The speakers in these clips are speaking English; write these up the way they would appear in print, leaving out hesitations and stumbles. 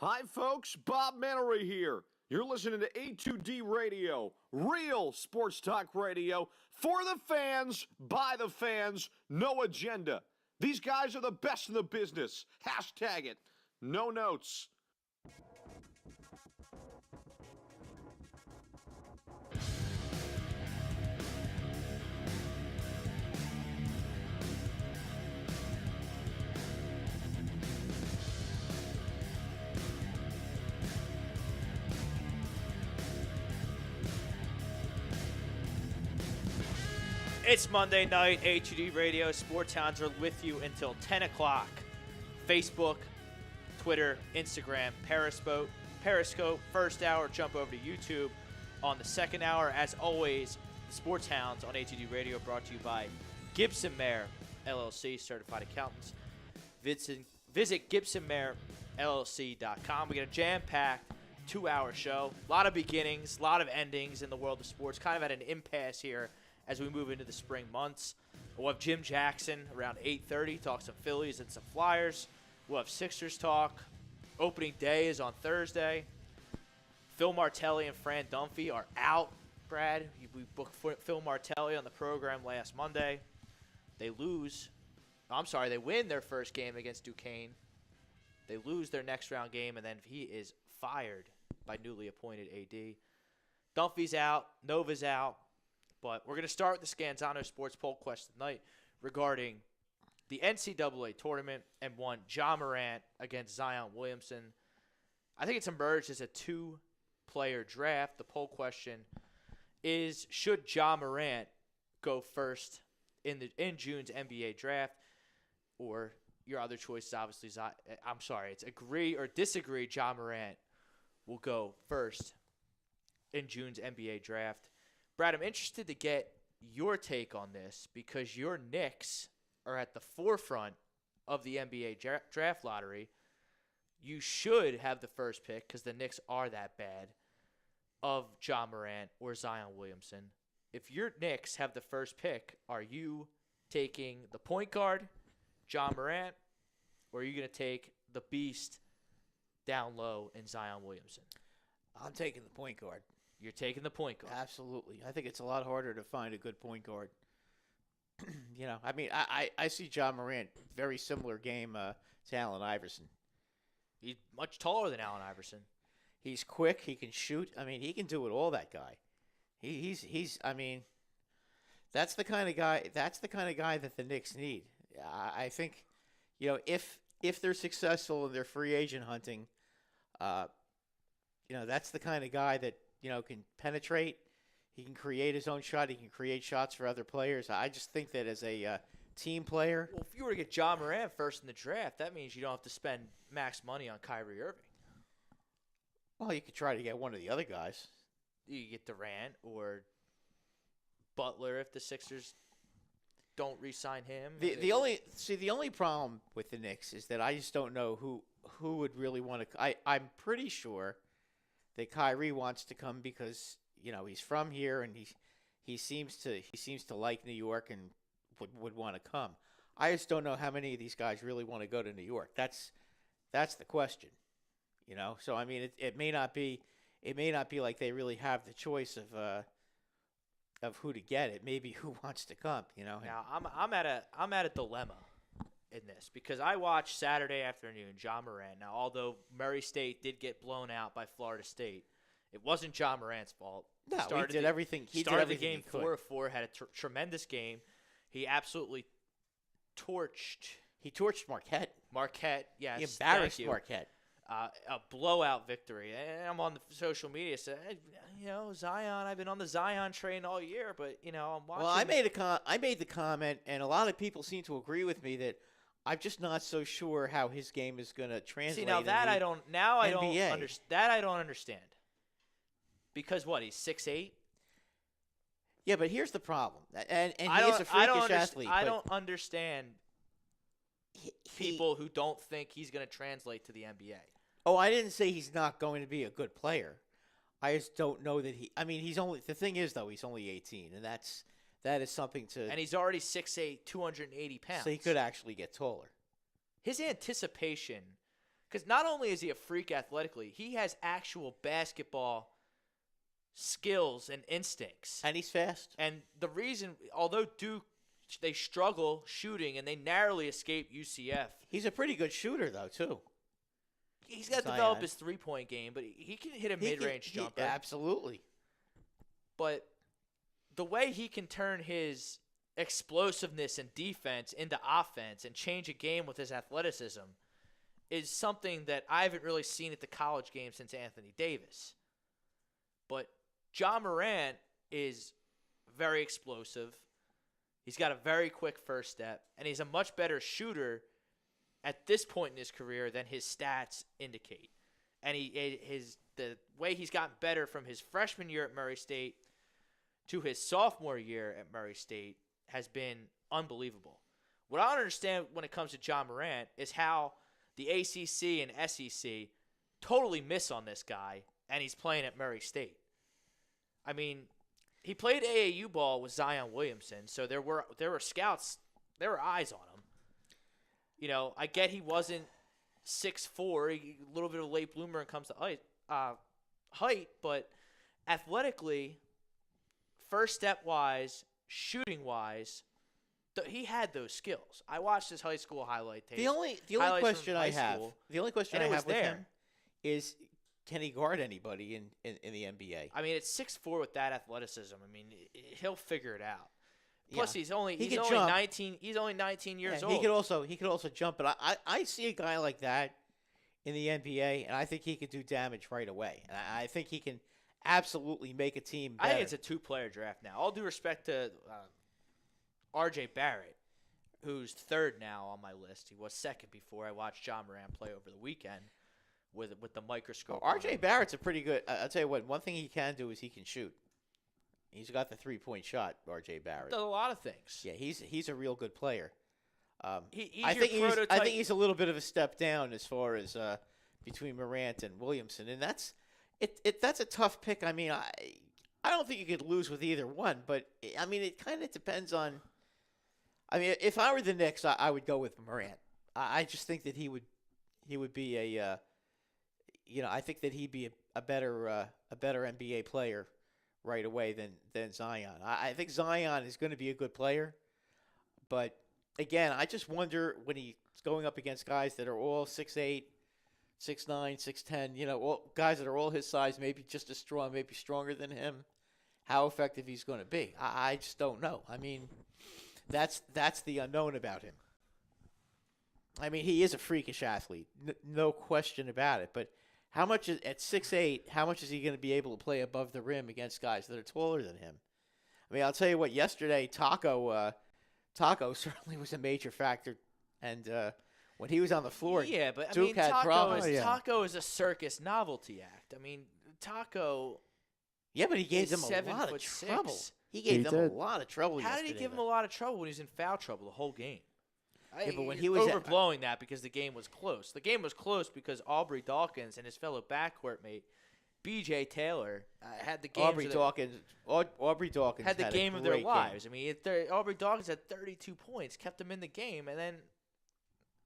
Hi, folks. Bob Mannery here. You're listening to A2D Radio, real sports talk radio for the fans, by the fans, no agenda. These guys are the best in the business. Hashtag it. No notes. It's Monday night, A2D Radio. Sports Hounds are with you until 10 o'clock. Facebook, Twitter, Instagram, Periscope. First hour, jump over to YouTube. On the second hour, as always, Sports Hounds on A2D Radio, brought to you by Gibson Mayer, LLC, certified accountants. Visit GibsonMayerLLC.com. We got a jam-packed 2-hour show. A lot of beginnings, a lot of endings in the world of sports. Kind of at an impasse here as we move into the spring months. We'll have Jim Jackson around 8:30, talk some Phillies and some Flyers. We'll have Sixers talk. Opening day is on Thursday. Phil Martelli and Fran Dunphy are out, Brad. We booked Phil Martelli on the program last Monday. They win their first game against Duquesne. They lose their next round game, and then he is fired by newly appointed AD. Dunphy's out. Nova's out. But we're going to start with the Scanzano Sports Poll question tonight regarding the NCAA Tournament and one Ja Morant against Zion Williamson. I think it's emerged as a two-player draft. The poll question is, should Ja Morant go first in June's NBA draft? Or your other choice is obviously it's agree or disagree Ja Morant will go first in June's NBA draft. Brad, I'm interested to get your take on this because your Knicks are at the forefront of the NBA draft lottery. You should have the first pick because the Knicks are that bad of Ja Morant or Zion Williamson. If your Knicks have the first pick, are you taking the point guard, Ja Morant, or are you going to take the beast down low in Zion Williamson? I'm taking the point guard. You're taking the point guard. Absolutely. I think it's a lot harder to find a good point guard. I see Ja Morant, very similar game to Allen Iverson. He's much taller than Allen Iverson. He's quick. He can shoot. He can do it all, that guy. That's the kind of guy. That's the kind of guy that the Knicks need. I think, if they're successful in their free agent hunting, that's the kind of guy that, can penetrate. He can create his own shot. He can create shots for other players. I just think that as a team player. Well, if you were to get Ja Morant first in the draft, that means you don't have to spend max money on Kyrie Irving. Well, you could try to get one of the other guys. You get Durant or Butler if the Sixers don't re-sign him. The only problem with the Knicks is that I just don't know who would really want to. I'm pretty sure that Kyrie wants to come because he's from here and he seems to like New York and would want to come. I just don't know how many of these guys really want to go to New York. That's the question. So it may not be like they really have the choice of who to get. It may be who wants to come. Now I'm at a dilemma in this because I watched Saturday afternoon Ja Morant. Now, although Murray State did get blown out by Florida State, it wasn't Ja Morant's fault. No, he did everything. He started did everything the game 4-4, had a tremendous game. He absolutely torched. He torched Marquette. Yes, he embarrassed Marquette. A blowout victory. And I'm on the social media saying, Zion. I've been on the Zion train all year, but I'm watching. Well, I made the comment, and a lot of people seem to agree with me that I'm just not so sure how his game is going to translate. See, now that I don't understand. That I don't understand. Because what? He's 6'8". Yeah, but here's the problem, and he's a freakish athlete. I don't understand people who don't think he's going to translate to the NBA. Oh, I didn't say he's not going to be a good player. I just don't know that he's only. The thing is, though, he's only 18, and that is something to. And he's already 6'8", 280 pounds. So he could actually get taller. His anticipation Because not only is he a freak athletically, he has actual basketball skills and instincts. And he's fast. And the reason, although Duke, they struggle shooting and they narrowly escape UCF. He's a pretty good shooter, though, too. He's got to develop his three-point game, but he can hit a mid-range jumper. Absolutely. But the way he can turn his explosiveness and defense into offense and change a game with his athleticism is something that I haven't really seen at the college game since Anthony Davis. But John Morant is very explosive. He's got a very quick first step, and he's a much better shooter at this point in his career than his stats indicate. And the way he's gotten better from his freshman year at Murray State to his sophomore year at Murray State has been unbelievable. What I don't understand when it comes to John Morant is how the ACC and SEC totally miss on this guy, and he's playing at Murray State. I mean, he played AAU ball with Zion Williamson, so there were scouts, there were eyes on him. You know, I get he wasn't 6'4", a little bit of a late bloomer when it comes to height, but athletically, first step-wise, shooting-wise, he had those skills. I watched his high school highlight tape. The only question I have with him is, can he guard anybody in the NBA? I mean, it's 6'4" with that athleticism. I mean, he'll figure it out. Plus, he's only 19. He's only 19 years old. He could also jump. But I see a guy like that in the NBA, and I think he could do damage right away. And I think he can absolutely make a team better. I think it's a two-player draft now. All due respect to R.J. Barrett, who's third now on my list. He was second before I watched John Morant play over the weekend with the microscope. R.J. Barrett's a pretty good. I'll tell you what. One thing he can do is he can shoot. He's got the 3-point shot, R.J. Barrett. Does a lot of things. Yeah, he's a real good player. I think he's a little bit of a step down as far as between Morant and Williamson, and that's a tough pick. I mean, I don't think you could lose with either one, but I mean, it kind of depends on. I mean, if I were the Knicks, I would go with Morant. I just think that he would be a. I think that he'd be a better NBA player right away than Zion. I think Zion is going to be a good player, but again, I just wonder when he's going up against guys that are all 6'8", 6'9", 6'10", all guys that are all his size, maybe just as strong, maybe stronger than him, how effective he's going to be. I just don't know. I mean, that's the unknown about him. I mean, he is a freakish athlete, no question about it, but how much at 6'8", how much is he going to be able to play above the rim against guys that are taller than him? I mean, I'll tell you what, yesterday, Taco certainly was a major factor, and when he was on the floor, Duke had problems. Taco is a circus novelty act. I mean, Taco. Yeah, but he gave them a lot of trouble. He gave them a lot of trouble. How did he give him a lot of trouble when he was in foul trouble the whole game? Yeah, but when he was overblowing that because the game was close. The game was close because Aubrey Dawkins and his fellow backcourt mate B.J. Taylor had the game. Aubrey Dawkins had the game of their lives. I mean, Aubrey Dawkins had 32 points, kept them in the game, and then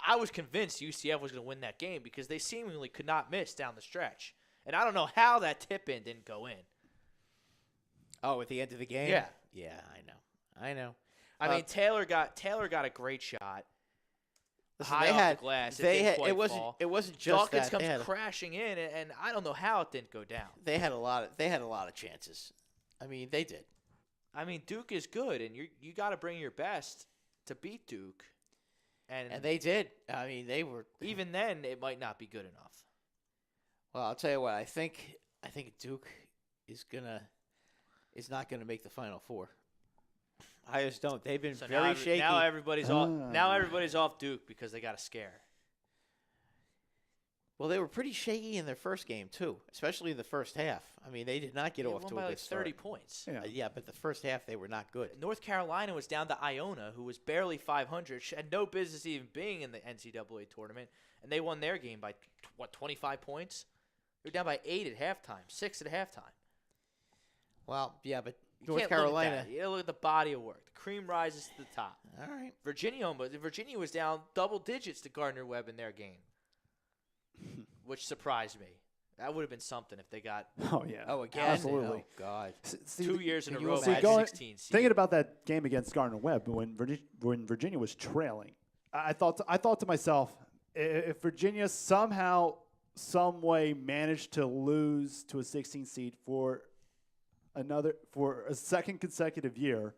I was convinced UCF was going to win that game because they seemingly could not miss down the stretch. And I don't know how that tip-in didn't go in. Oh, at the end of the game? Yeah. Yeah, I know. I mean, Taylor got a great shot. Listen, high off the glass. It wasn't just Dawkins that. comes crashing in, and I don't know how it didn't go down. They had a lot of chances. I mean, they did. I mean, Duke is good, and you got to bring your best to beat Duke. And they did. I mean, they were. Even then, it might not be good enough. Well, I'll tell you what. I think Duke is not gonna make the Final Four. I just don't. They've been very shaky. Now everybody's off. Now everybody's off Duke because they got a scare. Well, they were pretty shaky in their first game too, especially in the first half. I mean, they did not get off to a good start. 30 points. Yeah, but the first half they were not good. North Carolina was down to Iona, who was barely 500, had no business even being in the NCAA tournament, and they won their game by 25 points. They were down by 8 at halftime, 6 at halftime. Well, yeah, but North Carolina. You look at the body of work. The cream rises to the top. All right. Virginia was down double digits to Gardner-Webb in their game. which surprised me. That would have been something if they got Oh yeah. Oh, again? Absolutely. Oh, God. See, 2 years in a can you row. imagine? At going- 16 seed. Thinking about that game against Gardner-Webb when Virginia was trailing, I thought to myself, if Virginia somehow, some way managed to lose to a 16 seed for a second consecutive year,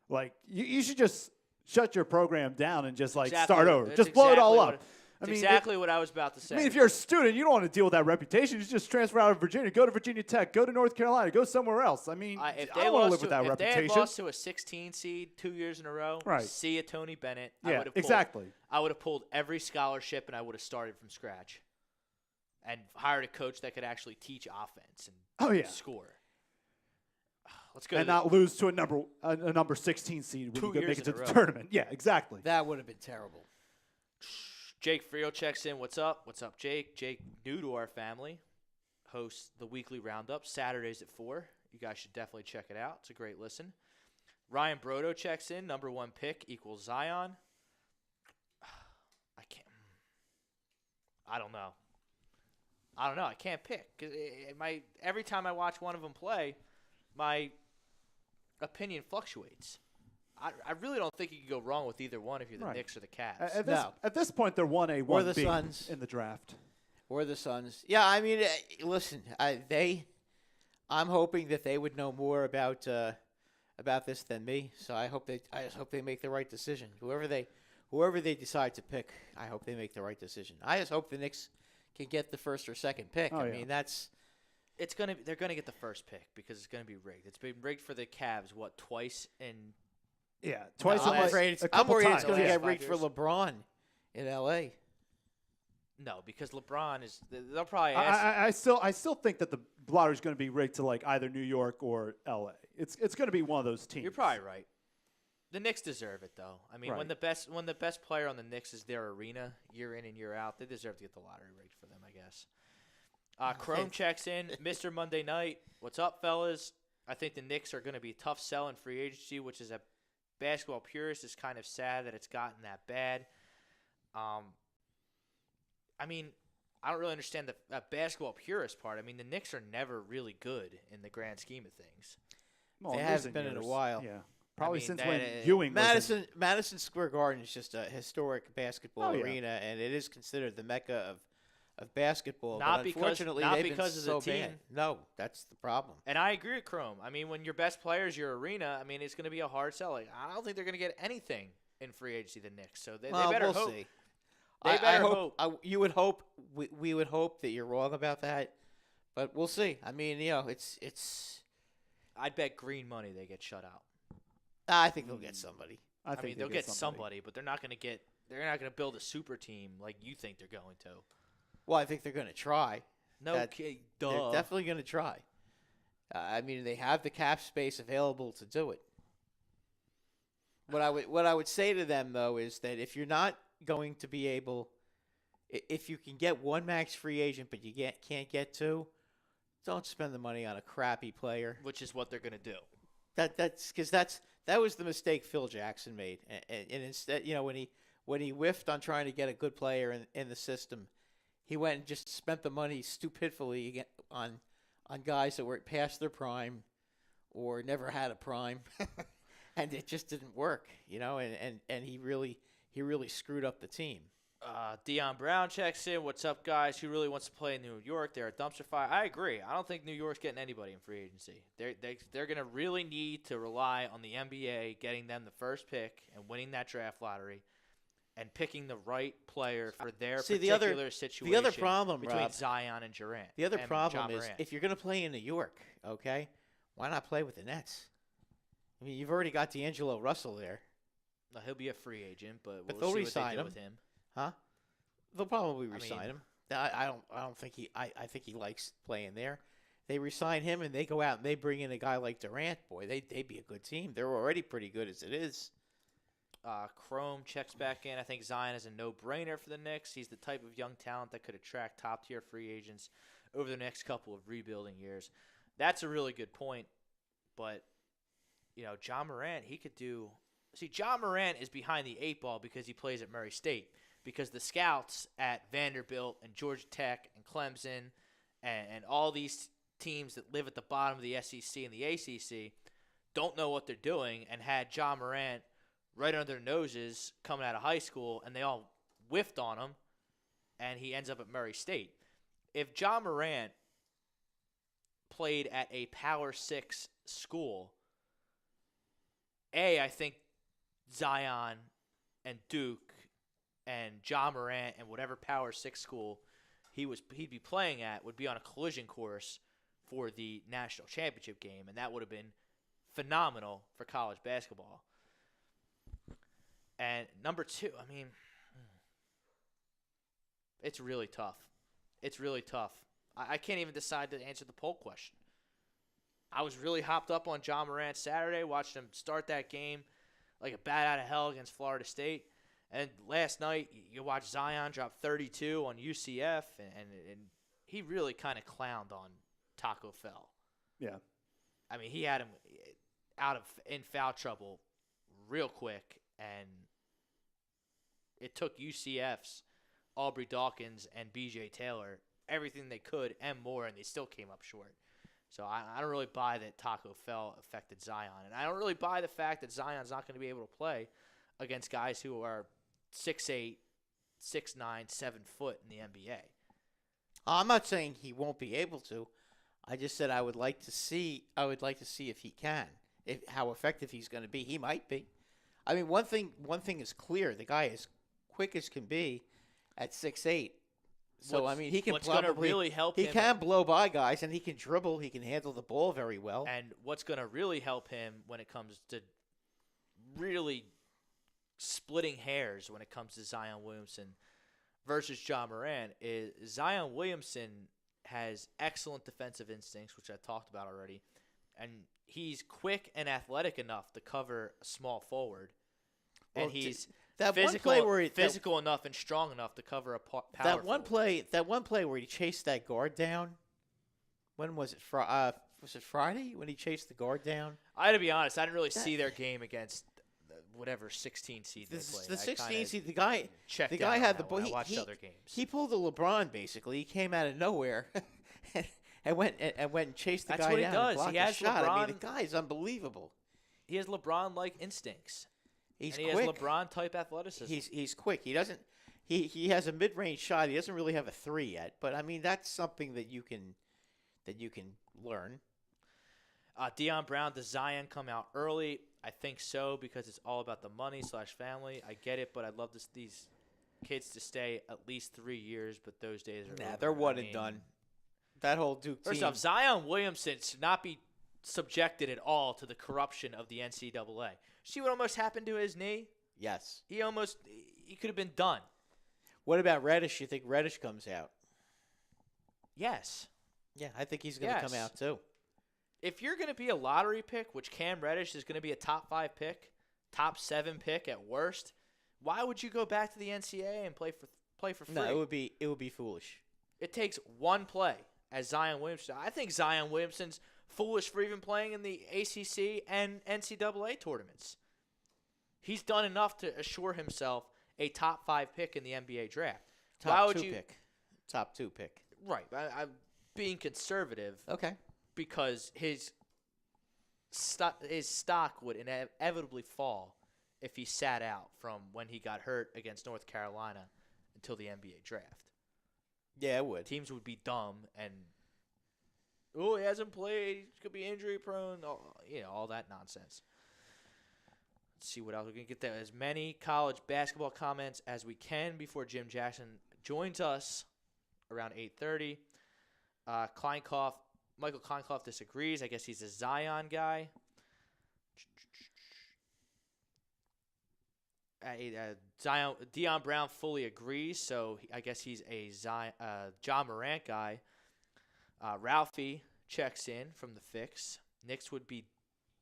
like you should just shut your program down and just like start over, That's just blow it all exactly up. That's exactly what I was about to say. I mean, if you're a student, you don't want to deal with that reputation. You just transfer out of Virginia, go to Virginia Tech, go to North Carolina, go somewhere else. I mean, if I they don't want to lost live with that if reputation. they had lost to a 16 seed 2 years in a row, Right. see a Tony Bennett. Yeah, exactly. I would have pulled every scholarship and I would have started from scratch, and hired a coach that could actually teach offense and score. Let's go. And not lose to a number 16 seed when 2 you could make years it to in a the row. tournament. Yeah, exactly. That would have been terrible. Jake Frio checks in. What's up? What's up, Jake? Jake, new to our family, hosts the weekly roundup Saturdays at 4. You guys should definitely check it out. It's a great listen. Ryan Brodo checks in. Number 1 pick equals Zion. I don't know. I can't pick because every time I watch one of them play, my opinion fluctuates. I really don't think you can go wrong with either one if you're the Right. Knicks or the Cavs. At this point, they're 1A, 1B Or the Suns. in the draft. Or the Suns. Yeah, I mean, listen, I'm hoping that they would know more about this than me. So I just hope they make the right decision. Whoever they decide to pick, I hope they make the right decision. I just hope the Knicks can get the first or second pick. Oh, I yeah. mean, They're gonna get the first pick because it's gonna be rigged. It's been rigged for the Cavs twice in. Yeah, twice I'm in like afraid a I'm couple worried times. it's going to Yeah. get rigged for 5 years. LeBron in L.A. No, because LeBron is. They'll probably ask. I still think that the lottery's going to be rigged to like either New York or L.A. It's going to be one of those teams. You're probably right. The Knicks deserve it, though. I mean, when Right. the best player on the Knicks is their arena year in and year out, they deserve to get the lottery rigged for them, I guess. Chrome checks in. Mr. Monday Night. What's up, fellas? I think the Knicks are going to be a tough sell in free agency, which is a basketball purist is kind of sad that it's gotten that bad. I mean, I don't really understand the basketball purist part. I mean, the Knicks are never really good in the grand scheme of things. Well, They in haven't recent been in a years. while. Yeah, probably mean, since that- when Ewing was in- Madison Square Garden is just a historic basketball Oh, yeah. arena, and it is considered the mecca of basketball. Not but because- unfortunately, not they've because been of so the bad. team. No, that's the problem. And I agree with Chrome. I mean, when your best player is your arena, I mean, it's going to be a hard sell. Like, I don't think they're going to get anything in free agency the Knicks. So they better we'll hope. see. They I better hope. You would hope. We would hope that you're wrong about that, but we'll see. I mean, it's. I'd bet green money they get shut out. I think they'll get somebody. I I mean, they'll get somebody, but they're not going to get. They're not going to build a super team like you think they're going to. Well, I think they're going to try. No, That- kid, They're duh. definitely going to try. I mean, they have the cap space available to do it. What I would say to them though is that if you're not going to be able, if you can get one max free agent but you can't get two, don't spend the money on a crappy player. Which is what they're going to do. That's because that was the mistake Phil Jackson made, and instead, when he whiffed on trying to get a good player in the system, he went and just spent the money stupidly on guys that were past their prime or never had a prime, and it just didn't work, and he really screwed up the team. Deion Brown checks in. What's up, guys? Who really wants to play in New York? They're a dumpster fire. I agree. I don't think New York's getting anybody in free agency. They're going to really need to rely on the NBA getting them the first pick and winning that draft lottery and picking the right player for their particular situation. The other problem, between Rob, Zion and Durant. the other and problem Ja is Morant. if you're going to play in New York, okay, why not play with the Nets? I mean, you've already got D'Angelo Russell there. Well, he'll be a free agent, but But we'll they'll see what they re-sign do him. with him. Huh? They'll probably I resign mean- him. I don't think I think he likes playing there. They resign him and they go out and they bring in a guy like Durant. Boy, they'd be a good team. They're already pretty good as it is. Chrome checks back in. I think Zion is a no-brainer for the Knicks. He's the type of young talent that could attract top-tier free agents over the next couple of rebuilding years. That's a really good point. But, Ja Morant, he could do – see, Ja Morant is behind the 8 ball because he plays at Murray State. because the scouts at Vanderbilt and Georgia Tech and Clemson and all these teams that live at the bottom of the SEC and the ACC don't know what they're doing and had John Morant right under their noses coming out of high school, and they all whiffed on him, and he ends up at Murray State. If John Morant played at a Power 6 school, I think Zion and Duke and John Morant and whatever Power 6 school he'd be playing at would be on a collision course for the national championship game, and that would have been phenomenal for college basketball. And number two, I mean, it's really tough. It's really tough. I can't even decide to answer the poll question. I was really hopped up on John Morant Saturday, watched him start that game like a bat out of hell against Florida State. And last night, you watch Zion drop 32 on UCF, and he really kind of clowned on Taco Fell. Yeah. I mean, he had him in foul trouble real quick, and it took UCF's Aubrey Dawkins and B.J. Taylor everything they could and more, and they still came up short. So I don't really buy that Taco Fell affected Zion. And I don't really buy the fact that Zion's not going to be able to play against guys who are 6'8", 6'9", 7 foot in the NBA. I'm not saying he won't be able to. I just said I would like to see if he can, how effective he's going to be. He might be. I mean, one thing is clear: the guy is quick as can be at 6'8". So I mean, he can probably really help he him. can blow by guys, and he can dribble. He can handle the ball very well. And what's going to really help him when it comes to really splitting hairs when it comes to Zion Williamson versus John Morant is Zion Williamson has excellent defensive instincts, which I talked about already, and he's quick and athletic enough to cover a small forward, and he's physical enough and strong enough to cover a power forward. That one play where he chased that guard down. When was it? Was it Friday when he chased the guard down? I had to be honest, I didn't really see their game against whatever 16 seed they played. The 16 seed, the guy had the ball. I watched other games. He pulled a LeBron basically. He came out of nowhere and went and chased the That's guy what he down. does. And blocked He has his shot. LeBron. I mean, the guy is unbelievable. He has LeBron-like instincts. He's and he quick. has LeBron-type athleticism. He's quick. He doesn't. He has a mid-range shot. He doesn't really have a 3 yet, but I mean that's something that you can learn. Deion Brown, does Zion come out early? I think so because it's all about the money / family. I get it, but I'd love these kids to stay at least 3 years. But those days are over. They're one and done. That whole Duke team. First off, Zion Williamson should not be subjected at all to the corruption of the NCAA. See what almost happened to his knee? Yes. He could have been done. What about Reddish? You think Reddish comes out? Yes. Yeah, I think he's going to come out too. If you're going to be a lottery pick, which Cam Reddish is going to be a top 5 pick, top 7 pick at worst, why would you go back to the NCAA and play for free? No, it would be foolish. It takes one play as Zion Williamson. I think Zion Williamson's foolish for even playing in the ACC and NCAA tournaments. He's done enough to assure himself a top 5 pick in the NBA draft. Top 2 pick. Right. I'm being conservative. Okay. Because his stock would inevitably fall if he sat out from when he got hurt against North Carolina until the NBA draft. Yeah, it would. Teams would be dumb and, he hasn't played. He could be injury prone. All that nonsense. Let's see what else. We're going to get there as many college basketball comments as we can before Jim Jackson joins us around 8:30. Michael Kleinkopf disagrees. I guess he's a Zion guy. Deion Brown fully agrees, so I guess he's a John Morant guy. Ralphie checks in from the fix. Knicks would be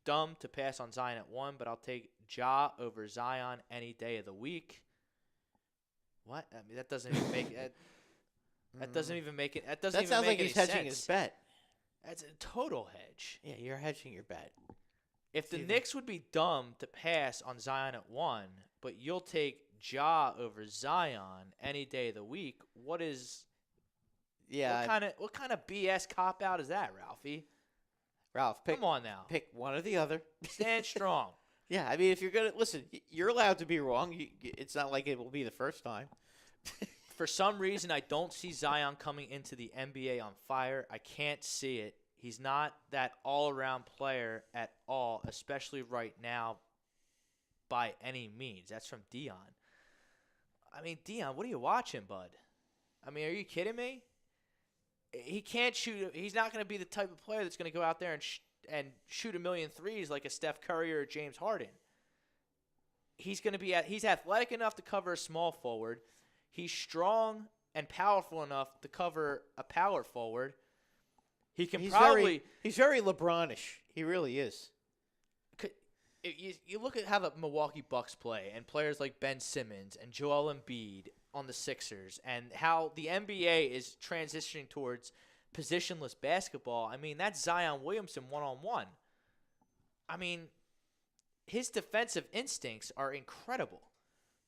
dumb to pass on Zion at 1, but I'll take Ja over Zion any day of the week. What? I mean, that doesn't even make it. That doesn't even make it. That sounds like he's hedging his bet. That's a total hedge. Yeah, you're hedging your bet. If the Knicks would be dumb to pass on Zion at 1, but you'll take Ja over Zion any day of the week, what kind of BS cop out is that, Ralphie? Ralph, Come on now. pick one or the other. Stand strong. Yeah, I mean, if you're gonna listen, you're allowed to be wrong. It's not like it will be the first time. For some reason, I don't see Zion coming into the NBA on fire. I can't see it. He's not that all-around player at all, especially right now by any means. That's from Dion. I mean, Dion, what are you watching, bud? I mean, are you kidding me? He can't shoot. He's not going to be the type of player that's going to go out there and shoot a million threes like a Steph Curry or a James Harden. He's athletic enough to cover a small forward. He's strong and powerful enough to cover a power forward. He's very LeBronish. He really is. You look at how the Milwaukee Bucks play and players like Ben Simmons and Joel Embiid on the Sixers and how the NBA is transitioning towards positionless basketball. I mean, that's Zion Williamson one-on-one. I mean, his defensive instincts are incredible.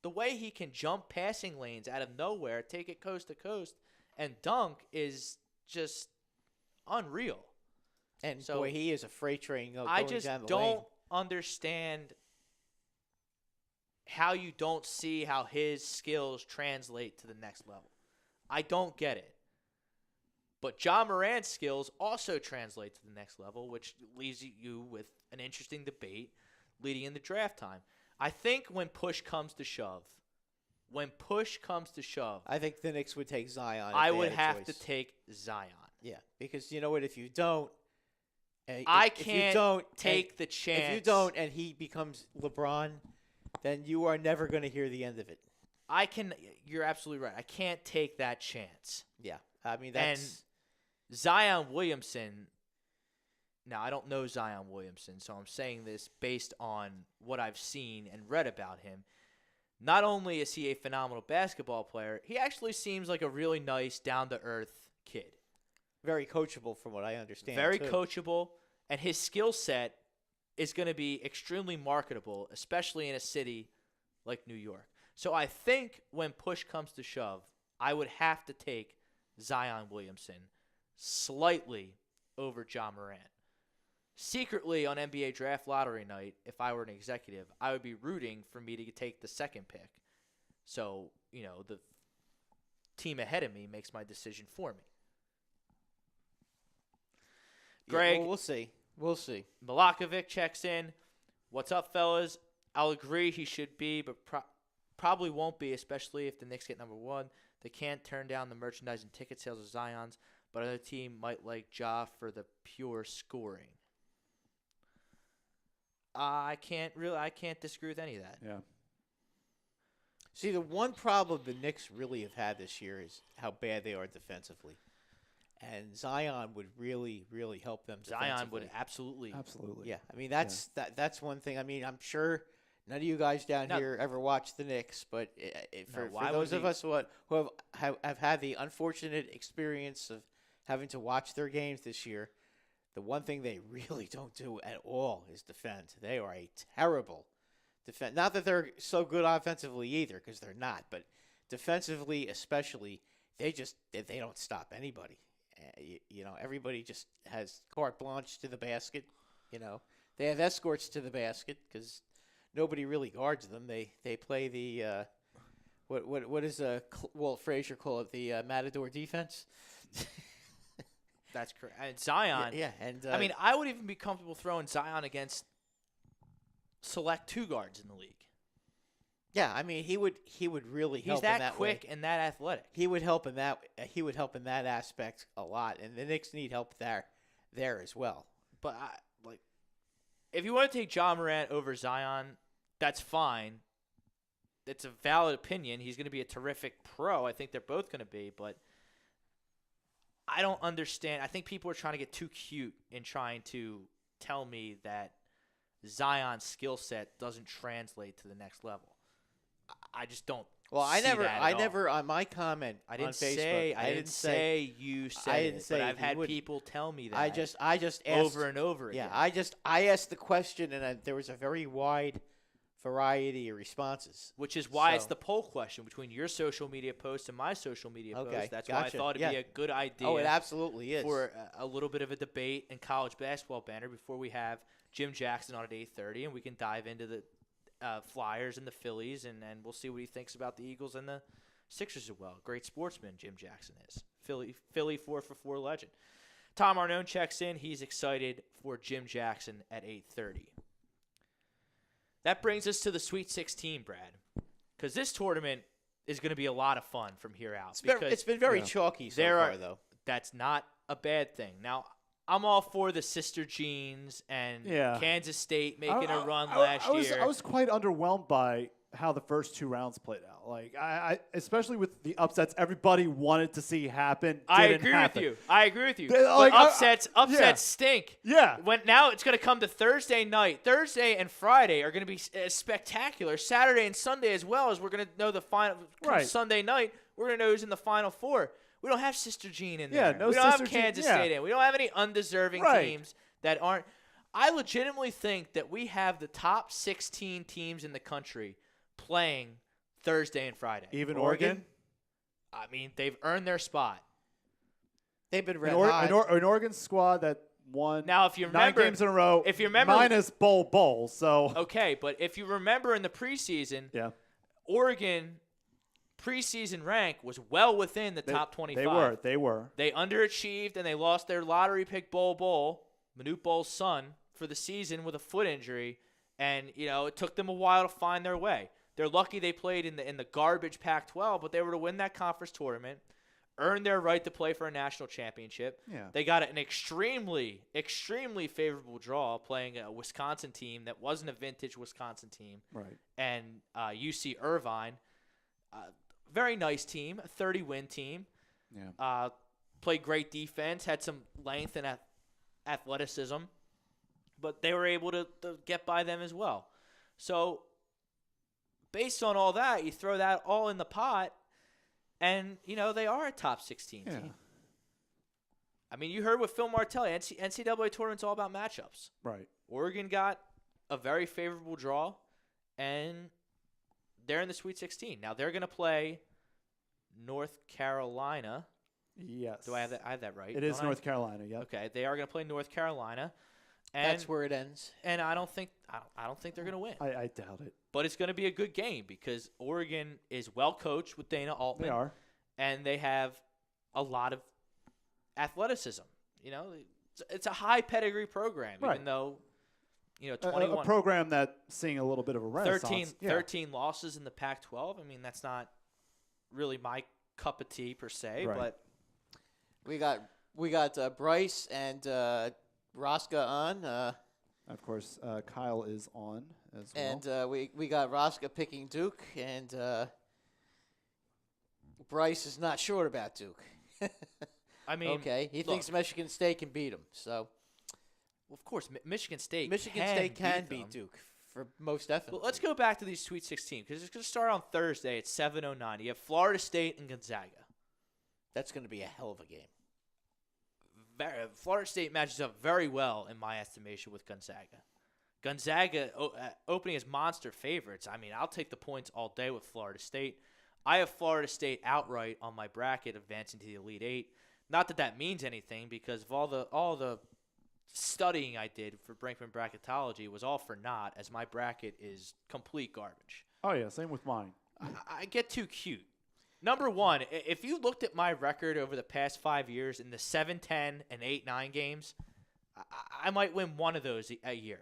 The way he can jump passing lanes out of nowhere, take it coast to coast, and dunk is just unreal. And so, boy, he is a freight train going I just down the don't lane. understand how you don't see how his skills translate to the next level. I don't get it. But Ja Morant's skills also translate to the next level, which leaves you with an interesting debate leading into draft time. I think when push comes to shove, I think the Knicks would take Zion. I would have to take Zion. Yeah, because you know what? If you don't, I can't take the chance. If you don't, and he becomes LeBron, then you are never going to hear the end of it. You're absolutely right. I can't take that chance. Yeah, I mean that's. And Zion Williamson. Now, I don't know Zion Williamson, so I'm saying this based on what I've seen and read about him. Not only is he a phenomenal basketball player, he actually seems like a really nice, down-to-earth kid. Very coachable from what I understand. Very too. coachable, and his skill set is going to be extremely marketable, especially in a city like New York. So I think when push comes to shove, I would have to take Zion Williamson slightly over Ja Morant. Secretly on NBA Draft Lottery night, if I were an executive, I would be rooting for me to take the second pick. So, the team ahead of me makes my decision for me. Greg. Yeah, well, we'll see. Milakovic checks in. What's up, fellas? I'll agree he should be, but probably won't be, especially if the Knicks get number one. They can't turn down the merchandise and ticket sales of Zion's, but another team might like Ja for the pure scoring. I can't disagree with any of that. Yeah. See, the one problem the Knicks really have had this year is how bad they are defensively. And Zion would really, really help them Zion would absolutely. Yeah. I mean, that's one thing. I mean, I'm sure none of you guys down here ever watched the Knicks, but for those of us who have had the unfortunate experience of having to watch their games this year, the one thing they really don't do at all is defend. They are a terrible defense. Not that they're so good offensively either, because they're not, but defensively especially, they don't stop anybody. Everybody just has carte blanche to the basket. They have escorts to the basket because nobody really guards them. They play the what does Walt Frazier call it? The Matador defense. That's correct. And Zion. Yeah, and I mean, I would even be comfortable throwing Zion against select two guards in the league. Yeah, I mean, he would really help. He's that, in that quick way. and that athletic. He would help in that. He would help in that aspect a lot, and the Knicks need help there as well. But if you want to take Ja Morant over Zion, that's fine. It's a valid opinion. He's going to be a terrific pro. I think they're both going to be, but I don't understand. I think people are trying to get too cute in trying to tell me that Zion's skill set doesn't translate to the next level. I just don't. Well, I see never on my comment on Facebook. I didn't say you said it, but I've had people tell me that. I just asked over and over again. Yeah, I asked the question, and there was a very wide variety of responses. Which is why it's So- the poll question between your social media post and my social media Okay, post. That's why I gotcha. thought it'd be Yeah. a good idea. Oh, it absolutely is. For a little bit of a debate and college basketball banner before we have Jim Jackson on at 8:30, and we can dive into the Flyers and the Phillies, and we'll see what he thinks about the Eagles and the Sixers as well. Great sportsman, Jim Jackson is. Philly 4-for-4 legend. Tom Arnone checks in. He's excited for Jim Jackson at 8:30. That brings us to the Sweet 16, Brad, because this tournament is going to be a lot of fun from here out. It's been very chalky so far, though. That's not a bad thing. Now, I'm all for the Sister Jeans and Kansas State making a run last year. I was quite underwhelmed by how the first 2 rounds played out. Like, I especially with the upsets everybody wanted to see happen. I agree with you. Like, But upsets stink. Yeah. Now it's going to come to Thursday night. Thursday and Friday are going to be spectacular. Saturday and Sunday as well, as we're going to know the final. Right. Sunday night, we're going to know who's in the Final Four. We don't have Sister Jean in there. No we don't have Sister Jean, Kansas State in. We don't have any undeserving teams that aren't. I legitimately think that we have the top 16 teams in the country playing Thursday and Friday. Even Oregon? I mean, they've earned their spot. They've been red An hot. Oregon squad that won Now, if you remember, 9 games in a row, if you remember, minus bowl, so. Okay, but if you remember in the preseason, Oregon preseason rank was well within the top 25. They were. They underachieved, and they lost their lottery pick Bol, Manute Bol's son, for the season with a foot injury, and, it took them a while to find their way. They're lucky they played in the garbage Pac-12, but they were to win that conference tournament, earn their right to play for a national championship. Yeah. They got an extremely, extremely favorable draw playing a Wisconsin team that wasn't a vintage Wisconsin team. Right. And UC Irvine, very nice team, a 30-win team. Yeah. Played great defense, had some length and athleticism, but they were able to get by them as well. So, based on all that, you throw that all in the pot, and, they are a top 16 team. I mean, you heard what Phil Martelli, NCAA Tournament's all about matchups. Right. Oregon got a very favorable draw, and they're in the Sweet 16. Now, they're going to play North Carolina. Yes. Do I have that? I have that right? It is North Carolina, yep. Okay, they are going to play North Carolina. And, That's where it ends. And I don't think they're going to win. I doubt it. But it's going to be a good game because Oregon is well coached with Dana Altman. They are. And they have a lot of athleticism. It's a high pedigree program, even though 21 a program that's seeing a little bit of a renaissance. 13 losses in the Pac-12. I mean, that's not really my cup of tea per se, Right. but we got Bryce and Rosca on. Of course, Kyle is on as well. And we got Rosca picking Duke, and Bryce is not sure about Duke. I mean, okay, he thinks Michigan State can beat him. So, of course, Michigan State can beat Duke for most definitely. Well, let's go back to these Sweet 16 because it's going to start on Thursday at 7:09. You have Florida State and Gonzaga. That's going to be a hell of a game. Florida State matches up very well, in my estimation, with Gonzaga. Gonzaga opening as monster favorites. I mean, I'll take the points all day with Florida State. I have Florida State outright on my bracket, advancing to the Elite Eight. Not that that means anything, because of all the studying I did for Brinkman Bracketology was all for naught, as my bracket is complete garbage. Oh, yeah, same with mine. I get too cute. Number one, if you looked at my record over the past 5 years in the 7-10 and 8-9 games, I might win one of those a year.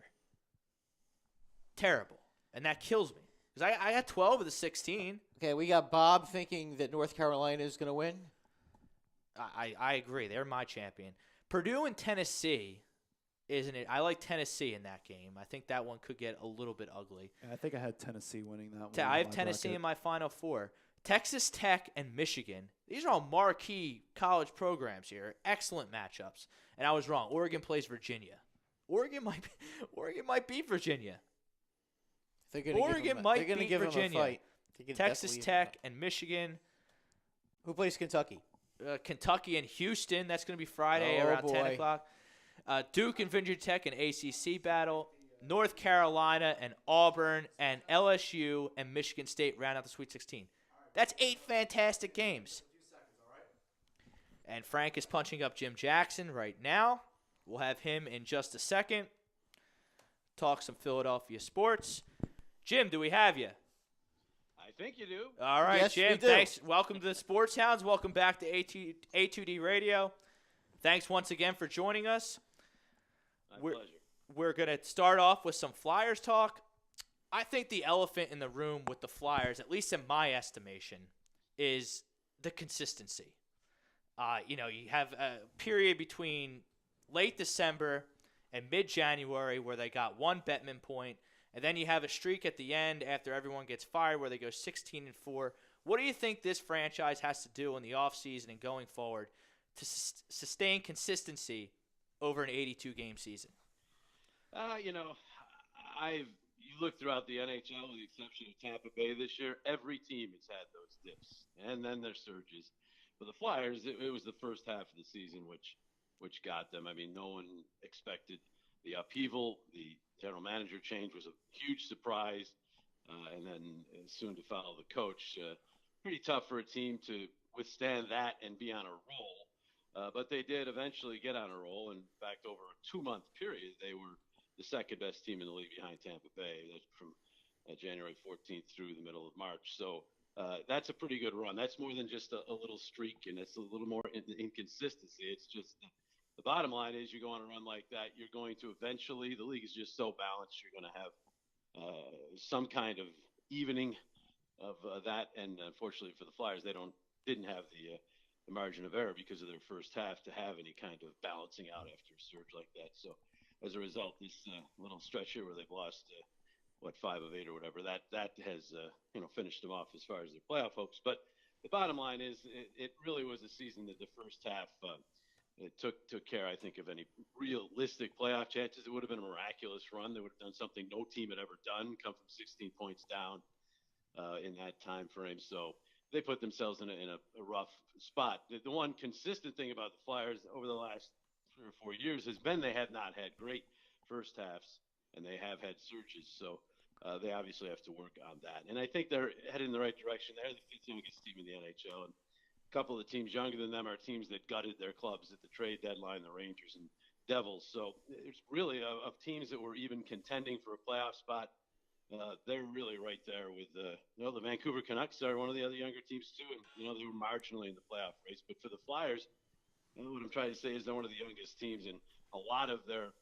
Terrible. And that kills me. Because I had 12 of the 16. Okay, we got Bob thinking that North Carolina is going to win. I agree. They're my champion. Purdue and Tennessee, isn't it? I like Tennessee in that game. I think that one could get a little bit ugly. I think I had Tennessee winning that one. I have Tennessee in my Final Four. Texas Tech and Michigan. These are all marquee college programs here. Excellent matchups. And I was wrong. Oregon plays Virginia. Oregon might beat Virginia. Oregon might beat Virginia. Texas Tech and Michigan. Who plays Kentucky? Kentucky and Houston. That's going to be Friday around 10 o'clock. Duke and Virginia Tech, an ACC battle. North Carolina and Auburn and LSU and Michigan State round out the Sweet 16. That's 8 fantastic games. And Frank is punching up Jim Jackson right now. We'll have him in just a second. Talk some Philadelphia sports. Jim, do we have you? I think you do. All right, Yes, we Jim. do. Thanks. Welcome to the Sports Hounds. Welcome back to A2D Radio. Thanks once again for joining us. My pleasure. We're going to start off with some Flyers talk. I think the elephant in the room with the Flyers, at least in my estimation, is the consistency. You have a period between late December and mid-January where they got 1 Bettman point, and then you have a streak at the end after everyone gets fired where they go 16-4. What do you think this franchise has to do in the offseason and going forward to sustain consistency over an 82-game season? You look throughout the NHL, with the exception of Tampa Bay this year, every team has had those dips and then their surges. For the Flyers, it was the first half of the season which got them. I mean, no one expected the upheaval. The general manager change was a huge surprise, and then soon to follow the coach. Pretty tough for a team to withstand that and be on a roll. But they did eventually get on a roll. In fact, over a 2-month period, they were the second best team in the league behind Tampa Bay. That's from January 14th through the middle of March. So that's a pretty good run. That's more than just a little streak, and it's a little more inconsistency. It's just the bottom line is you go on a run like that, you're going to eventually – the league is just so balanced, you're going to have some kind of evening of that. And unfortunately for the Flyers, they didn't have the margin of error because of their first half to have any kind of balancing out after a surge like that. So as a result, this little stretch here where they've lost, 5 of 8 or whatever, that has, finished them off as far as their playoff hopes. But the bottom line is it really was a season that the first half it took care, I think, of any realistic playoff chances. It would have been a miraculous run. They would have done something no team had ever done, come from 16 points down in that time frame. So they put themselves in a rough spot. The one consistent thing about the Flyers over the last 3 or 4 years has been they have not had great first halves, and they have had surges. So they obviously have to work on that. And I think they're headed in the right direction. They're the 5th youngest team in the NHL. And a couple of the teams younger than them are teams that gutted their clubs at the trade deadline, the Rangers and Devils. So it's really of teams that were even contending for a playoff spot. They're really right there with the Vancouver Canucks are one of the other younger teams too, and they were marginally in the playoff race. But for the Flyers, what I'm trying to say is they're one of the youngest teams, and a lot of their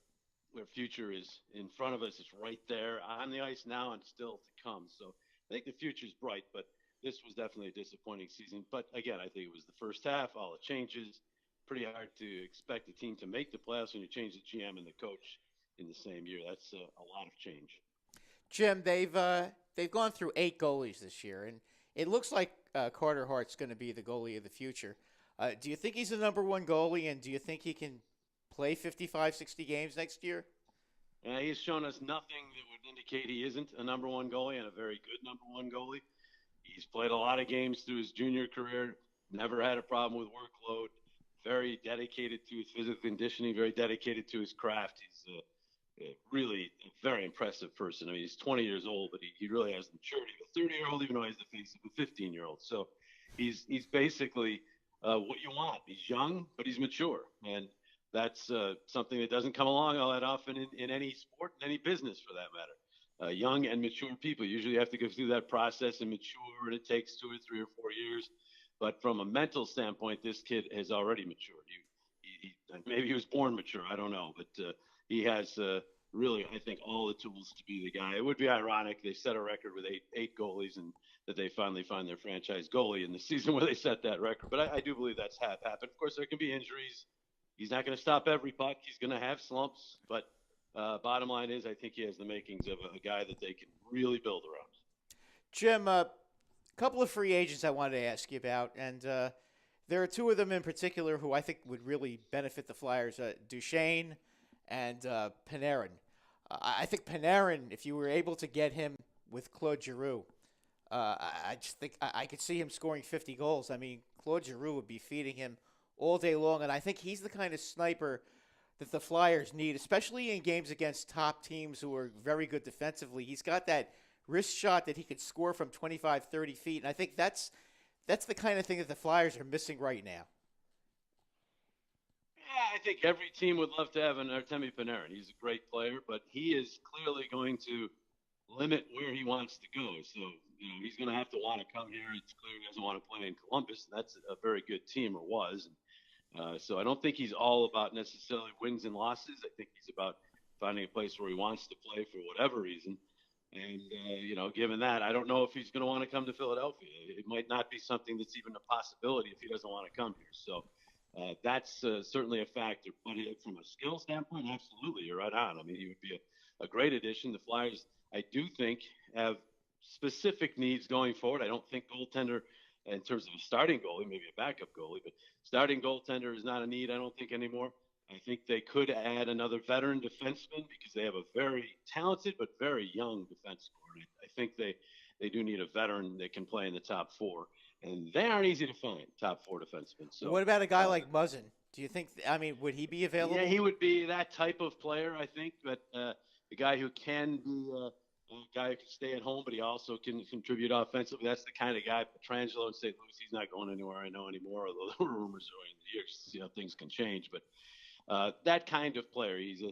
future is in front of us. It's right there on the ice now and still to come. So I think the future's bright, but this was definitely a disappointing season. But again, I think it was the first half, all the changes. Pretty hard to expect a team to make the playoffs when you change the GM and the coach in the same year. That's a lot of change. Jim, they've gone through 8 goalies this year, and it looks like Carter Hart's going to be the goalie of the future. Do you think he's the number 1 goalie, and do you think he can play 55, 60 games next year? He's shown us nothing that would indicate he isn't a number 1 goalie and a very good number 1 goalie. He's played a lot of games through his junior career, never had a problem with workload, very dedicated to his physical conditioning, very dedicated to his craft. He's really a very impressive person. I mean, he's 20 years old, but he really has the maturity of a 30-year-old, even though he's the face of a 15-year-old. So he's basically what you want. He's young, but he's mature. And that's something that doesn't come along all that often in any sport, in any business for that matter. Young and mature people usually have to go through that process and mature, and it takes 2 or 3 or 4 years. But from a mental standpoint, this kid has already matured. Maybe he was born mature. I don't know. But he has really, I think, all the tools to be the guy. It would be ironic. They set a record with eight goalies, and that they finally find their franchise goalie in the season where they set that record. But I do believe that's happened. Of course, there can be injuries. He's not going to stop every puck. He's going to have slumps. But bottom line is I think he has the makings of a guy that they can really build around. Jim, a couple of free agents I wanted to ask you about, and there are 2 of them in particular who I think would really benefit the Flyers, Duchesne and Panarin. I think Panarin, if you were able to get him with Claude Giroux, I just think I could see him scoring 50 goals. I mean, Claude Giroux would be feeding him all day long, and I think he's the kind of sniper that the Flyers need, especially in games against top teams who are very good defensively. He's got that wrist shot that he could score from 25, 30 feet, and I think that's the kind of thing that the Flyers are missing right now. Yeah, I think every team would love to have an Artemi Panarin. He's a great player, but he is clearly going to limit where he wants to go. So, he's going to have to want to come here. It's clear he doesn't want to play in Columbus. That's a very good team, or was. So I don't think he's all about necessarily wins and losses. I think he's about finding a place where he wants to play for whatever reason. And, given that, I don't know if he's going to want to come to Philadelphia. It might not be something that's even a possibility if he doesn't want to come here. So that's certainly a factor. But from a skill standpoint, absolutely, you're right on. I mean, he would be a great addition. The Flyers, I do think, have specific needs going forward. I don't think goaltender, in terms of a starting goalie, maybe a backup goalie, but starting goaltender is not a need, I don't think, anymore. I think they could add another veteran defenseman because they have a very talented but very young defense core. I think they do need a veteran that can play in the top four, and they aren't easy to find, top four defensemen. So, what about a guy like Muzzin? Do you think? Would he be available? Yeah, he would be that type of player, I think. But the guy who can be a guy who can stay at home, but he also can contribute offensively. That's the kind of guy. Petrangelo in St. Louis, he's not going anywhere I know anymore. Although the rumors are in the years to see how things can change, but. That kind of player. He's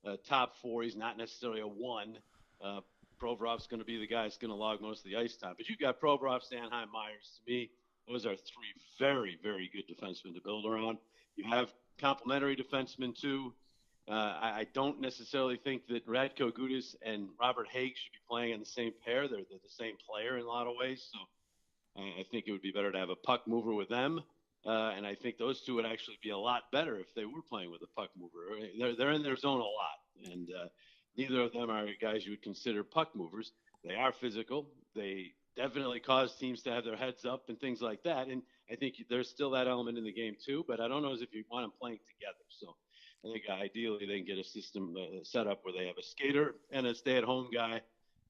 a top four. He's not necessarily a one. Provorov's going to be the guy that's going to log most of the ice time. But you've got Provorov, Sanheim, Myers. To me, those are three very, very good defensemen to build around. You have complementary defensemen, too. I don't necessarily think that Radko Gudas and Robert Haig should be playing in the same pair. They're the same player in a lot of ways. So I think it would be better to have a puck mover with them. And I think those two would actually be a lot better if they were playing with a puck mover. They're in their zone a lot, and neither of them are guys you would consider puck movers. They are physical. They definitely cause teams to have their heads up and things like that. And I think there's still that element in the game too, but I don't know if you want them playing together. So I think ideally they can get a system set up where they have a skater and a stay-at-home guy,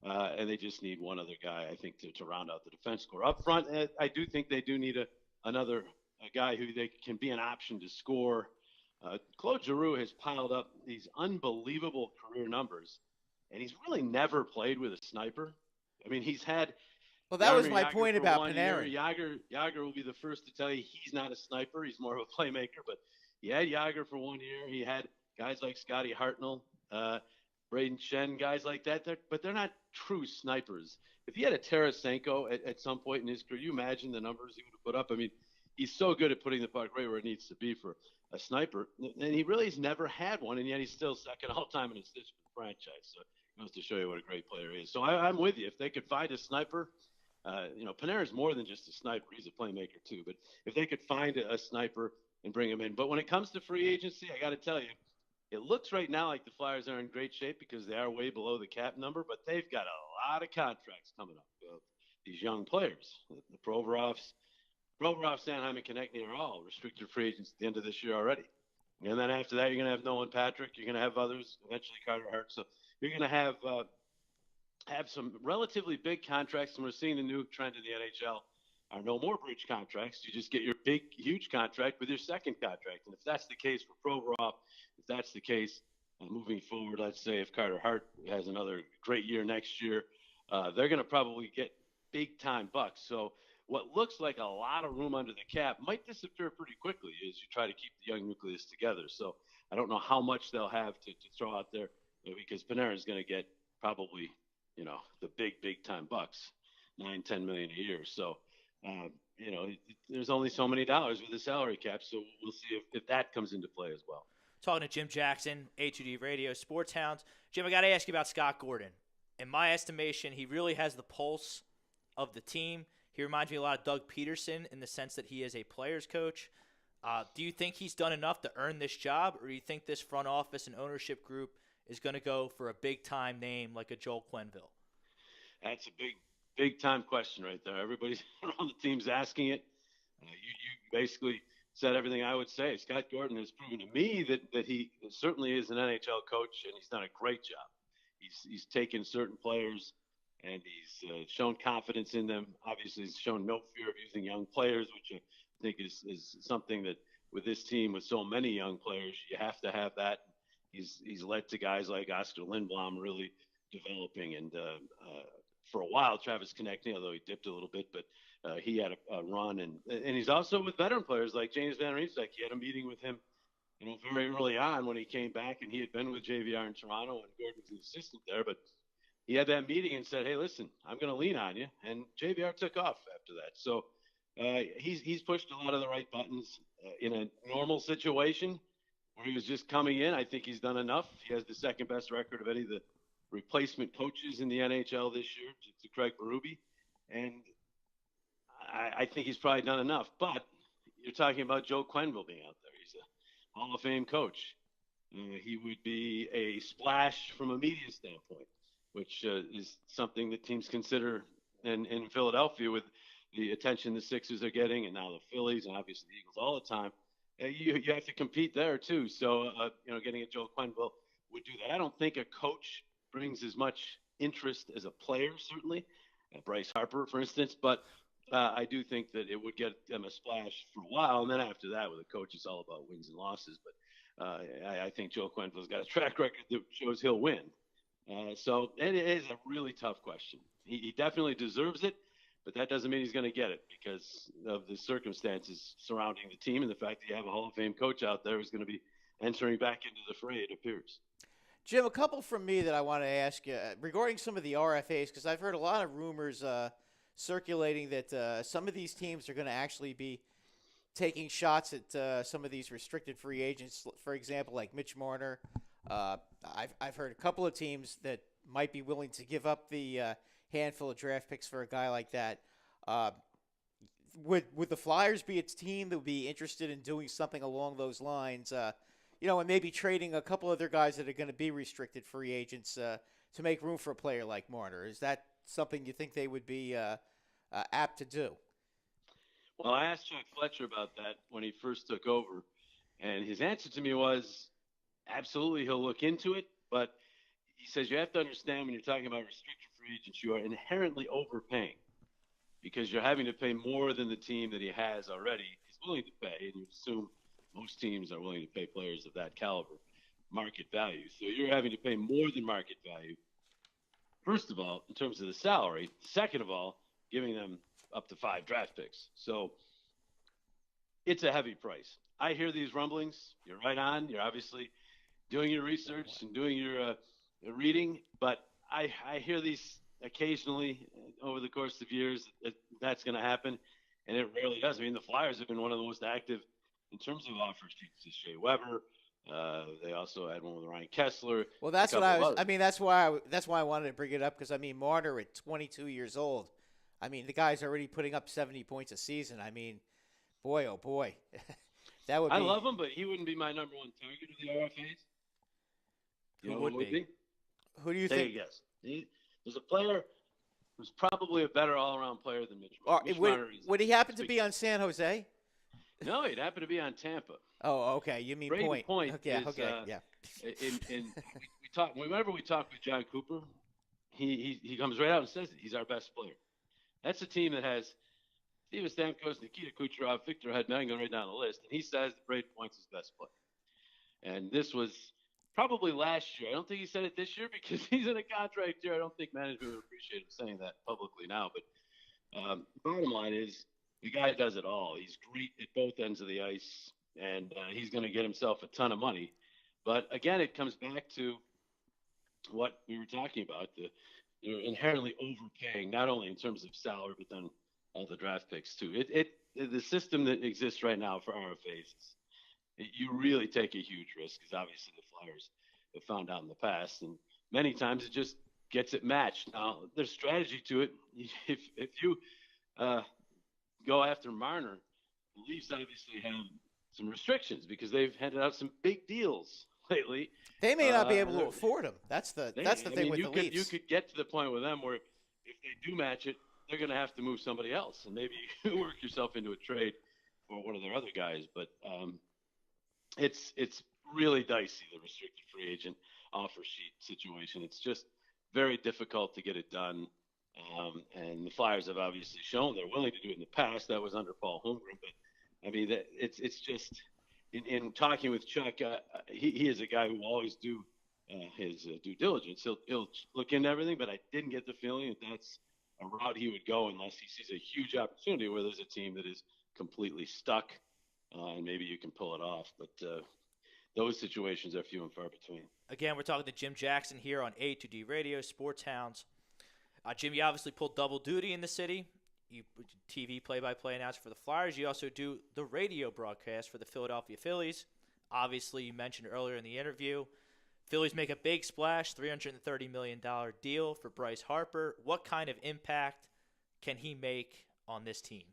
and they just need one other guy, I think, to round out the defense core. Up front, I do think they do need another guy who they can be an option to score. Claude Giroux has piled up these unbelievable career numbers, and he's really never played with a sniper. I mean, he's had. Well, that was my point about Panarin. Yager will be the first to tell you he's not a sniper. He's more of a playmaker. But he had Yager for 1 year. He had guys like Scotty Hartnell, Braden Shen, guys like that. But they're not true snipers. If he had a Tarasenko at some point in his career, you imagine the numbers he would have put up. I mean, he's so good at putting the puck right where it needs to be for a sniper. And he really has never had one, and yet he's still second all-time in assists for the franchise. So it goes to show you what a great player he is. So I'm with you. If they could find a sniper, Panarin's more than just a sniper. He's a playmaker too. But if they could find a sniper and bring him in. But when it comes to free agency, I got to tell you, it looks right now like the Flyers are in great shape because they are way below the cap number, but they've got a lot of contracts coming up. These young players, the Provorovs, Sanheim, and Konechny are all restricted free agents at the end of this year already. And then after that, you're going to have Nolan Patrick. You're going to have others, eventually Carter Hart. So you're going to have some relatively big contracts, and we're seeing the new trend in the NHL are no more bridge contracts. You just get your big, huge contract with your second contract. And if that's the case for Provorov, if that's the case moving forward, let's say if Carter Hart has another great year next year, they're going to probably get big-time bucks. So what looks like a lot of room under the cap might disappear pretty quickly as you try to keep the young nucleus together. So I don't know how much they'll have to throw out there because Panarin's going to get probably, the big time bucks, $9-10 million a year. So, there's only so many dollars with the salary cap. So we'll see if that comes into play as well. Talking to Jim Jackson, A2D Radio Sports Hounds. Jim, I got to ask you about Scott Gordon. In my estimation, he really has the pulse of the team. He reminds me a lot of Doug Peterson in the sense that he is a player's coach. Do you think he's done enough to earn this job, or do you think this front office and ownership group is going to go for a big-time name like a Joel Quenneville? That's a big-time question right there. Everybody around the team's asking it. You basically said everything I would say. Scott Gordon has proven to me that he certainly is an NHL coach, and he's done a great job. He's taken certain players – and he's shown confidence in them. Obviously, he's shown no fear of using young players, which I think is something that with this team with so many young players, you have to have that. He's led to guys like Oscar Lindblom really developing, and for a while Travis Konechny, although he dipped a little bit, but he had a run, and he's also with veteran players like James Van Riemsdyk. He had a meeting with him, very early on when he came back, and he had been with JVR in Toronto, and Gordon was an assistant there, but he had that meeting and said, "Hey, listen, I'm going to lean on you," and JVR took off after that. So he's pushed a lot of the right buttons in a normal situation where he was just coming in. I think he's done enough. He has the second best record of any of the replacement coaches in the NHL this year to Craig Berube, and I think he's probably done enough. But you're talking about Joe Quenneville being out there. He's a Hall of Fame coach. He would be a splash from a media standpoint, which is something that teams consider in Philadelphia with the attention the Sixers are getting, and now the Phillies, and obviously the Eagles all the time. You have to compete there too. So getting a Joe Quenneville would do that. I don't think a coach brings as much interest as a player, certainly, Bryce Harper, for instance. But I do think that it would get them a splash for a while, and then after that, with a coach, it's all about wins and losses. But I think Joe Quenneville's got a track record that shows he'll win. So it is a really tough question. He definitely deserves it, but that doesn't mean he's going to get it because of the circumstances surrounding the team and the fact that you have a Hall of Fame coach out there who's going to be entering back into the fray, it appears. Jim, a couple from me that I want to ask you regarding some of the RFAs, because I've heard a lot of rumors circulating that some of these teams are going to actually be taking shots at some of these restricted free agents, for example, like Mitch Marner. I've heard a couple of teams that might be willing to give up the handful of draft picks for a guy like that. Would the Flyers be a team that would be interested in doing something along those lines, and maybe trading a couple of their guys that are going to be restricted free agents to make room for a player like Marner? Is that something you think they would be apt to do? Well, I asked Chuck Fletcher about that when he first took over, and his answer to me was, absolutely, he'll look into it, but he says you have to understand when you're talking about restricted free agents, you are inherently overpaying because you're having to pay more than the team that he has already is willing to pay, and you assume most teams are willing to pay players of that caliber market value. So you're having to pay more than market value, first of all, in terms of the salary. Second of all, giving them up to 5 draft picks. So it's a heavy price. I hear these rumblings. You're right on. You're obviously doing your research and doing your reading, but I hear these occasionally over the course of years that's going to happen, and it rarely does. I mean, the Flyers have been one of the most active in terms of offers to Shea Weber. They also had one with Ryan Kessler. Well, that's what I was. I mean, that's why I wanted to bring it up because I mean, Marner at 22 years old. I mean, the guy's already putting up 70 points a season. I mean, boy, oh boy, that would. I love him, but he wouldn't be my number one target of the RFAs. Who would be? Who do you think? Yes, there's a player who's probably a better all-around player than Mitch Marner. Would he happen to be on San Jose? No, he'd happen to be on Tampa. Oh, okay. You mean Point? Okay, is, okay, yeah. We talked. Whenever we talk with John Cooper, he comes right out and says it. He's our best player. That's a team that has Steven Stamkos, Nikita Kucherov, Victor Hedman going right down the list, and he says that Brady Point's his best player. And this was probably last year. I don't think he said it this year because he's in a contract year. I don't think management would appreciate him saying that publicly now. But bottom line is the guy does it all. He's great at both ends of the ice, and he's going to get himself a ton of money. But, again, it comes back to what we were talking about. You're inherently overpaying, not only in terms of salary, but then all the draft picks too. The system that exists right now for RFAs, you really take a huge risk because obviously the Flyers have found out in the past, and many times it just gets it matched. Now, there's strategy to it. If you go after Marner, the Leafs obviously have some restrictions because they've handed out some big deals lately. They may not be able to afford him. That's the thing with the Leafs. You could get to the point with them where if they do match it, they're going to have to move somebody else, and maybe you work yourself into a trade for one of their other guys. But it's really dicey, the restricted free agent offer sheet situation. It's just very difficult to get it done. And the Flyers have obviously shown they're willing to do it in the past. That was under Paul Holmgren, but I mean, it's just in talking with Chuck, he is a guy who will always do his due diligence. He'll look into everything, but I didn't get the feeling that that's a route he would go unless he sees a huge opportunity where there's a team that is completely stuck, and maybe you can pull it off. But those situations are few and far between. Again, we're talking to Jim Jackson here on A2D Radio, Sports Hounds. Jim, you obviously pulled double duty in the city. You TV play-by-play announcer for the Flyers. You also do the radio broadcast for the Philadelphia Phillies. Obviously, you mentioned earlier in the interview, Phillies make a big splash, $330 million deal for Bryce Harper. What kind of impact can he make on this team?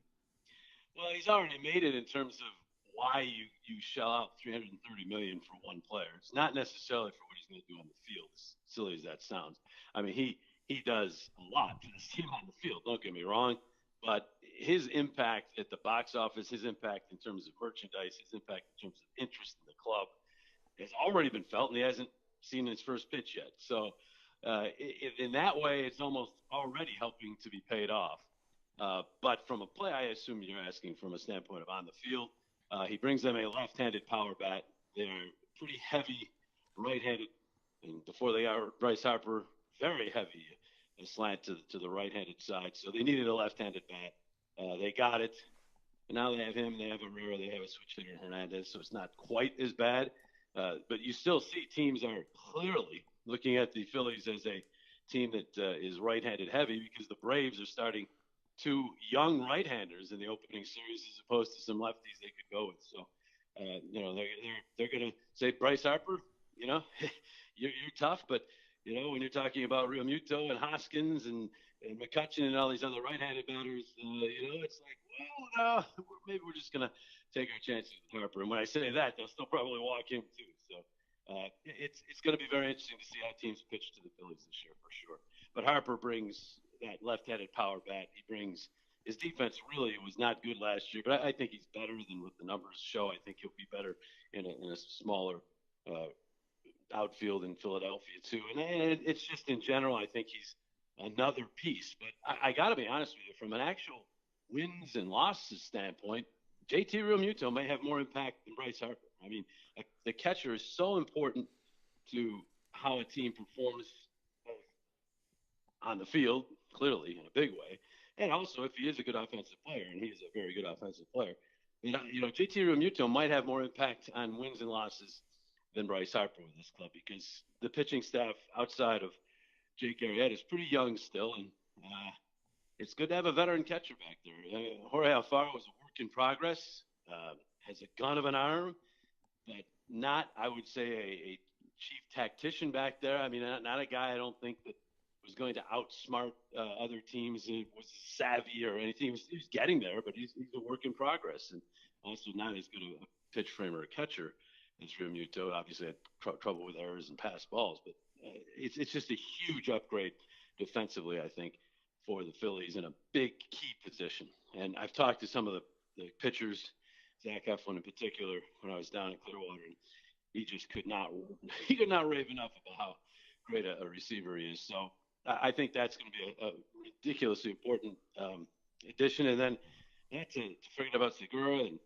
Well, he's already made it in terms of why you shell out $330 million for one player. It's not necessarily for what he's going to do on the field, as silly as that sounds. I mean, he does a lot for this team on the field, don't get me wrong, but his impact at the box office, his impact in terms of merchandise, his impact in terms of interest in the club has already been felt, and he hasn't seen his first pitch yet. So in that way, it's almost already helping to be paid off. But from a play, I assume you're asking from a standpoint of on the field. He brings them a left-handed power bat. They're pretty heavy right-handed, and before they are Bryce Harper, very heavy, a slant to the right-handed side. So they needed a left-handed bat. They got it. And now they have him. They have Herrera. They have a switch hitter, Hernandez. So it's not quite as bad. But you still see teams are clearly looking at the Phillies as a team that is right-handed heavy because the Braves are starting two young right-handers in the opening series as opposed to some lefties they could go with. So, they're going to say, Bryce Harper, you're tough, but, when you're talking about Real Muto and Hoskins and McCutcheon and all these other right-handed batters, it's like, well, no, maybe we're just going to take our chances with Harper. And when I say that, they'll still probably walk him too. So it's going to be very interesting to see how teams pitch to the Phillies this year for sure. But Harper brings that left-handed power bat. He brings his defense really was not good last year, but I think he's better than what the numbers show. I think he'll be better in a smaller outfield in Philadelphia too. And it's just in general, I think he's another piece. But I got to be honest with you, from an actual wins and losses standpoint, JT Realmuto may have more impact than Bryce Harper. I mean, the catcher is so important to how a team performs on the field, clearly in a big way, and also if he is a good offensive player, and he is a very good offensive player, JT Realmuto might have more impact on wins and losses than Bryce Harper with this club because the pitching staff outside of Jake Arrieta is pretty young still, and it's good to have a veteran catcher back there. Jorge Alfaro is a work in progress, has a gun of an arm, but not, I would say, a chief tactician back there. I mean, not a guy I don't think that was going to outsmart other teams, was savvy or anything. He was getting there, but he's a work in progress, and also not as good a pitch framer or catcher as Realmuto. Obviously had trouble with errors and pass balls, but it's just a huge upgrade defensively, I think, for the Phillies in a big key position. And I've talked to some of the pitchers, Zach Eflin in particular, when I was down in Clearwater, and he just could not rave enough about how great a receiver he is. So I think that's going to be a ridiculously important addition. And then to forget about Segura and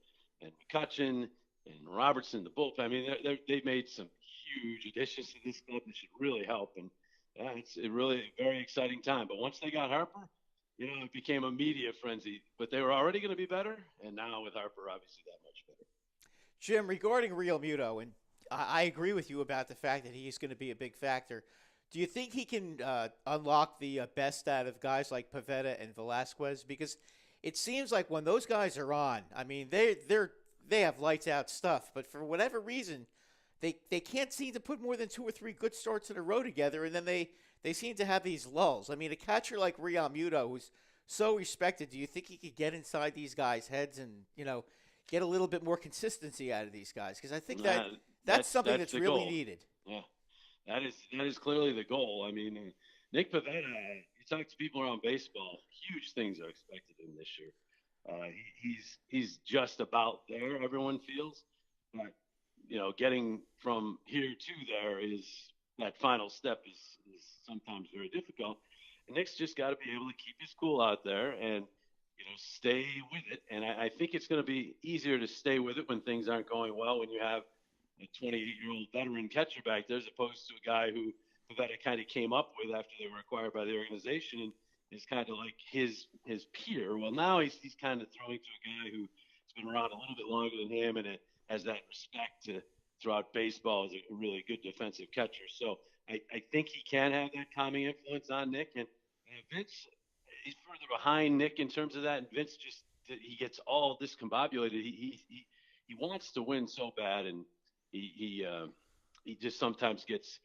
McCutcheon and Robertson, the bullpen. I mean, they've made some huge additions to this club that should really help. And it's really a very exciting time. But once they got Harper, it became a media frenzy. But they were already going to be better, and now with Harper, obviously that much better. Jim, regarding Real Muto, and I agree with you about the fact that he's going to be a big factor. Do you think he can unlock the best out of guys like Pivetta and Velasquez? Because it seems like when those guys are on, I mean, they have lights out stuff, but for whatever reason, they can't seem to put more than 2 or 3 good starts in a row together, and then they seem to have these lulls. I mean, a catcher like Real Muto, who's so respected, do you think he could get inside these guys' heads and get a little bit more consistency out of these guys? Because I think that's something that's really goal. needed. Yeah. That is clearly the goal. I mean, Nick Pivetta, you talk to people around baseball, huge things are expected of him this year. He's just about there, everyone feels. But, getting from here to there that final step is sometimes very difficult. And Nick's just got to be able to keep his cool out there and, stay with it. And I think it's going to be easier to stay with it when things aren't going well, when you have a 28-year-old veteran catcher back there, as opposed to a guy who Pavetta kind of came up with after they were acquired by the organization and is kind of like his peer. Well, now he's kind of throwing to a guy who's been around a little bit longer than him and has that respect throughout baseball as a really good defensive catcher. So I think he can have that calming influence on Nick. And Vince, he's further behind Nick in terms of that. And Vince he gets all discombobulated. He wants to win so bad, and he just sometimes gets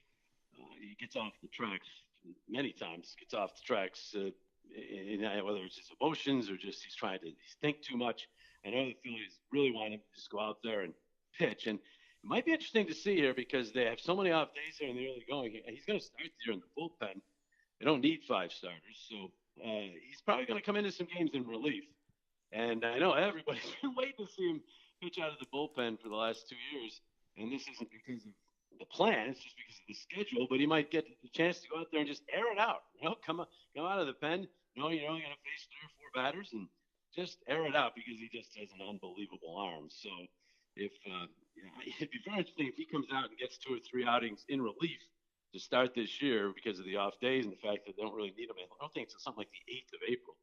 off the tracks. Many times gets off the tracks, whether it's his emotions or just he's trying to think too much. I know the Phillies really want him to just go out there and pitch, and it might be interesting to see here because they have so many off days here in the early going. He's going to start the year in the bullpen. They don't need 5 starters, so he's probably going to come into some games in relief. And I know everybody's been waiting to see him pitch out of the bullpen for the last 2 years, and this isn't because of the plan, it's just because of the schedule. But he might get the chance to go out there and just air it out. Come out of the pen. You're only going to face 3 or 4 batters and just air it out because he just has an unbelievable arm. So it'd be very interesting if he comes out and gets 2 or 3 outings in relief to start this year because of the off days and the fact that they don't really need him. I don't think it's something like the 8th of April.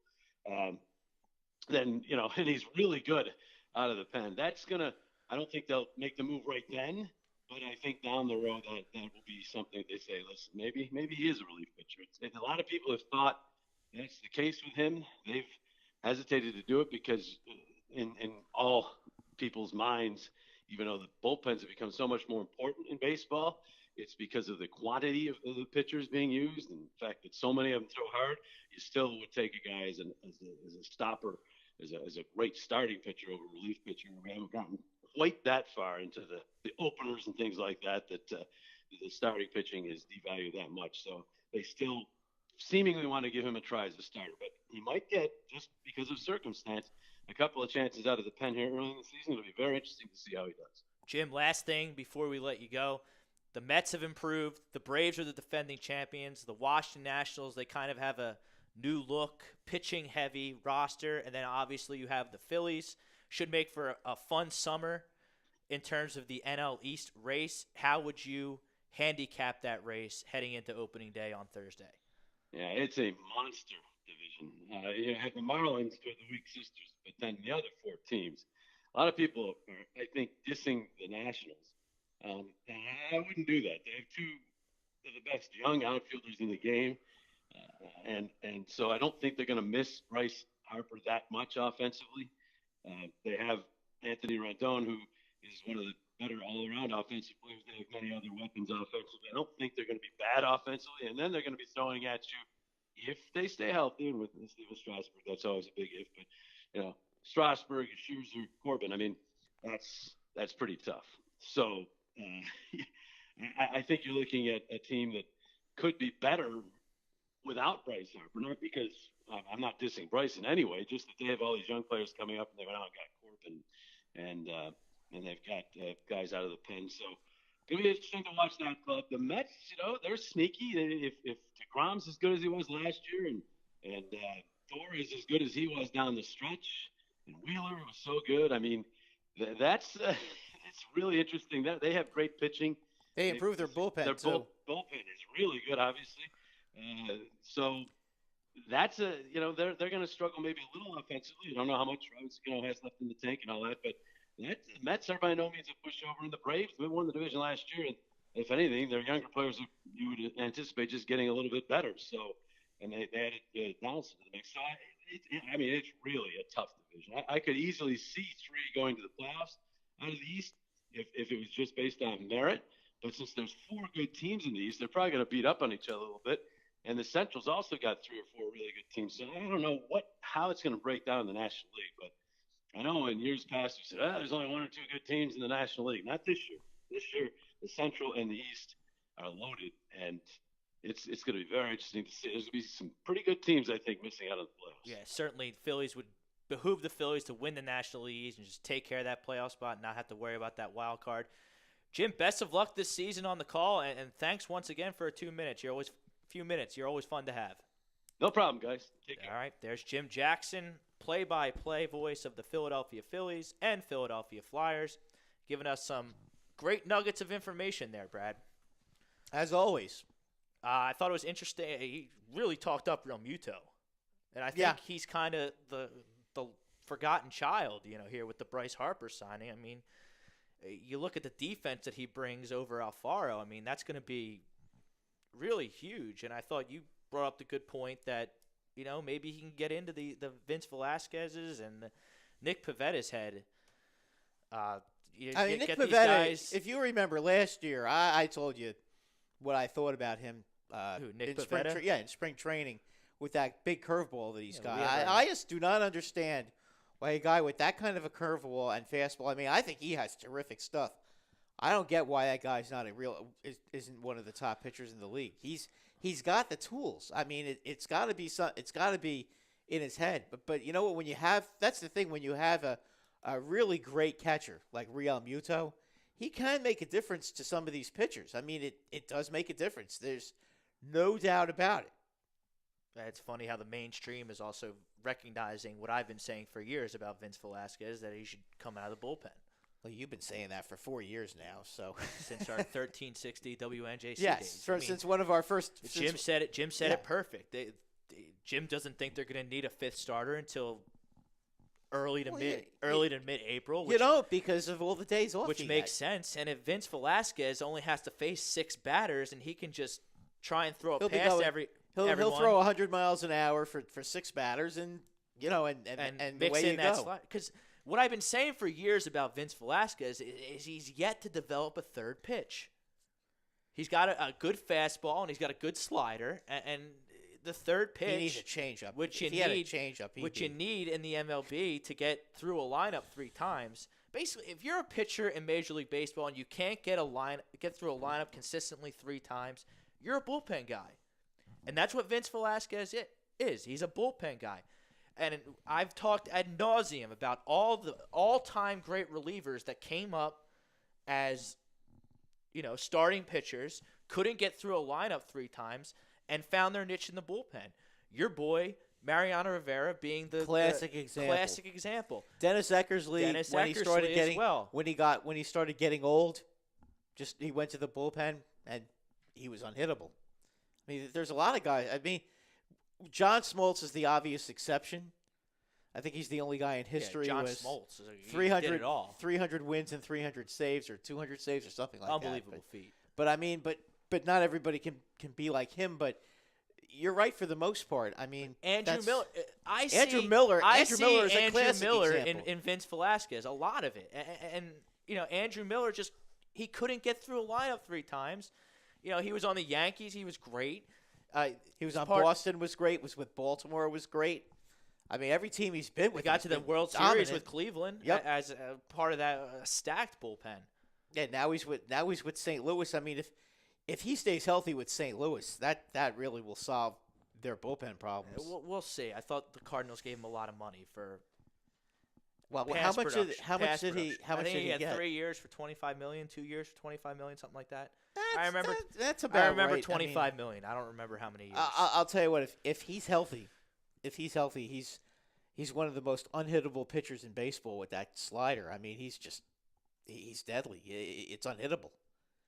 Then and he's really good out of the pen. I don't think they'll make the move right then. But I think down the road that will be something they say, listen, maybe he is a relief pitcher. And a lot of people have thought that's the case with him. They've hesitated to do it because in all people's minds, even though the bullpens have become so much more important in baseball, it's because of the quantity of the pitchers being used and the fact that so many of them throw hard. You still would take a guy as a stopper, as a great starting pitcher over a relief pitcher. We haven't gotten quite that far into the openers and things like that the starting pitching is devalued that much. So they still seemingly want to give him a try as a starter, but he might get, just because of circumstance, a couple of chances out of the pen here early in the season. It'll be very interesting to see how he does. Jim, last thing before we let you go. The Mets have improved. The Braves are the defending champions. The Washington Nationals, they kind of have a new look, pitching-heavy roster. And then obviously you have the Phillies. Should make for a fun summer in terms of the NL East race. How would you handicap that race heading into opening day on Thursday? Yeah, it's a monster division. You have the Marlins, who are the weak sisters, but then the other 4 teams. A lot of people are, I think, dissing the Nationals. And I wouldn't do that. They have 2 of the best young outfielders in the game. And so I don't think they're going to miss Bryce Harper that much offensively. They have Anthony Rendon, who is one of the better all-around offensive players. They have many other weapons offensively. I don't think they're going to be bad offensively, and then they're going to be throwing at you if they stay healthy. And with Steven Strasburg, that's always a big if. But Strasburg, Scherzer, Corbin. I mean, that's pretty tough. So I think you're looking at a team that could be better without Bryce Harper, not because I'm not dissing Bryce in any way, just that they have all these young players coming up, and they've now got Corbin, and they've got guys out of the pen. So it'll be interesting to watch that club. The Mets, they're sneaky. If DeGrom's as good as he was last year, and Thor is as good as he was down the stretch, and Wheeler was so good. I mean, that's it's really interesting. They have great pitching. They improved their bullpen, Their too. bullpen is really good, obviously. So that's they're going to struggle maybe a little offensively. I don't know how much Robinson has left in the tank and all that, but the Mets are by no means a pushover. And the Braves, they won the division last year, and if anything, their younger players you would anticipate just getting a little bit better. So, and they added Donaldson to the mix. So it's really a tough division. I could easily see 3 going to the playoffs out of the East if it was just based on merit. But since there's 4 good teams in the East, they're probably going to beat up on each other a little bit. And the Central's also got 3 or 4 really good teams. So I don't know how it's going to break down in the National League. But I know in years past we said, there's only 1 or 2 good teams in the National League. Not this year. This year, the Central and the East are loaded, and it's going to be very interesting to see. There's going to be some pretty good teams, I think, missing out of the playoffs. Yeah, certainly Phillies would behoove the Phillies to win the National League East and just take care of that playoff spot and not have to worry about that wild card. Jim, best of luck this season on the call, and thanks once again for 2 minutes. You're always fun to have. No problem, guys. Take care. All right, there's Jim Jackson, play-by-play voice of the Philadelphia Phillies and Philadelphia Flyers, giving us some great nuggets of information there, Brad. As always. I thought it was interesting. He really talked up Real Muto. And I think Yeah. he's kind of the forgotten child, here with the Bryce Harper signing. I mean, you look at the defense that he brings over Alfaro. I mean, that's going to be really huge. And I thought you brought up the good point that, maybe he can get into the Vince Velasquez's and the Nick Pavetta's head. Nick Pavetta, if you remember last year, I told you what I thought about him Nick in Pavetta? in spring training with that big curveball that he's got. we have I just do not understand why a guy with that kind of a curveball and fastball, I mean, I think he has terrific stuff. I don't get why that guy's not isn't one of the top pitchers in the league. He's got the tools. I mean, it's got to be in his head. But you know what? When you have that's the thing. When you have a really great catcher like Real Muto, he can make a difference to some of these pitchers. I mean, it does make a difference. There's no doubt about it. It's funny how the mainstream is also recognizing what I've been saying for years about Vince Velasquez, that he should come out of the bullpen. Well, you've been saying that for 4 years now, so Since our 1360 WNJC yes, days. since one of our first. Jim said it. Jim said Yeah. it perfect. Jim doesn't think they're going to need a fifth starter until early to mid-April. Because of all the days off, Which makes sense. And if Vince Velasquez only has to face 6 batters and he can just try and throw He'll it be past going- everyone. He'll throw 100 miles an hour for 6 batters, and and mix away in you that go. slide. Because what I've been saying for years about Vince Velasquez is he's yet to develop a third pitch. He's got a good fastball and he's got a good slider, and the third pitch. He needs a changeup. Which If you he had a need, changeup, you need in the MLB to get through a lineup 3 times. Basically, if you're a pitcher in Major League Baseball and you can't get through a lineup consistently 3 times, you're a bullpen guy. And that's what Vince Velasquez is. He's a bullpen guy. And I've talked ad nauseum about all the all-time great relievers that came up as, starting pitchers, couldn't get through a lineup 3 times, and found their niche in the bullpen. Your boy, Mariano Rivera, being the Classic example. Dennis Eckersley, when he started getting as well. when he started getting old, he went to the bullpen and he was unhittable. I mean, there's a lot of guys. I mean, John Smoltz is the obvious exception. I think he's the only guy in history John who has Smoltz, he 300 did it all. 300 wins and 300 saves or 200 saves or something like Unbelievable that. feat. But I mean, but not everybody can be like him. But you're right for the most part. I mean, Andrew Miller. Andrew Miller is a Andrew classic Miller example. in Vince Velasquez. A lot of it, and Andrew Miller he couldn't get through a lineup 3 times. He was on the Yankees. He was great. He was on Boston. Was great. Was with Baltimore. Was great. I mean, every team he's been with. We got to the World Series with Cleveland as a part of that stacked bullpen. Yeah, now he's with St. Louis. I mean, if he stays healthy with St. Louis, that really will solve their bullpen problems. We'll see. I thought the Cardinals gave him a lot of money for. Well, how much did he had get? 3 years for $25 million, 2 years for $25 million, something like that. That's about I remember right. $25 million. I don't remember how many years. I'll tell you what. If he's healthy, he's one of the most unhittable pitchers in baseball with that slider. I mean, he's deadly. It's unhittable,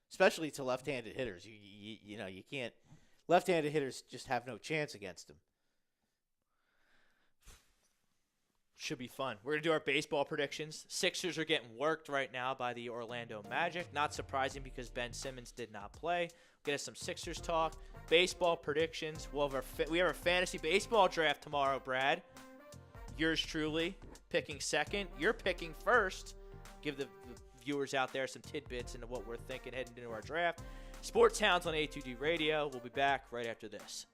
especially to left-handed hitters. You can't. Left-handed hitters just have no chance against him. Should be fun. We're going to do our baseball predictions. Sixers are getting worked right now by the Orlando Magic. Not surprising because Ben Simmons did not play. Get us some Sixers talk. Baseball predictions. We have our fantasy baseball draft tomorrow, Brad. Yours truly picking second. You're picking first. Give the viewers out there some tidbits into what we're thinking heading into our draft. Sports Hounds on A2D Radio. We'll be back right after this.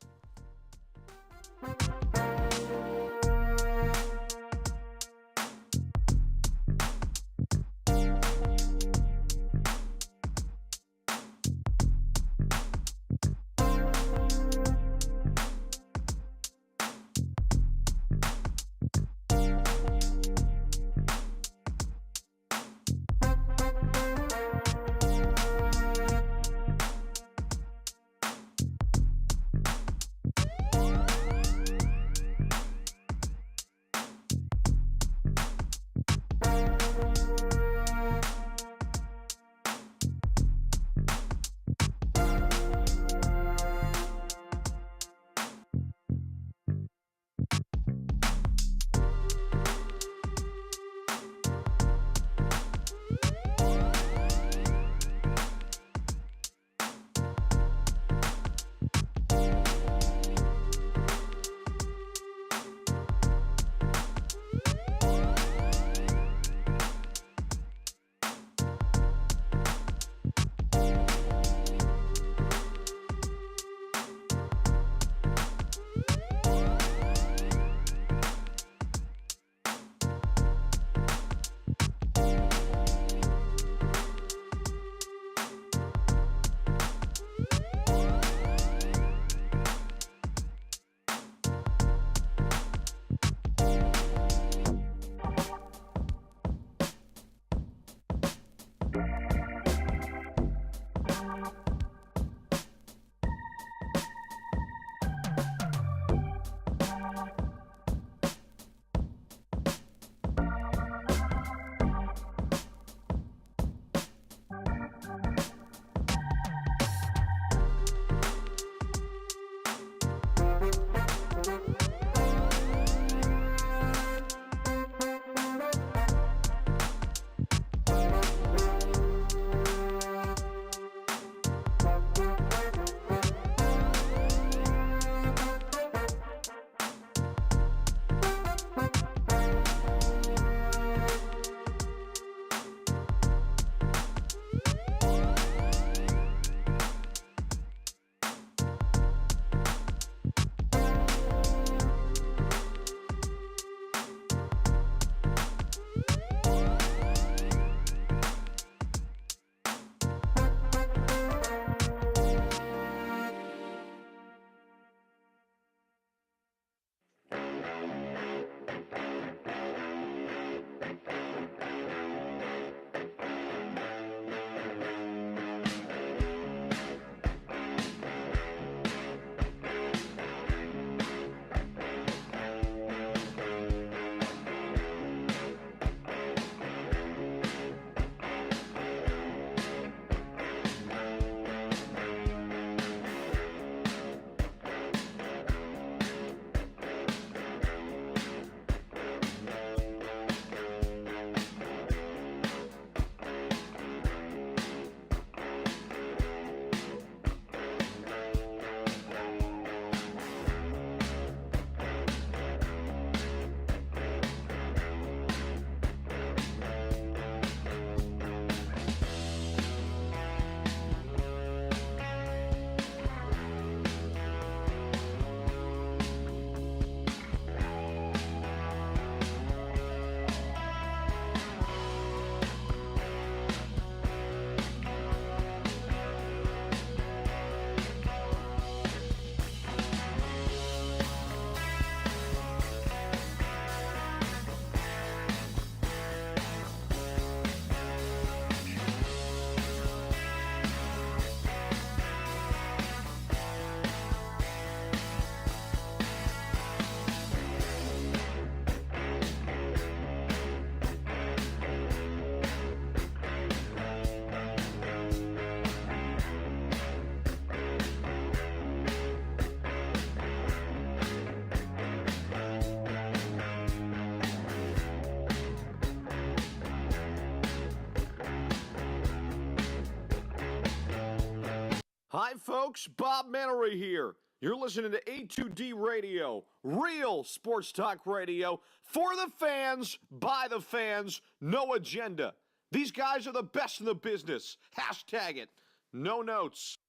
Hi, folks. Bob Mannery here. You're listening to A2D Radio, real sports talk radio for the fans, by the fans, no agenda. These guys are the best in the business. Hashtag it. No notes.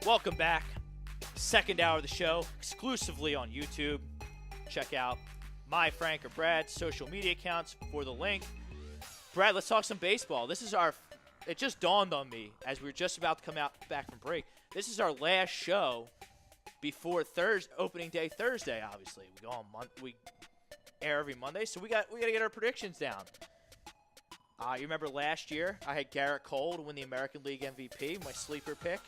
Welcome back. Second hour of the show, exclusively on YouTube. Check out my Frank or Brad's social media accounts for the link. Brad, let's talk some baseball. It just dawned on me as we were just about to come back from break. This is our last show before opening day Thursday, obviously. We air every Monday, so we got to get our predictions down. You remember last year, I had Garrett Cole to win the American League MVP, my sleeper pick.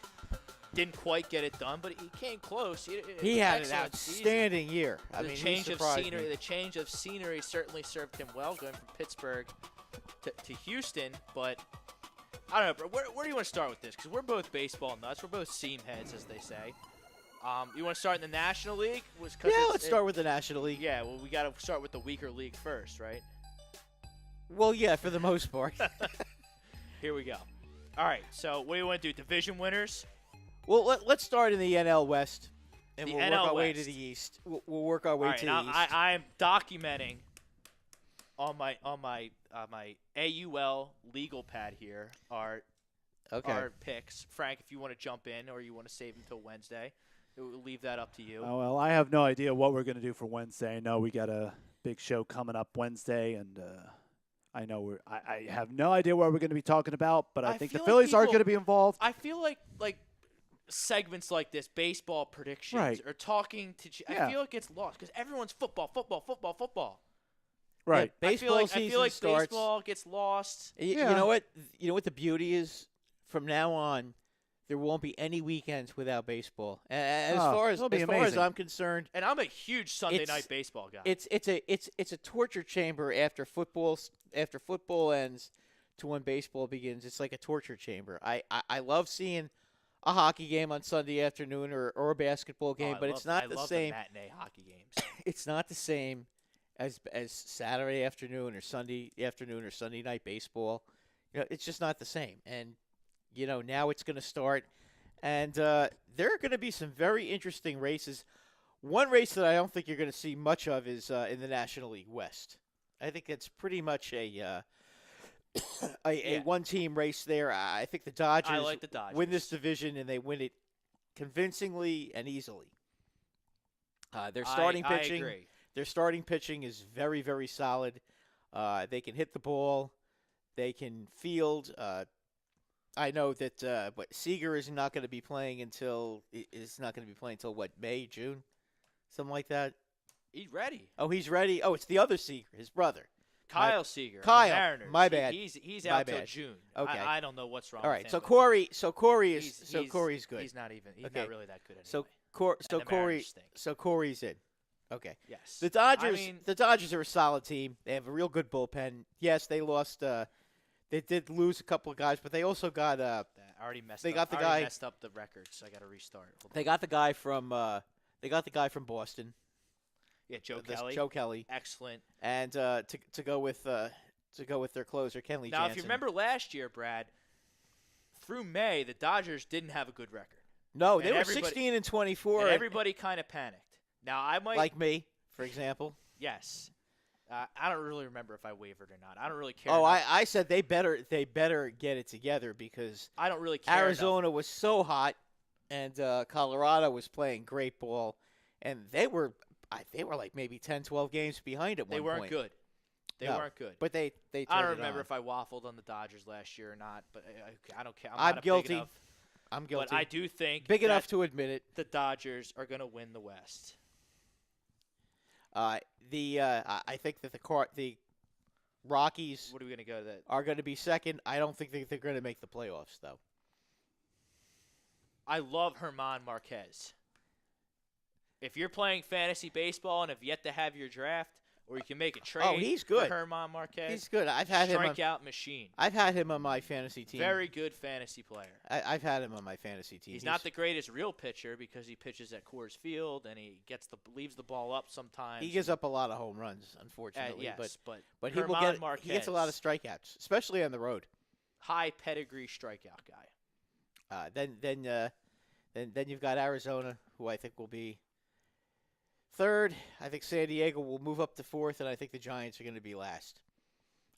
Didn't quite get it done, but he came close. He had an outstanding year. The change of scenery certainly served him well, going from Pittsburgh to Houston. But I don't know, where do you want to start with this? Because we're both baseball nuts. We're both seam heads, as they say. You want to start in the National League? Let's start with the National League. Yeah, well, we got to start with the weaker league first, right? Well, yeah, for the most part. Here we go. All right, so what do you want to do? Division winners? Well, let's start in the NL West, and we'll work our way to the East. We'll work our way to the East. I'm documenting on my AUL legal pad here our picks. Frank, if you want to jump in or you want to save until Wednesday, we'll leave that up to you. Oh, well, I have no idea what we're going to do for Wednesday. I know we got a big show coming up Wednesday, and I know I have no idea what we're going to be talking about, but I think the Phillies are going to be involved. I feel like segments like this, baseball predictions, or talking to I feel like it gets lost because everyone's football. Right. Yeah, I feel like baseball gets lost. You know what? You know what the beauty is? From now on, there won't be any weekends without baseball. As far as I'm concerned, and I'm a huge Sunday night baseball guy. It's a torture chamber after football ends to when baseball begins. It's like a torture chamber. I love seeing a hockey game on Sunday afternoon or a basketball game, but it's not the same. The matinee hockey games. It's not the same as Saturday afternoon or Sunday afternoon or Sunday night baseball. It's just not the same. And now it's going to start, and there are going to be some very interesting races. One race that I don't think you're going to see much of is in the National League West. I think it's pretty much a one-team race there. I think the Dodgers, win this division, and they win it convincingly and easily. Their starting pitching, I agree. Their starting pitching is very, very solid. They can hit the ball. They can field. I know that, but Seager is not going to be playing until what, May, June, something like that. He's ready. Oh, he's ready. Oh, it's the other Seager, his brother. Kyle Seager. Mariners. My bad. He's out till June. Okay. I don't know what's wrong. All right. With so him, Corey's good. He's not really that good So anyway. Corey's in. Okay. Yes. The Dodgers are a solid team. They have a real good bullpen. Yes, they lost. They did lose a couple of guys, but they also got messed up the record, so I got to restart. They got the guy from Boston. Yeah, Kelly. Joe Kelly, excellent. And to go with their closer, Kenley Jansen. Now, if you remember last year, Brad, through May, the Dodgers didn't have a good record. No, they were 16-24. And everybody kind of panicked. Now, I might like me, for example. Yes. I don't really remember if I wavered or not. I don't really care. Oh, I said they better get it together because I don't really care. Arizona was so hot, and Colorado was playing great ball, and they were like maybe 10, 12 games behind at one point. They weren't good. They weren't good. But they I don't remember if I waffled on the Dodgers last year or not, but I don't care. I'm guilty. I'm guilty. But I do think big enough to admit it. The Dodgers are going to win the West. I think that the Rockies what are we going to go to that? Are going to be second. I don't think they're going to make the playoffs, though. I love German Marquez. If you're playing fantasy baseball and have yet to have your draft, or you can make a trade. He's good. For Herman Marquez. He's good. I've had him. Strikeout machine. I've had him on my fantasy team. Very good fantasy player. I've had him on my fantasy team. He's not the greatest real pitcher because he pitches at Coors Field and he leaves the ball up sometimes. He gives up a lot of home runs, unfortunately. Yes, but he will Herman get. Marquez, He gets a lot of strikeouts, especially on the road. high pedigree strikeout guy. Then you've got Arizona, who I think will be third. I think San Diego will move up to fourth, and I think the Giants are going to be last.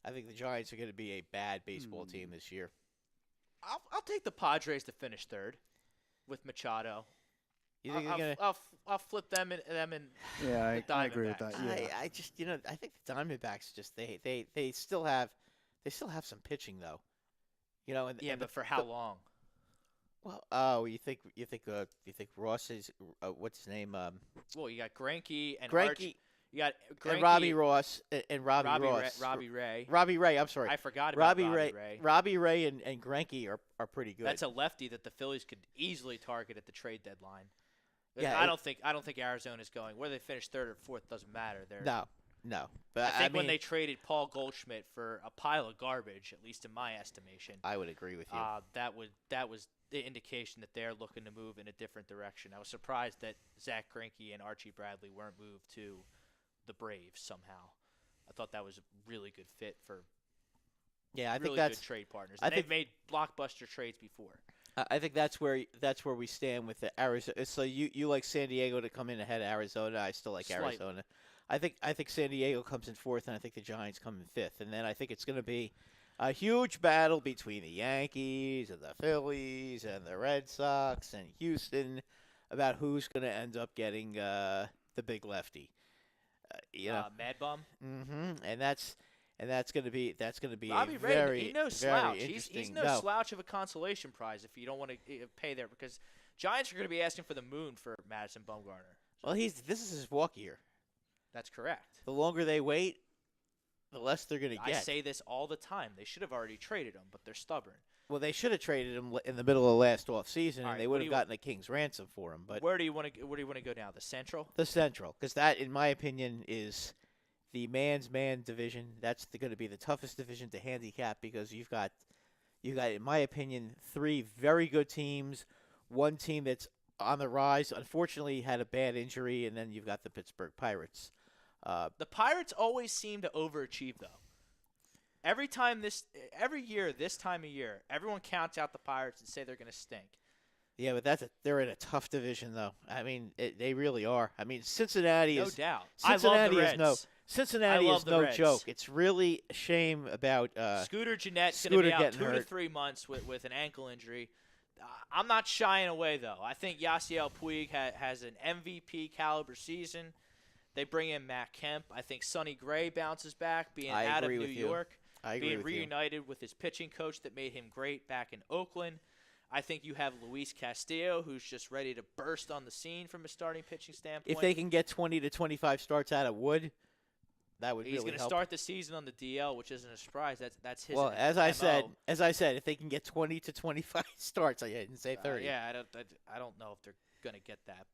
I think the Giants are going to be a bad baseball team this year. I'll take the Padres to finish third with Machado. You think they're going to? I'll flip them in. Yeah, the I agree with Diamondbacks. that. Yeah. I just I think the Diamondbacks just they still have some pitching though. And but for how long? Well, you think Ross is what's his name? Well, you got Greinke and Greinke. Arch, you got Greinke, And Robbie Ross and Robbie Ross. Robbie Ray. Robbie Ray. I'm sorry. I forgot about Robbie Ray. Robbie Ray and Greinke are pretty good. That's a lefty that the Phillies could easily target at the trade deadline. Yeah, I don't think Arizona's going. Where they finish third or fourth doesn't matter. No. But I think mean, when they traded Paul Goldschmidt for a pile of garbage, at least in my estimation, I would agree with you. that was the indication that they're looking to move in a different direction. I was surprised that Zach Greinke and Archie Bradley weren't moved to the Braves somehow. I thought that was a really good fit for I think good trade partners. And they've made blockbuster trades before. I think that's where we stand with the Arizona. So you like San Diego to come in ahead of Arizona. I still like Slightly. Arizona. I think San Diego comes in fourth, and I think the Giants come in fifth. And then I think it's going to be a huge battle between the Yankees and the Phillies and the Red Sox and Houston about who's going to end up getting the big lefty. Mad Bum. And that's going to be Robbie a Ray, very he's no very slouch. interesting. He's no slouch of a consolation prize if you don't want to pay there because Giants are going to be asking for the moon for Madison Bumgarner. Well, this is his walk year. That's correct. The longer they wait, the less they're going to get. I say this all the time. They should have already traded him, but they're stubborn. Well, they should have traded him in the middle of last offseason, All right, and they would have gotten a king's ransom for him. But where do you want to go now? The Central? The Central, because that, in my opinion, is the man's man division. That's going to be the toughest division to handicap because you've got, in my opinion, three very good teams, one team that's on the rise. Unfortunately, had a bad injury, and then you've got the Pittsburgh Pirates. The Pirates always seem to overachieve, though. Every year, this time of year, everyone counts out the Pirates and say they're going to stink. Yeah, but they're in a tough division, though. I mean, they really are. I mean, Cincinnati is no doubt. Cincinnati I love the Reds. Cincinnati is no Reds. joke. It's really a shame about Scooter Gennett's going to be out getting 2 to hurt. 3 months with an ankle injury. I'm not shying away, though. I think Yasiel Puig has an MVP caliber season. They bring in Matt Kemp. I think Sonny Gray bounces back, being out of New York, being reunited with his pitching coach that made him great back in Oakland. I think you have Luis Castillo, who's just ready to burst on the scene from a starting pitching standpoint. If they can get 20 to 25 starts out of Wood, that would He's really going to help. start the season on the DL, which isn't a surprise. That's his. Well, as I MO. said, if they can get 20 to 25 starts, I didn't say 30. I don't know if they're going to get that,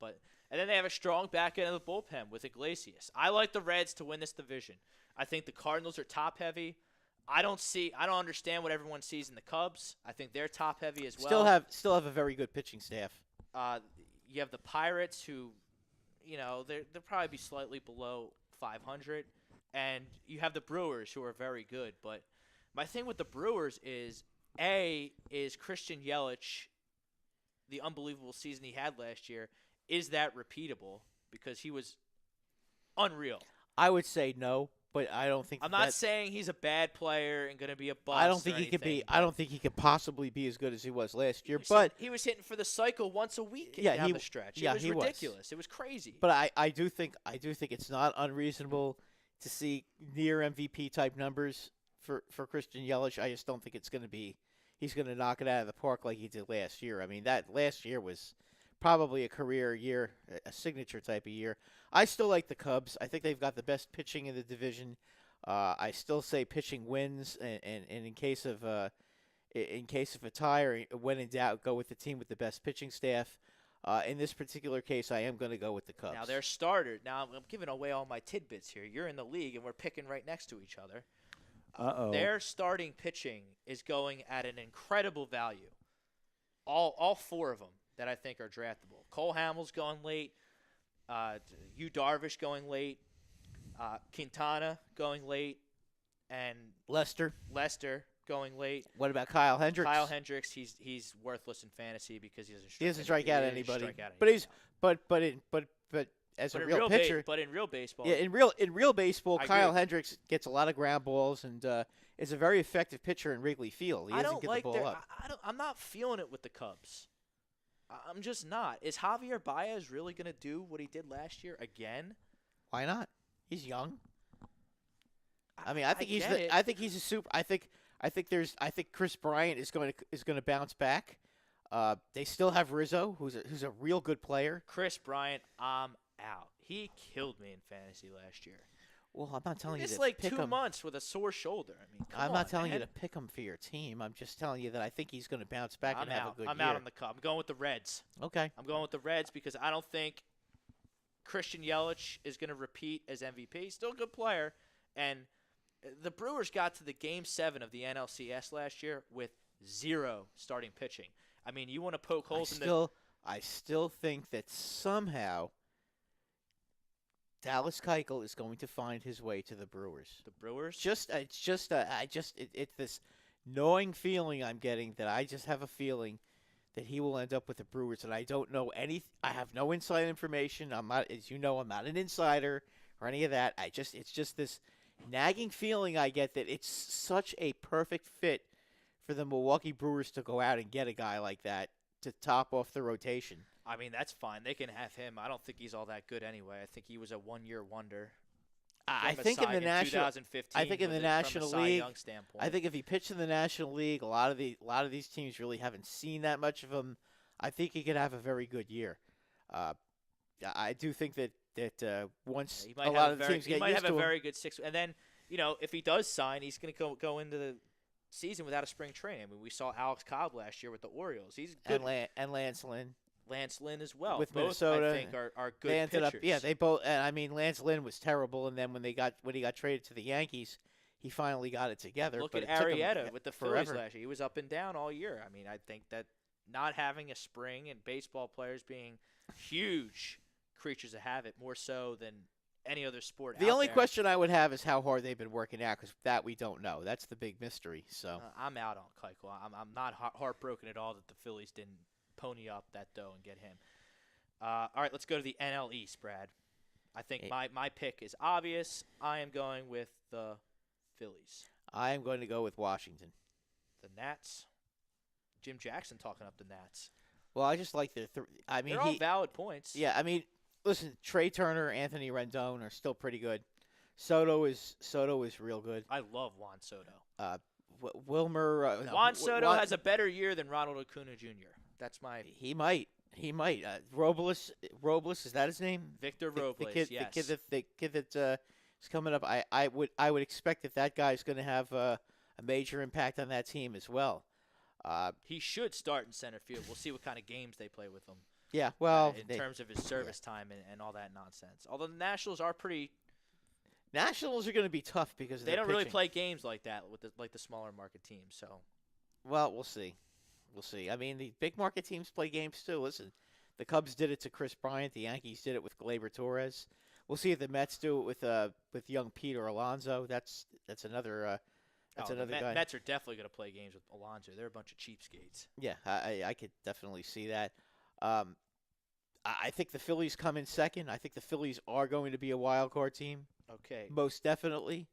and then they have a strong back end of the bullpen with Iglesias. I like the Reds to win this division. I think the Cardinals are top heavy. I don't understand what everyone sees in the Cubs. I think they're top heavy as well. Still have a very good pitching staff. You have the Pirates, who, they'll probably be slightly below 500, and you have the Brewers, who are very good. But my thing with the Brewers is Christian Yelich, the unbelievable season he had last year, is that repeatable? Because he was unreal. I would say no. But I don't think I'm not saying he's a bad player and going to be a bust. I don't think he could be. I don't think he could possibly be as good as he was last year. He was hitting for the cycle once a week down the stretch. Yeah, it was ridiculous. It was crazy. But I do think it's not unreasonable to see near MVP type numbers for Christian Yelich. I just don't think it's going to be. He's going to knock it out of the park like he did last year. I mean, that last year was probably a career year, a signature type of year. I still like the Cubs. I think they've got the best pitching in the division. I still say pitching wins, and in case of a tie or when in doubt, go with the team with the best pitching staff. In this particular case, I am going to go with the Cubs. Now, their starter. Now, I'm giving away all my tidbits here. You're in the league, and we're picking right next to each other. Their starting pitching is going at an incredible value. All four of them that I think are draftable. Cole Hamels going late. Yu Darvish going late. Quintana going late. And Lester going late. What about Kyle Hendricks? Kyle Hendricks, he's worthless in fantasy because he doesn't strike out anybody. But But as a real pitcher, but in real baseball, yeah, in real baseball, I Kyle agree. Hendricks gets a lot of ground balls and is a very effective pitcher in Wrigley Field. He I doesn't don't get like the ball up. I'm not feeling it with the Cubs. I'm just not. Is Javier Baez really going to do what he did last year again? Why not? He's young. I mean, I think he's a super. I think Chris Bryant is going to bounce back. They still have Rizzo, who's a real good player. Chris Bryant, I'm out. He killed me in fantasy last year. Well, I'm not telling you It's to like pick 2 him. months with a sore shoulder. I mean, I'm not telling man. you to pick him for your team. I'm just telling you that I think he's going to bounce back I'm and have out. a good I'm year. out on the Cubs. I'm going with the Reds. Okay. I'm going with the Reds because I don't think Christian Yelich is going to repeat as MVP. Still a good player. And the Brewers got to the Game 7 of the NLCS last year with 0 starting pitching. I mean, you want to poke holes I still think that somehow Dallas Keuchel is going to find his way to the Brewers. The Brewers? It's this gnawing feeling I'm getting that I just have a feeling that he will end up with the Brewers, and I don't know I have no inside information. I'm not, as you know, I'm not an insider or any of that. It's just this nagging feeling I get that it's such a perfect fit for the Milwaukee Brewers to go out and get a guy like that to top off the rotation. I mean, that's fine. They can have him. I don't think he's all that good anyway. I think he was a one-year wonder. I think in the National 2015 I think in the National from a Cy League, Young standpoint. I think if he pitched in the National League, a lot of these teams really haven't seen that much of him. I think he could have a very good year. I do think that once a lot of the teams get used to him, he might have a very good 6. And then, if he does sign, he's going to go into the season without a spring training. I mean, we saw Alex Cobb last year with the Orioles. He's good. And Lance Lynn. Lance Lynn as well. With both, Minnesota, I think, are good they ended pitchers. they both. And I mean, Lance Lynn was terrible, and then when he got traded to the Yankees, he finally got it together. Look but at it took him Arrieta with the Phillies forever. last year. He was up and down all year. I mean, I think that not having a spring and baseball players being huge creatures of habit, more so than any other sport. The only question I would have is how hard they've been working out, because that we don't know. That's the big mystery. So I'm out on Keuchel. I'm not heartbroken at all that the Phillies didn't pony up that dough and get him. All right, let's go to the NL East, Brad. I think my pick is obvious. I am going with the Phillies. I am going to go with Washington. The Nats. Jim Jackson talking up the Nats. Well, I just like the. I mean, they're all valid points. Yeah, I mean, listen, Trey Turner, Anthony Rendon are still pretty good. Soto is real good. I love Juan Soto. Wilmer. Juan Soto has a better year than Ronald Acuna Jr. That's my. He might. Robles, is that his name? Victor Robles. The kid that is coming up. I would expect that guy's going to have a major impact on that team as well. He should start in center field. We'll see what kind of games they play with him. Yeah, well, in terms of his service time and all that nonsense. Although the Nationals are pretty. Nationals are going to be tough because they don't really play games like that with the smaller market teams. So. Well, we'll see. We'll see. I mean, the big market teams play games too. Listen, the Cubs did it to Chris Bryant. The Yankees did it with Gleyber Torres. We'll see if the Mets do it with young Peter Alonso. That's another guy. Mets are definitely going to play games with Alonso. They're a bunch of cheapskates. Yeah, I could definitely see that. I think the Phillies come in second. I think the Phillies are going to be a wild card team. Okay. Most definitely.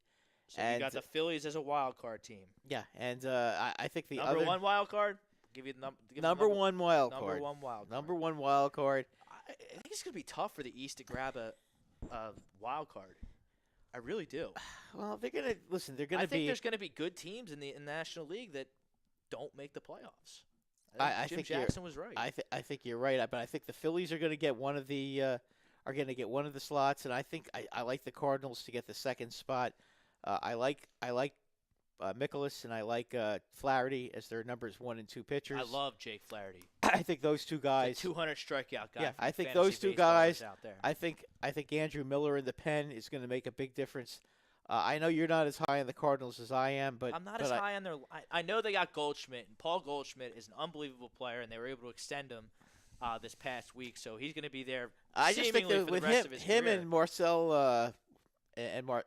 So you got the Phillies as a wild card team. Yeah, and I think the number one wild card. Give you the number one wild card. Number one wild card. Number one wild card. I think it's going to be tough for the East to grab a wild card. I really do. Well, they're going to listen. They're going to be. I think there's going to be good teams in the National League that don't make the playoffs. I Jim think Jackson was right. I think you're right, but I think the Phillies are going to get one of the slots, and I think I like the Cardinals to get the second spot. I like Mikolas and I like Flaherty as their numbers 1 and 2 pitchers. I love Jake Flaherty. I think those two guys. The 200 strikeout guy. Yeah, from I think fantasy those two baseball guys. out there. I think Andrew Miller in the pen is going to make a big difference. I know you're not as high on the Cardinals as I am, but I'm not as high on their. I know they got Goldschmidt, and Paul Goldschmidt is an unbunbelievable player, and they were able to extend him this past week, so he's going to be there. I just think that for with the rest of his him career. and Marcel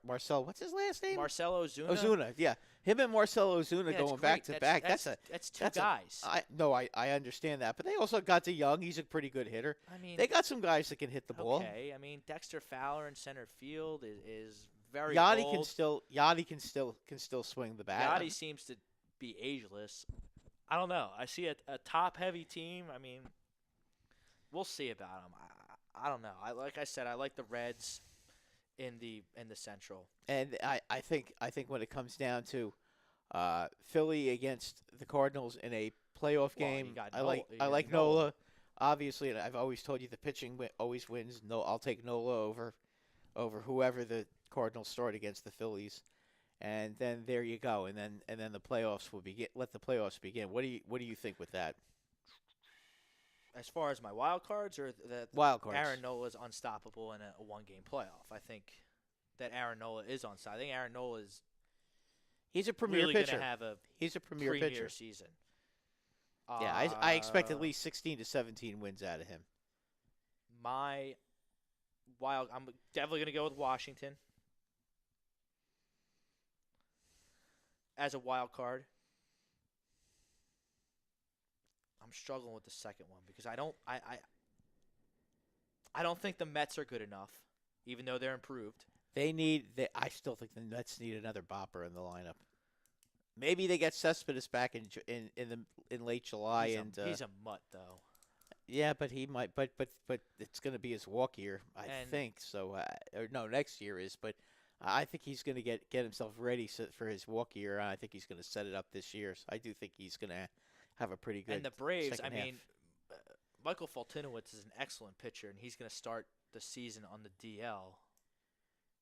Marcel, what's his last name? Marcelo Ozuna. Ozuna, yeah, him and Marcelo Ozuna Yeah, going it's back great. to back. That's two guys. I understand that, but they also got DeYoung. He's a pretty good hitter. I mean, They got some guys that can hit the ball. okay. I mean, Dexter Fowler in center field is very Yachty bold. can still swing the bat. Yachty seems to be ageless. I don't know. I see a top-heavy team. I mean, we'll see about them. I don't know. Like I said, I like the Reds in the Central. And I think when it comes down to Philly against the Cardinals in a playoff Well, game, you got I Nola- like you I got like Nola. Nola. Obviously, and I've always told you the pitching always wins. No, I'll take Nola over whoever the Cardinals start against the Phillies. And then there you go. And then the playoffs will begin. Let the playoffs begin. What do you think with that? As far as my wild cards, or that Wild cards. Aaron Nola is unstoppable in a one-game playoff. I think that Aaron Nola is unstoppable. I think Aaron Nola is He's a premier really pitcher. going to have a He's a premier pitcher. season. Yeah, I expect at least 16 to 17 wins out of him. I'm definitely going to go with Washington as a wild card. I'm struggling with the second one because I don't think the Mets are good enough, even though they're improved. I still think the Mets need another bopper in the lineup. Maybe they get Cespedes back in late July, He's a mutt though. yeah, but he might. But it's going to be his walk year, I think. So or no, next year is. But I think he's going to get himself ready for his walk year. I think he's going to set it up this year. So I do think he's going to have a pretty good. And the Braves, second half. Michael Fultonowicz is an excellent pitcher, and he's going to start the season on the DL.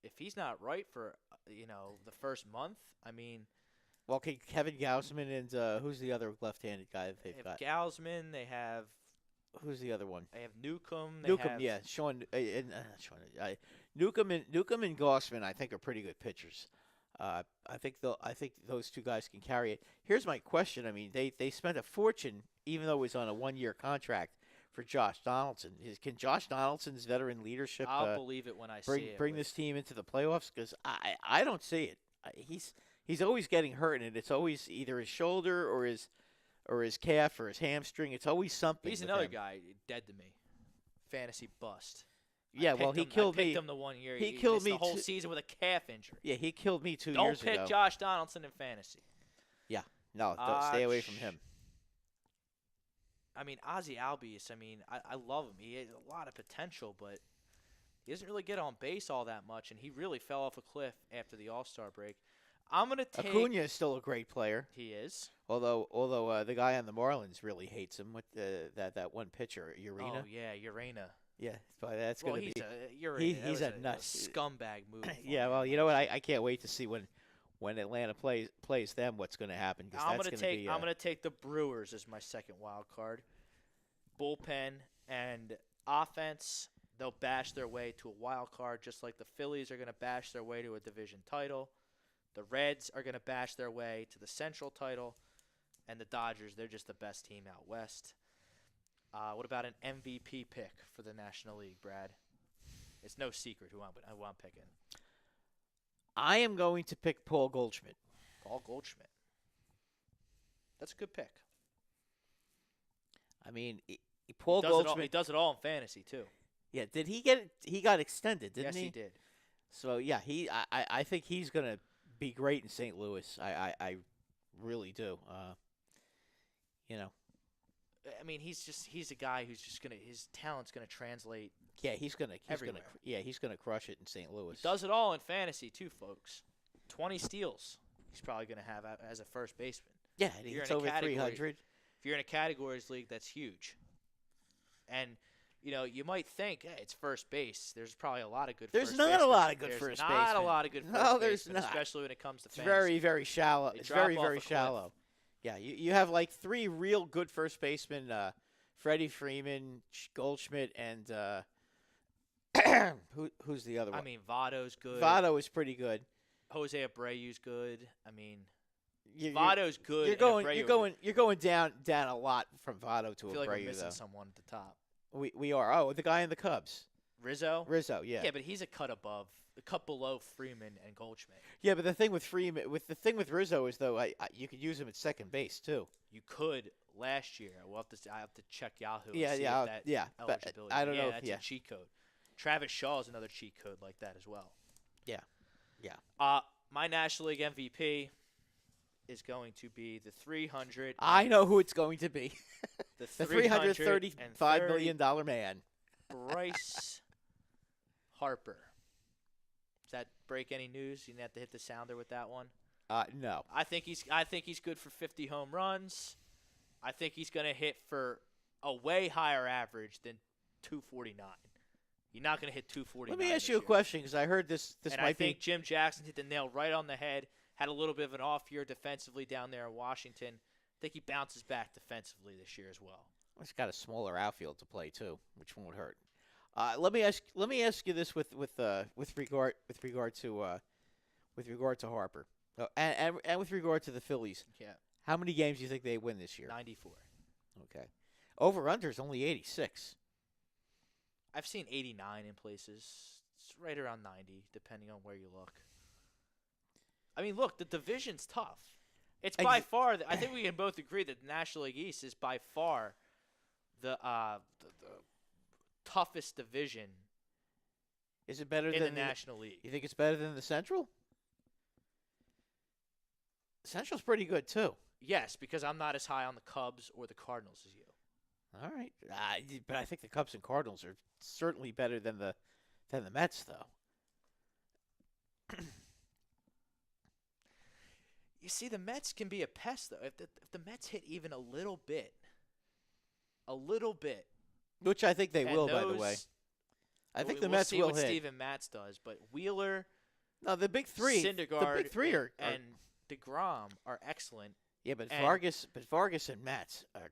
If he's not right for the first month, I mean. Well, okay, Kevin Gausman and who's the other left-handed guy that they've got? Gausman, they have. Who's the other one? They have Newcomb. Yeah, Newcomb and Gausman, I think, are pretty good pitchers. I think those two guys can carry it. Here's my question. I mean, they spent a fortune, even though it was on a 1-year contract, for Josh Donaldson. Can Josh Donaldson's veteran leadership I'll believe it when I see it. bring this team into the playoffs? Because I don't see it. He's always getting hurt, and it's always either his shoulder or his calf or his hamstring. It's always something. He's with another him. guy dead to me. Fantasy bust. Yeah, well, he killed me. I picked him the 1 year. He killed missed me the whole too. season with a calf injury. Yeah, he killed me 2 Don't years ago. pick Josh Donaldson in fantasy. Yeah, no, stay away from him. I mean, Ozzie Albies, I love him. He has a lot of potential, but he doesn't really get on base all that much, and he really fell off a cliff after the All-Star break. I'm going to take – Acuna is still a great player. He is. Although the guy on the Marlins really hates him with that one pitcher, Urena. Oh, yeah, Urena. Yeah, but that's Well, going to be he's a a nuts scumbag move. Yeah, well, you know what? I can't wait to see when Atlanta plays them what's going to happen. I'm going to take the Brewers as my second wild card. Bullpen and offense, they'll bash their way to a wild card, just like the Phillies are going to bash their way to a division title. The Reds are going to bash their way to the Central title, and the Dodgers, they're just the best team out west. What about an MVP pick for the National League, Brad? It's no secret who I'm picking. I am going to pick Paul Goldschmidt. Paul Goldschmidt. That's a good pick. I mean, Paul He Goldschmidt. does it all in fantasy, too. Yeah, did he get it? He got extended, didn't Yes, he? he did. So yeah, I think he's going to be great in St. Louis. I really do. I mean, he's a guy who's just his talent's gonna translate. Yeah, he's gonna crush it in St. Louis. He does it all in fantasy too, folks. 20 steals. He's probably gonna have as a first baseman. Yeah, and You're he's in a over category- 300. If you're in a categories league, that's huge. And you might think, hey, it's first base. There's probably a lot of good There's first not basemen. a lot of good There's first not basemen. a lot of good first No, there's basemen, not. especially when it comes to It's fantasy. very, very shallow. They It's drop very, off very a cliff. shallow. Yeah, you have like 3 real good first basemen: Freddie Freeman, Goldschmidt, and who's the other one? I mean, Votto's good. Votto is pretty good. Jose Abreu's good. I mean, You- Votto's good. You're and going, Abreu you're going down a lot from Votto to I feel like we're Abreu, missing though. someone at the top. We are. Oh, the guy in the Cubs, Rizzo. Rizzo. Yeah. Yeah, but he's a cut below Freeman and Goldschmidt. Yeah, but the thing with with Rizzo is though, you could use him at second base too. You could last year. I have to check Yahoo. Yeah, and see yeah, if that yeah, but eligibility. I don't yeah, know if- That's yeah. a cheat code. Travis Shaw is another cheat code like that as well. Yeah. My National League MVP is going to be the 300. I know who it's going to be. The The $335 million man. Bryce Harper. Does that break any news? You didn't have to hit the sounder with that one. No. I think he's good for 50 home runs. I think he's going to hit for a way higher average than 249. You're not going to hit 249. Let me ask this you a year. question because I heard this And might I think be. Jim Jackson hit the nail right on the head. Had a little bit of an off year defensively down there in Washington. I think he bounces back defensively this year as well. He's got a smaller outfield to play too, which won't hurt. Let me ask you this with regard to Harper, and with regard to the Phillies. Yeah, How many games do you think they win this year? 94. Okay. Over under is only 86. I've seen 89 in places. It's right around 90, depending on where you look. I mean, look, the division's tough. It's by far. I think we can both agree that the National League East is by far the toughest division Is it better in than the National League. You think it's better than the Central? Central's pretty good too. Yes, because I'm not as high on the Cubs or the Cardinals as you. All right, but I think the Cubs and Cardinals are certainly better than the Mets, though. You see, the Mets can be a pest, though. If the Mets hit even a little bit, Which I think they and will, by the way. those- I think we'll the Mets see will what hit. Steven Matz does, but Wheeler, No, the big three. Syndergaard, The big three are and DeGrom are excellent. yeah, but and- Vargas and Matz are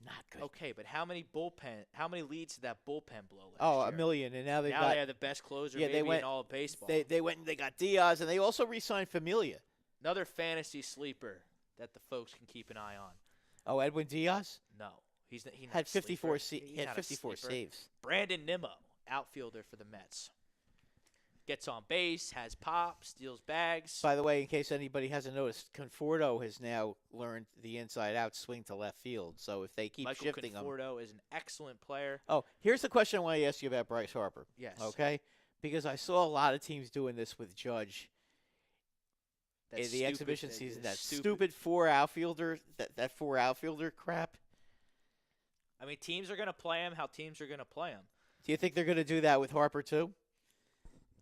not good. Okay, but how many leads did that bullpen blow last Oh, year? a million, and now they Now got they have the best closer Yeah, they maybe went- in all of baseball. they went and they got Diaz, and they also re-signed Familia. Another fantasy sleeper that the folks can keep an eye on. Oh, Edwin Diaz No, he's not had a sleeper. 54. He's He had not a 54 sleeper. saves. Brandon Nimmo, outfielder for the Mets. Gets on base, has pop, steals bags. By the way, in case anybody hasn't noticed, Conforto has now learned the inside-out swing to left field. So if they keep Michael shifting him. Conforto is an excellent player. Oh, here's the question I want to ask you about Bryce Harper. Yes. Okay? Because I saw a lot of teams doing this with Judge That's in the stupid. exhibition That season. is That stupid four outfielder crap. I mean, teams are going to play him how teams are going to play him. Do you think they're going to do that with Harper too?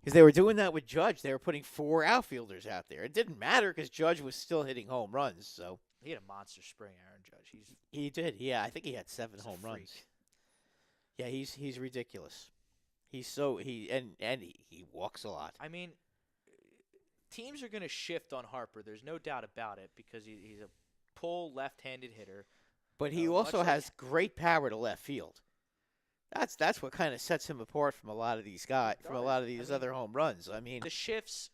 Because they were doing that with Judge. They were putting four outfielders out there. It didn't matter because Judge was still hitting home runs. So He had a monster spring, Aaron Judge. he did. Yeah, I think he had 7 He's a home freak. runs. Yeah, he's ridiculous. He walks a lot. I mean, teams are going to shift on Harper. There's no doubt about it because he's a pull left-handed hitter. But he much also like- has great power to left field. That's what kind of sets him apart from a lot of these guys, from a lot of these other home runs. I mean, The shifts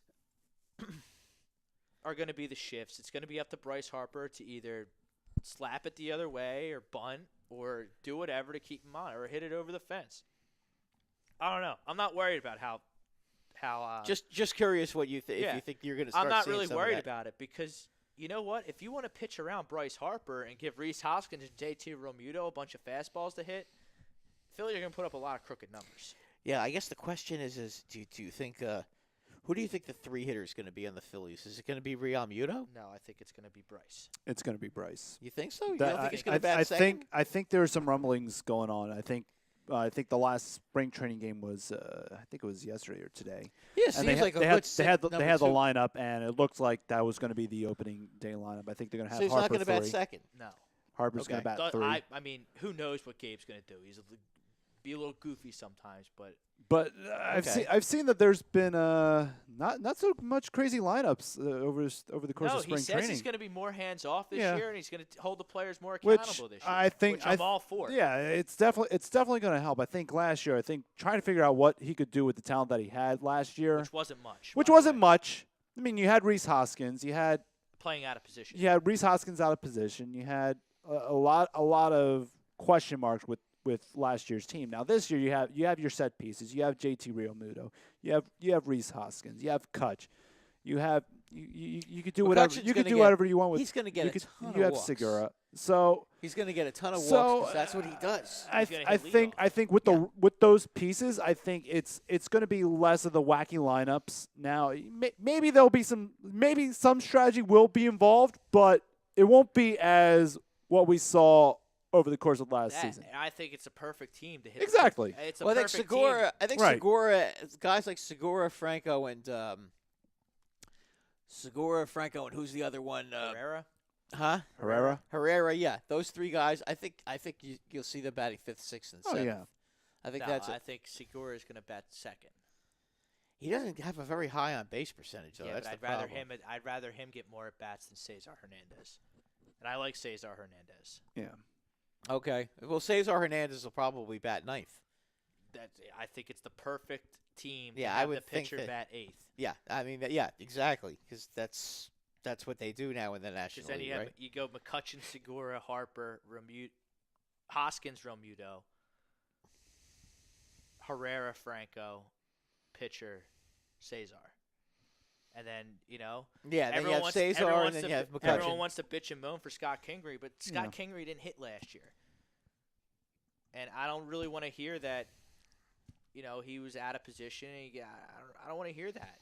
are going to be the shifts. It's going to be up to Bryce Harper to either slap it the other way or bunt or do whatever to keep him on or hit it over the fence. I don't know. I'm not worried about how just curious what you think. yeah. If you think you're going to start I'm not seeing really some of worried that. about it because you know what? If you want to pitch around Bryce Harper and give Rhys Hoskins and JT Realmuto a bunch of fastballs to hit, Philly are going to put up a lot of crooked numbers. Yeah, I guess the question is do you think who do you think the 3 hitter is going to be on the Phillies? Is it going to be Realmuto? No, I think it's going to be Bryce. It's going to be Bryce. You think so? You That- don't think he's going I to bat second? I think there are some rumblings going on. I think the last spring training game was I think it was yesterday or today. Yeah, And seems they like a they good had the number two. lineup, and it looked like that was going to be the opening day lineup. I think they're going to have So he's Harper not going to bat 3. second. No. Harper's going Okay. to bat 3. I mean, who knows what Gabe's going to do? He's a be a little goofy sometimes, but But I've seen that there's been not so much crazy lineups over the course no, of spring he says training. he's going to be more hands off this Yeah. year, and he's going to hold the players more Which accountable this year. I think which I'm all for. Yeah, it's definitely going to help. I think last year, trying to figure out what he could do with the talent that he had last year, Which wasn't much. Which by the wasn't way. much. I mean, you had Reese Hoskins, you had Playing out of position. Reese Hoskins out of position, you had a lot of question marks with last year's team. Now this year you have your set pieces. You have JT Realmuto. You have Reese Hoskins. You have Kutch. You have you could do whatever Kutchin's you could gonna do get- whatever you want with. he's gonna get you a could, ton you of have walks. Segura. So He's going to get a ton of walks So, 'cause that's what he does. He's gonna I hit think leadoff. with those pieces, I think it's going to be less of the wacky lineups. Now, maybe there'll be some strategy will be involved, but it won't be as what we saw over the course of last season. I think it's a perfect team to hit. Exactly. It's a Well, I think perfect Segura. team. I think Right. Segura. Guys like Segura, Franco, and who's the other one? Herrera. Huh? Herrera. Herrera. Yeah, those three guys. I think you'll see them batting fifth, sixth, and Oh seventh. yeah. I think No, that's I it. think Segura is going to bat second. He doesn't have a very high on base percentage though. Yeah, That's but the problem. I'd rather him get more at bats than Cesar Hernandez, and I like Cesar Hernandez. Yeah. Okay. Well, Cesar Hernandez will probably bat ninth. I think it's the perfect team. Yeah, to I have would the think pitcher that- bat eighth. Yeah, I mean, yeah, exactly, because that's what they do now in the National Because then League, you have right? you go McCutchen, Segura, Harper, Hoskins, Realmuto, Herrera, Franco, pitcher, Cesar, and then Yeah, then you everyone have wants, Cesar, everyone and wants then to, you have everyone McCutchen. wants to bitch and moan for Scott Kingery, but Scott Yeah. Kingery didn't hit last year, and I don't really want to hear that. He was out of position. And I don't want to hear that.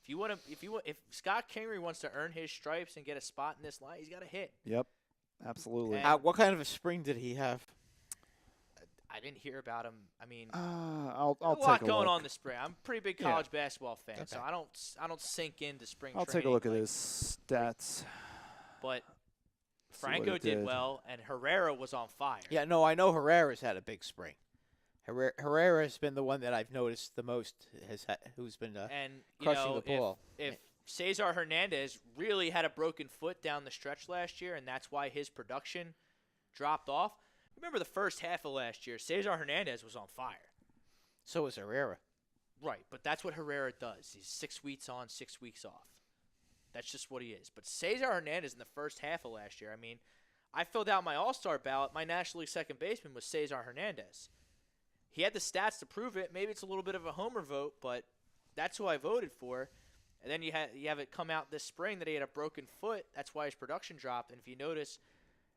If Scott Kingery wants to earn his stripes and get a spot in this line, he's got to hit. Yep. Absolutely. And- What kind of a spring did he have? I didn't hear about him. I mean, I'll a lot take a going look. on this spring. I'm a pretty big Yeah. college basketball fan, so Okay. I don't sink into spring I'll training. take a look at like- his stats. But See what Franco it did did. well, and Herrera was on fire. Yeah, no, I know Herrera's had a big spring. Herrera has been the one that I've noticed the most. Who's been And crushing the ball. If Cesar Hernandez really had a broken foot down the stretch last year, and that's why his production dropped off. Remember the first half of last year, Cesar Hernandez was on fire. So is Herrera. Right, but that's what Herrera does. He's 6 weeks on, 6 weeks off. That's just what he is. But Cesar Hernandez in the first half of last year, I mean, I filled out my All-Star ballot. My National League second baseman was Cesar Hernandez. He had the stats to prove it. Maybe it's a little bit of a homer vote, but that's who I voted for. And then you have it come out this spring that he had a broken foot. That's why his production dropped. And if you notice,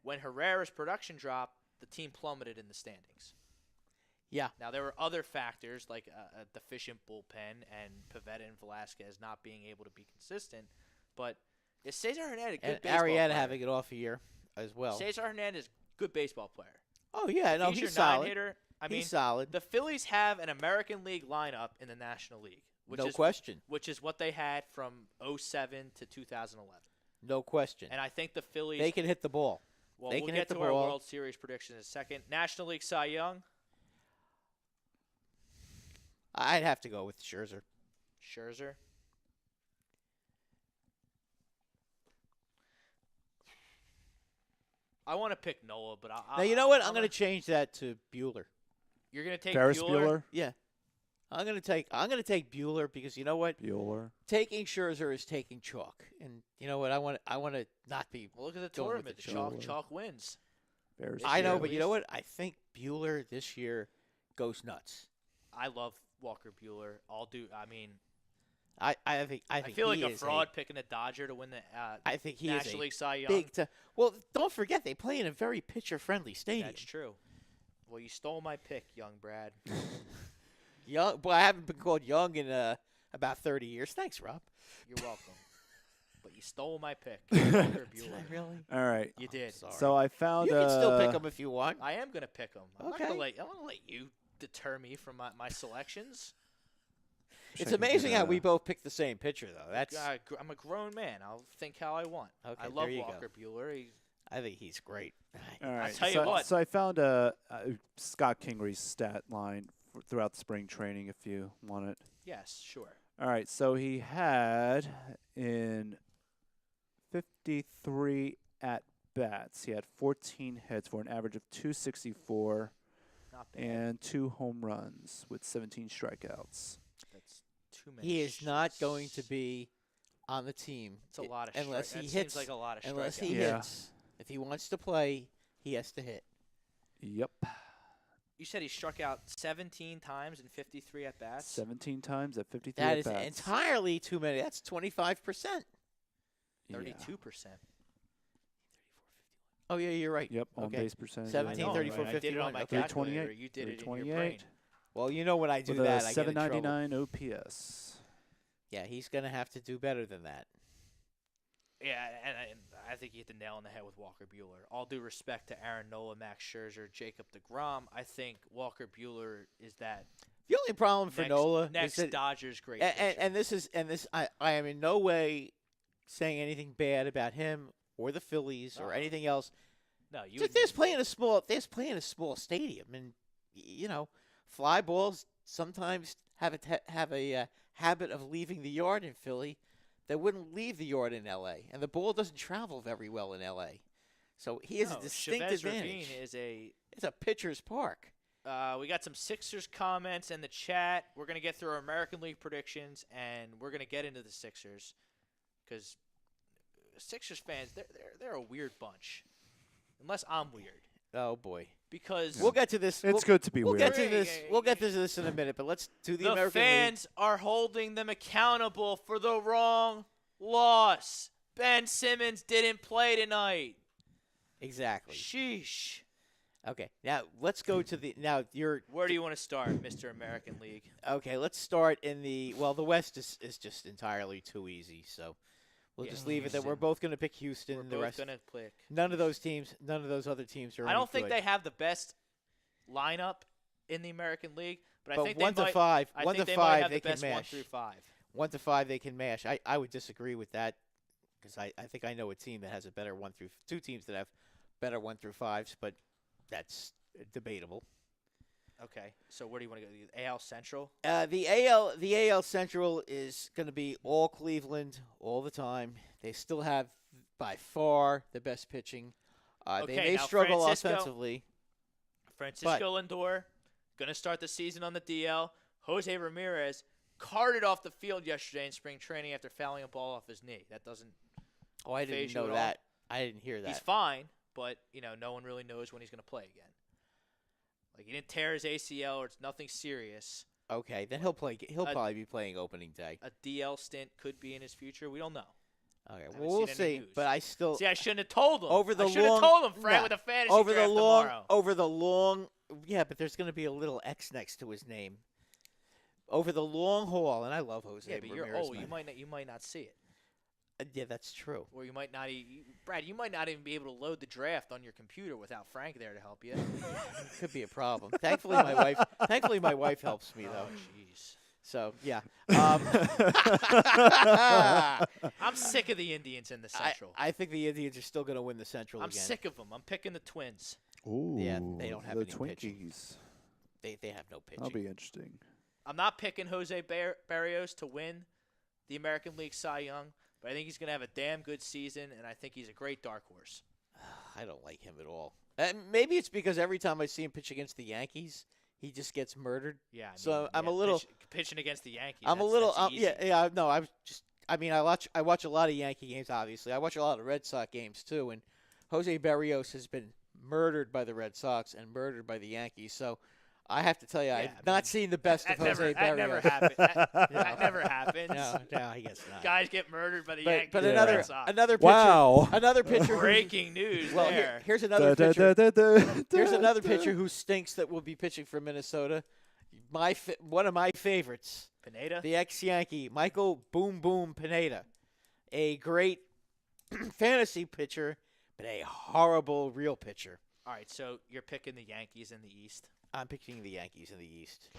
when Herrera's production dropped, the team plummeted in the standings. Yeah. Now, there were other factors like a deficient bullpen and Pivetta and Velasquez not being able to be consistent. But is Cesar Hernandez a good And baseball Arrieta player? having it off a year as well. Cesar Hernandez, good baseball player. Oh, yeah, no, He's your solid. nine-hitter. I mean, He's solid. the Phillies have an American League lineup in the National League, No question. which is what they had from 2007 to 2011. No question. And I think the Phillies. They can hit the ball. well, they we'll can get hit the to our ball. World Series predictions in a second. National League Cy Young, I'd have to go with Scherzer. Scherzer. I want to pick Noah, but Now, you know what? I'm going to change that to Bueller. You're going to take Ferris Bueller. Bueller. Yeah. I'm going to take Bueller because you know what? Bueller. Taking Scherzer is taking chalk. And you know what? I want to not be Well, look at the Going with tournament. the The chalk, Bueller. chalk wins. Ferris I know, at but you know least. what? I think Bueller this year goes nuts. I love Walker Bueller. I mean, I think I feel like he a is fraud picking a Dodger to win the I think he National is a League Cy Young. big time. Well, don't forget they play in a very pitcher-friendly stadium. That's true. Well, you stole my pick, young Brad. Young, but I haven't been called young in about 30 years. Thanks, Rob. You're welcome. But you stole my pick, Walker Did Bueller. I really? All right. You did. Sorry. So I found. You can still pick them if you want. I am gonna pick him. I'm not Okay. gonna let you deter me from my selections. It's amazing how we both picked the same pitcher, though. That's I'm a grown man. I'll think how I want. Okay, I love there you go. Walker Bueller. I think he's great. All right. tell you so, what. So I found Scott Kingry's stat line throughout the spring training if you want it. Yes, sure. All right. So he had in 53 at-bats, he had 14 hits for an average of 264 Not bad. and 2 home runs with 17 strikeouts. That's too many. He is not going to be on the team. It's a lot of unless strike- he that hits. seems like a lot of unless he strikeouts. Yeah. hits. If he wants to play, he has to hit. Yep. You said he struck out 17 times in 53 at bats. 17 times at 53 That is at-bats. entirely too many. That's 25%. Yeah. 32%. Oh yeah, you're right. Yep. On Okay. base percentage. 17, I know, 34, right? I did it on 51. my Okay. calculator. You did it in your brain. 328. Well, you know when I do With that, a I get in trouble. 799 OPS. Yeah, he's going to have to do better than that. Yeah, and I think you hit the nail on the head with Walker Buehler. All due respect to Aaron Nola, Max Scherzer, Jacob deGrom, I think Walker Buehler is that The only problem for next, Nola next is that, Dodgers great and pitcher. this I am in no way saying anything bad about him or the Phillies or No. anything else. No, you Just there's playing a small stadium, and you know, fly balls sometimes have a habit of leaving the yard in Philly that wouldn't leave the yard in L.A. And the ball doesn't travel very well in L.A. So he has a distinct Chavez advantage. Ravine It's a pitcher's park. we got some Sixers comments in the chat. We're gonna get through our American League predictions, and we're gonna get into the Sixers because Sixers fans they're a weird bunch, unless I'm weird. Oh boy. Because We'll get to this. It's good to be We'll weird. get to Yeah, this. yeah, yeah, We'll get yeah. to this in a minute, but let's do the the American fans are holding them accountable for the wrong loss. Ben Simmons didn't play tonight. League. Exactly. Sheesh. Okay. Now let's go to the. Now you're. Where do you want to start, Mr. American League? Okay. Let's start in the. Well, the West is just entirely too easy. So we'll Yeah, just leave it that Houston. we're both going to pick Houston. We're and the both rest. gonna pick. None of those other teams are. I don't think they have the best lineup in the American League, but I think one they to might, five. I One think to they five. might have They the best can 1 mash. through 5. 1 to 5 they can mash. I would disagree with that because I think I know a team that has a better 1 through 2 teams that have better 1 through 5s, but that's debatable. Okay, so where do you want to go? The AL Central? The AL Central is going to be all Cleveland all the time. They still have by far the best pitching. Okay, they may now struggle Francisco- offensively. Francisco Lindor, going to start the season on the DL. Jose Ramirez carted off the field yesterday in spring training after fouling a ball off his knee. That doesn't Oh, I phase didn't you know at all? that. I didn't hear that. He's fine, but no one really knows when he's going to play again. Like he didn't tear his ACL or it's nothing serious. Okay, then he'll play. He'll Uh, probably be playing opening day. A DL stint could be in his future. We don't know. Okay, haven't well, we'll seen any see. news. But I still See, I shouldn't have told him. over the I should have long told him, Frank, nah, with a fantasy over the draft long tomorrow. over the long. Yeah, but there's going to be a little X next to his name. Over the long haul, and I love Jose Yeah, but Ramirez. you're old. man. You might not see it, Yeah, that's true. or you might not. Brad, you might not even be able to load the draft on your computer without Frank there to help you. Could be a problem. Thankfully, my wife helps me Oh, though. jeez. So yeah. I'm sick of the Indians in the Central. I think the Indians are still going to win the Central I'm again. sick of them. I'm picking the Twins. Ooh, Yeah, they don't have the any pitching. Twinkies. They have no pitching. That'll be interesting. I'm not picking Jose Barrios to win the American League Cy Young, but I think he's going to have a damn good season, and I think he's a great dark horse. I don't like him at all. Maybe it's because every time I see him pitch against the Yankees, he just gets murdered. Yeah. So I'm a little- pitching against the Yankees. I'm a that's- little. that's easy. Yeah. No, I watch a lot of Yankee games. Obviously, I watch a lot of Red Sox games too. And Jose Barrios has been murdered by the Red Sox and murdered by the Yankees. So I have to tell you, I've not seen the best of Jose That Barrios. never happened. That never happens. No, I guess not. Guys get murdered by the But Yankees. but and Yeah. another Red Sox. another pitcher. Wow. Another pitcher. who's- Breaking news Well, there. here's another pitcher. Here's Here's another pitcher who stinks that will be pitching for Minnesota. One of my favorites, Pineda. the ex-Yankee Michael Boom Boom Pineda, a great fantasy pitcher, but a horrible real pitcher. All right, so you're picking the Yankees in the East. I'm picking the Yankees in the East.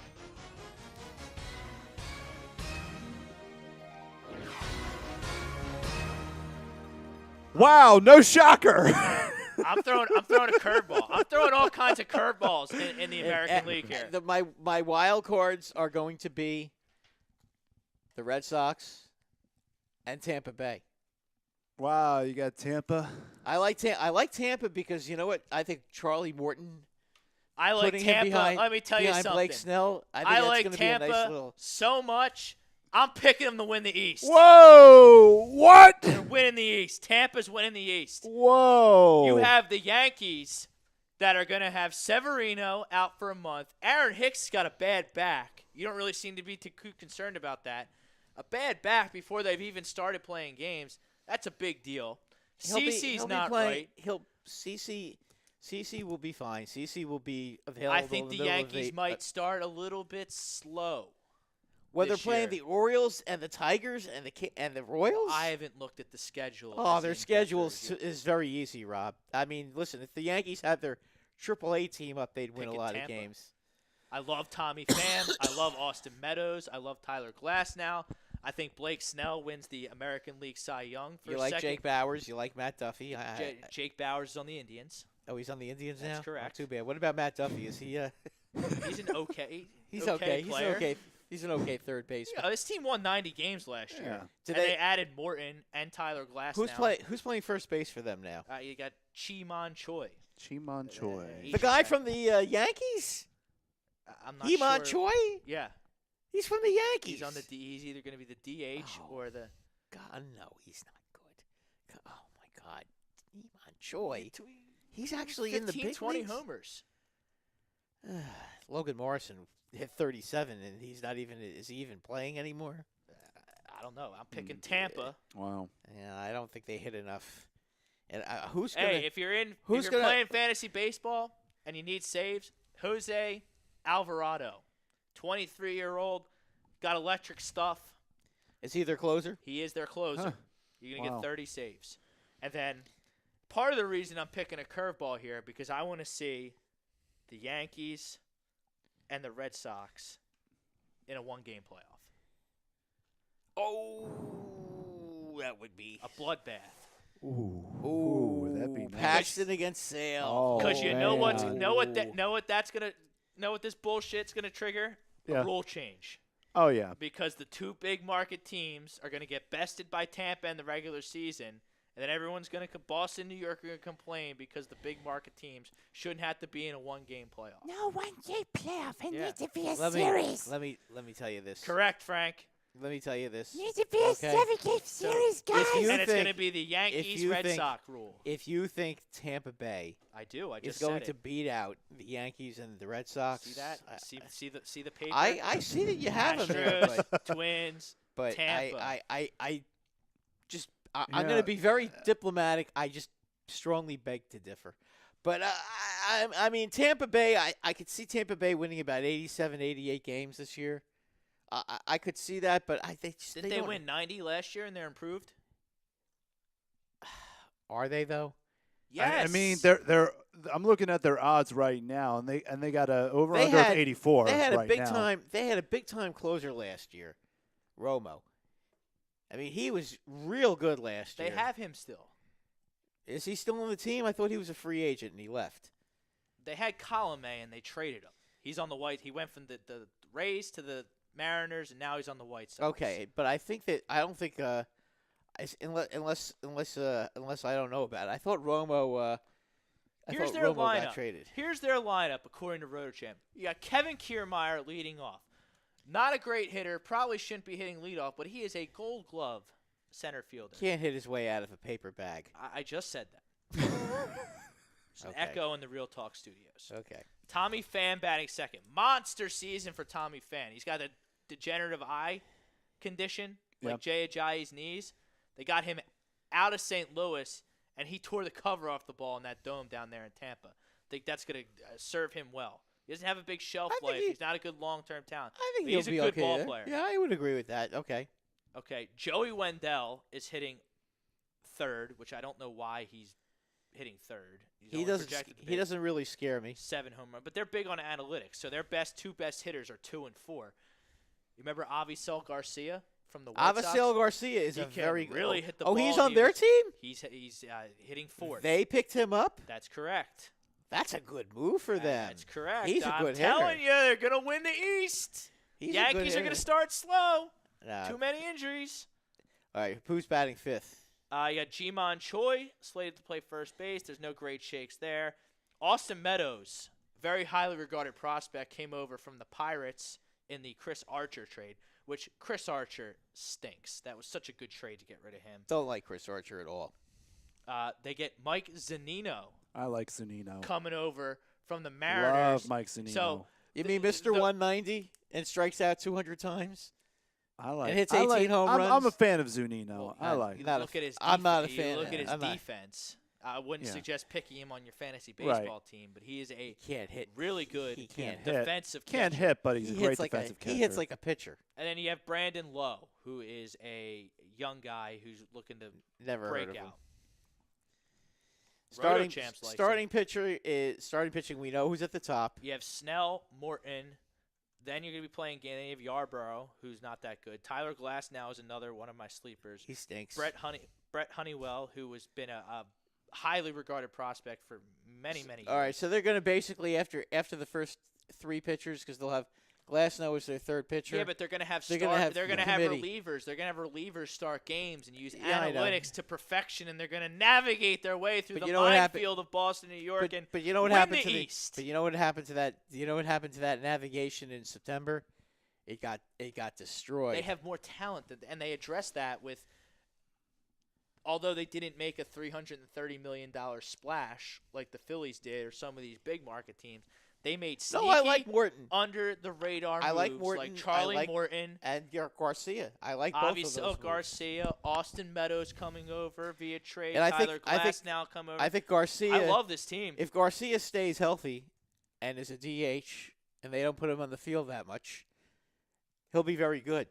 Wow, no shocker. I'm throwing a curveball. I'm throwing all kinds of curveballs in the American League here. My wild cards are going to be the Red Sox and Tampa Bay. Wow, you got Tampa. I like Tampa because you know what? I think Charlie Morton. I like putting him Tampa. behind, Let me tell you behind something. Blake Snell. I think I that's like gonna Tampa be a nice little. so much. I'm picking them to win the East. Whoa! What? They're winning the East. Tampa's winning the East. Whoa! You have the Yankees that are going to have Severino out for a month. Aaron Hicks has got a bad back. You don't really seem to be too concerned about that. A bad back before they've even started playing games. That's a big deal. CC's not right. CC will be fine. CC will be available. I think in the middle of Yankees might start a little bit slow. When they're this playing year. the Orioles and the Tigers and the Royals. I haven't looked at the schedule. Oh, as their in-depth schedule review. is very easy, Rob. I mean, listen, if the Yankees had their AAA team up, they'd win a Picking lot Tampa. of games. I love Tommy Pham. I love Austin Meadows. I love Tyler Glasnow. I think Blake Snell wins the American League Cy Young for You a like second. Jake Bowers. You like Matt Duffy. Jake Bowers is on the Indians. Oh, he's on the Indians now? That's correct. Not too bad. What about Matt Duffy? Is he He's an okay. He's okay. Player. He's an okay third baseman. You know, this team won 90 games last year. Yeah. And they added Morton and Tyler Glasnow. Who's playing first base for them now? You got Chi-Man Choi. Chi-Man Choi. The guy from the Yankees? I'm not Iman sure. Choi? Yeah. He's from the Yankees. He's on the he's either going to be the DH or the God, no, he's not good. Oh my God, Iman Choi. He's actually in the 15, big 20 leagues. homers. Logan Morrison hit 37, and he's not even. Is he even playing anymore? I don't know. I'm picking Tampa. Wow. Yeah, I don't think they hit enough. And who's gonna? Hey, if you're playing fantasy baseball and you need saves, Jose Alvarado, 23-year-old, got electric stuff. Is he their closer? He is their closer. Huh. You're gonna Wow. get 30 saves, and then part of the reason I'm picking a curveball here because I want to see the Yankees and the Red Sox in a one-game playoff. Oh, that would be A bloodbath. Ooh, that'd be nice. Paxton against Sale. Oh, Because you know man. know what this bullshit's gonna trigger? Yeah. A rule change. Oh yeah. Because the two big market teams are gonna get bested by Tampa in the regular season, and then everyone's gonna Boston, New York are gonna complain because the big market teams shouldn't have to be in a one-game playoff. No one-game playoff. It Yeah. needs to be a Let series. me tell you this. Correct, Frank. Let me tell you this. It needs to be a Okay. 7-game series, guys. you And it's think- gonna be the Yankees you Red think- Sox rule. If you think Tampa Bay I do. I is just going said to it. beat out the Yankees and the Red Sox, See that? See the paper. I see that you have them there, Astros, but, Twins. but Tampa. I'm Yeah. going to be very diplomatic. I just strongly beg to differ. But I mean, Tampa Bay, I could see Tampa Bay winning about 87, 88 games this year. I could see that, but Didn't they win 90 last year and they're improved? Are they though? Yes. I mean, they're. I'm looking at their odds right now, and they got a over They under of had- 84 They had a right big now. time. They had a big time closer last year, Romo. I mean, he was real good last They year. have him still. Is he still on the team? I thought he was a free agent and he left. They had Colome and they traded him. He's on the White. He went from the Rays to the Mariners, and now he's on the White Sox. Okay, but I don't think unless I don't know about it. I thought Romo. Here's their Romo lineup. got traded. Here's their lineup according to RotoChamp. You got Kevin Kiermaier leading off. Not a great hitter. Probably shouldn't be hitting leadoff, but he is a Gold Glove center fielder. Can't hit his way out of a paper bag. I just said that. It's an Okay. echo in the Real Talk studios. Okay. Tommy Pham batting second. Monster season for Tommy Pham. He's got a degenerative eye condition, like Yep. Jay Ajayi's knees. They got him out of St. Louis, and he tore the cover off the ball in that dome down there in Tampa. I think that's going to serve him well. He doesn't have a big shelf I think life. he- He's not a good long-term talent. I think But he'll he's a be good okay ball there. player. Yeah, I would agree with that. Okay. Okay, Joey Wendell is hitting third, which I don't know why he's hitting third. He's He only doesn't. projected to He be doesn't really scare me. 7 home run, but they're big on analytics. So their two best hitters are 2 and 4. You remember Avisel Garcia from the White Sox. Avisail Garcia is He a can very really hit the Oh, ball. he's on their team? He's hitting fourth. They picked him up? That's correct. That's a good move for them. That's correct. He's a I'm good telling hitter. you, they're going to win the East. He's a good Yankees are going hitter. to start slow. Nah. Too many injuries. All right, who's batting fifth? You got Ji-Man Choi slated to play first base. There's no great shakes there. Austin Meadows, very highly regarded prospect, came over from the Pirates in the Chris Archer trade, which Chris Archer stinks. That was such a good trade to get rid of him. Don't like Chris Archer at all. They get Mike Zunino I like Zunino. coming over from the Mariners. Love Mike Zunino. So You mean Mr. 190 and strikes out 200 times? I like. and hits I 18 like, home I'm runs? a fan of Zunino. Well, I like. not a look at his. I'm not a you fan. Look at his I'm not- defense. I wouldn't Yeah. suggest picking him on your fantasy Right. baseball team, but he is a Can't hit. really good He can't hit. defensive Can't catcher. hit, but he's He a great hits like defensive catcher. he hits like a pitcher. And then you have Brandon Lowe, who is a young guy who's looking to Never break heard of him. out. Starting Champs likes starting pitcher is starting pitching. We know who's at the top. You have Snell, Morton. Then you're going to be playing again. Then you have Yarborough, who's not that good. Tyler Glass now is another one of my sleepers. He stinks. Brett Honeywell, who has been a highly regarded prospect for many years. All right, so they're going to basically after the first three pitchers because they'll have Glasnow as their third pitcher. Yeah, but they're going to have They're gonna have committee. relievers. They're going to have relievers start games and use Yeah, I know. analytics to perfection, and they're going to navigate their way through But the you know what happened- minefield of Boston, New York, and but you know what win happened the to East. But you know what happened to that? You know what happened to that navigation in September? It got destroyed. They have more talent, and they address that with. Although they didn't make a $330 million splash like the Phillies did or some of these big market teams, they made sneaky, no, I like Morton under the radar I moves like Morton. like I Charlie like- Morton, and Garcia. I like both of obviously those. moves. Garcia, Austin Meadows coming over via trade, And I Tyler think- Glass now come over. I think Garcia. I love this team. If Garcia stays healthy and is a DH and they don't put him on the field that much, he'll be very good.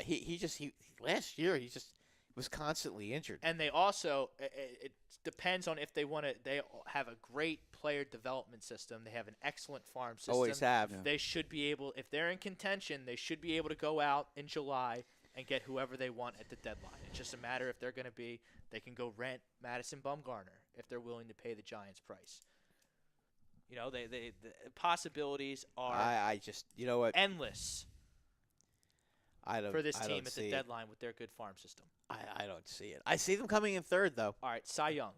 He last year he just was constantly injured. And they also, it depends on if they want to. They have a great player development system. They have an excellent farm system. Always have. Yeah. They should be able, if they're in contention, they should be able to go out in July and get whoever they want at the deadline. It's just a matter if they're going to be, they can go rent Madison Bumgarner if they're willing to pay the Giants price. You know, the possibilities are I just you know what endless I don't for this I team don't at see the it. deadline with their good farm system. I don't see it. I see them coming in third though All right, Cy Young.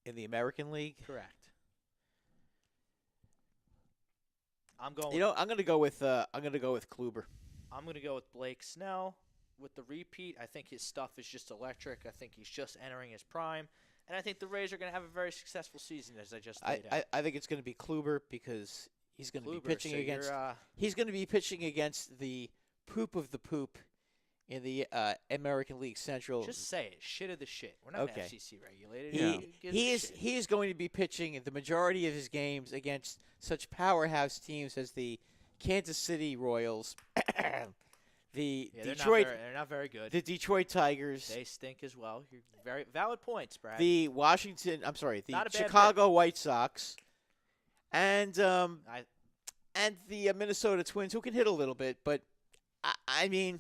in the American League. Correct. I'm going. You know, I'm gonna go with Kluber. I'm going to go with Blake Snell with the repeat. I think his stuff is just electric. I think he's just entering his prime. And I think the Rays are going to have a very successful season, as I just laid out. I think it's going to be Kluber because he's going to be Kluber, pitching so against. you're, He's going to be pitching against the poop of the poop in the American League Central. just say it. Shit of the shit. We're not Okay. FCC regulated. he Who gives a he is shit? he is going to be pitching the majority of his games against such powerhouse teams as the Kansas City Royals, the Yeah, Detroit they're not very good. the Detroit Tigers, They stink as well. You're very valid points, Brad. the the Not a bad Chicago White Sox, and I- and the Minnesota Twins, who can hit a little bit, but I mean,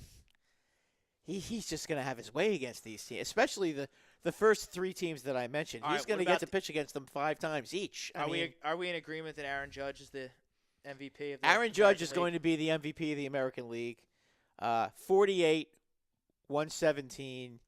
he's just going to have his way against these teams, especially the first three teams that I mentioned. All He's right, going to what get about to pitch against them 5 times each. are we in agreement that Aaron Judge is the MVP of the Aaron Judge is American going to be the MVP of the American League. 48, 117,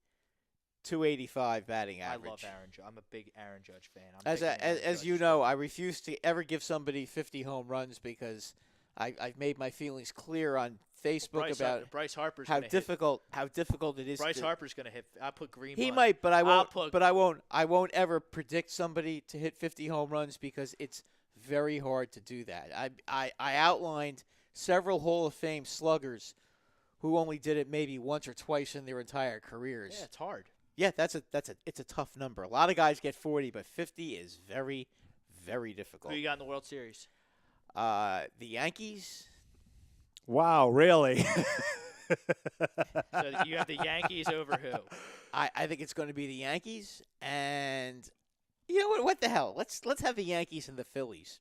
285 batting League? average. I love Aaron Judge. I'm a big Aaron Judge fan. As you know, I refuse to ever give somebody 50 home runs because I've made my feelings clear on Facebook about Bryce Harper's how gonna hit. difficult it is. Bryce to, Harper's going to hit. I'll put Green. He Month. might, but I won't. put- But I won't. I won't ever predict somebody to hit 50 home runs because it's very hard to do that. I outlined several Hall of Fame sluggers who only did it maybe once or twice in their entire careers. Yeah, it's hard. Yeah, it's a tough number. A lot of guys get 40, but 50 is very, very difficult. Who you got in the World Series? The Yankees. Wow, really? So you have the Yankees over who? I think it's going to be the Yankees, and you know what? What the hell? Let's have the Yankees and the Phillies.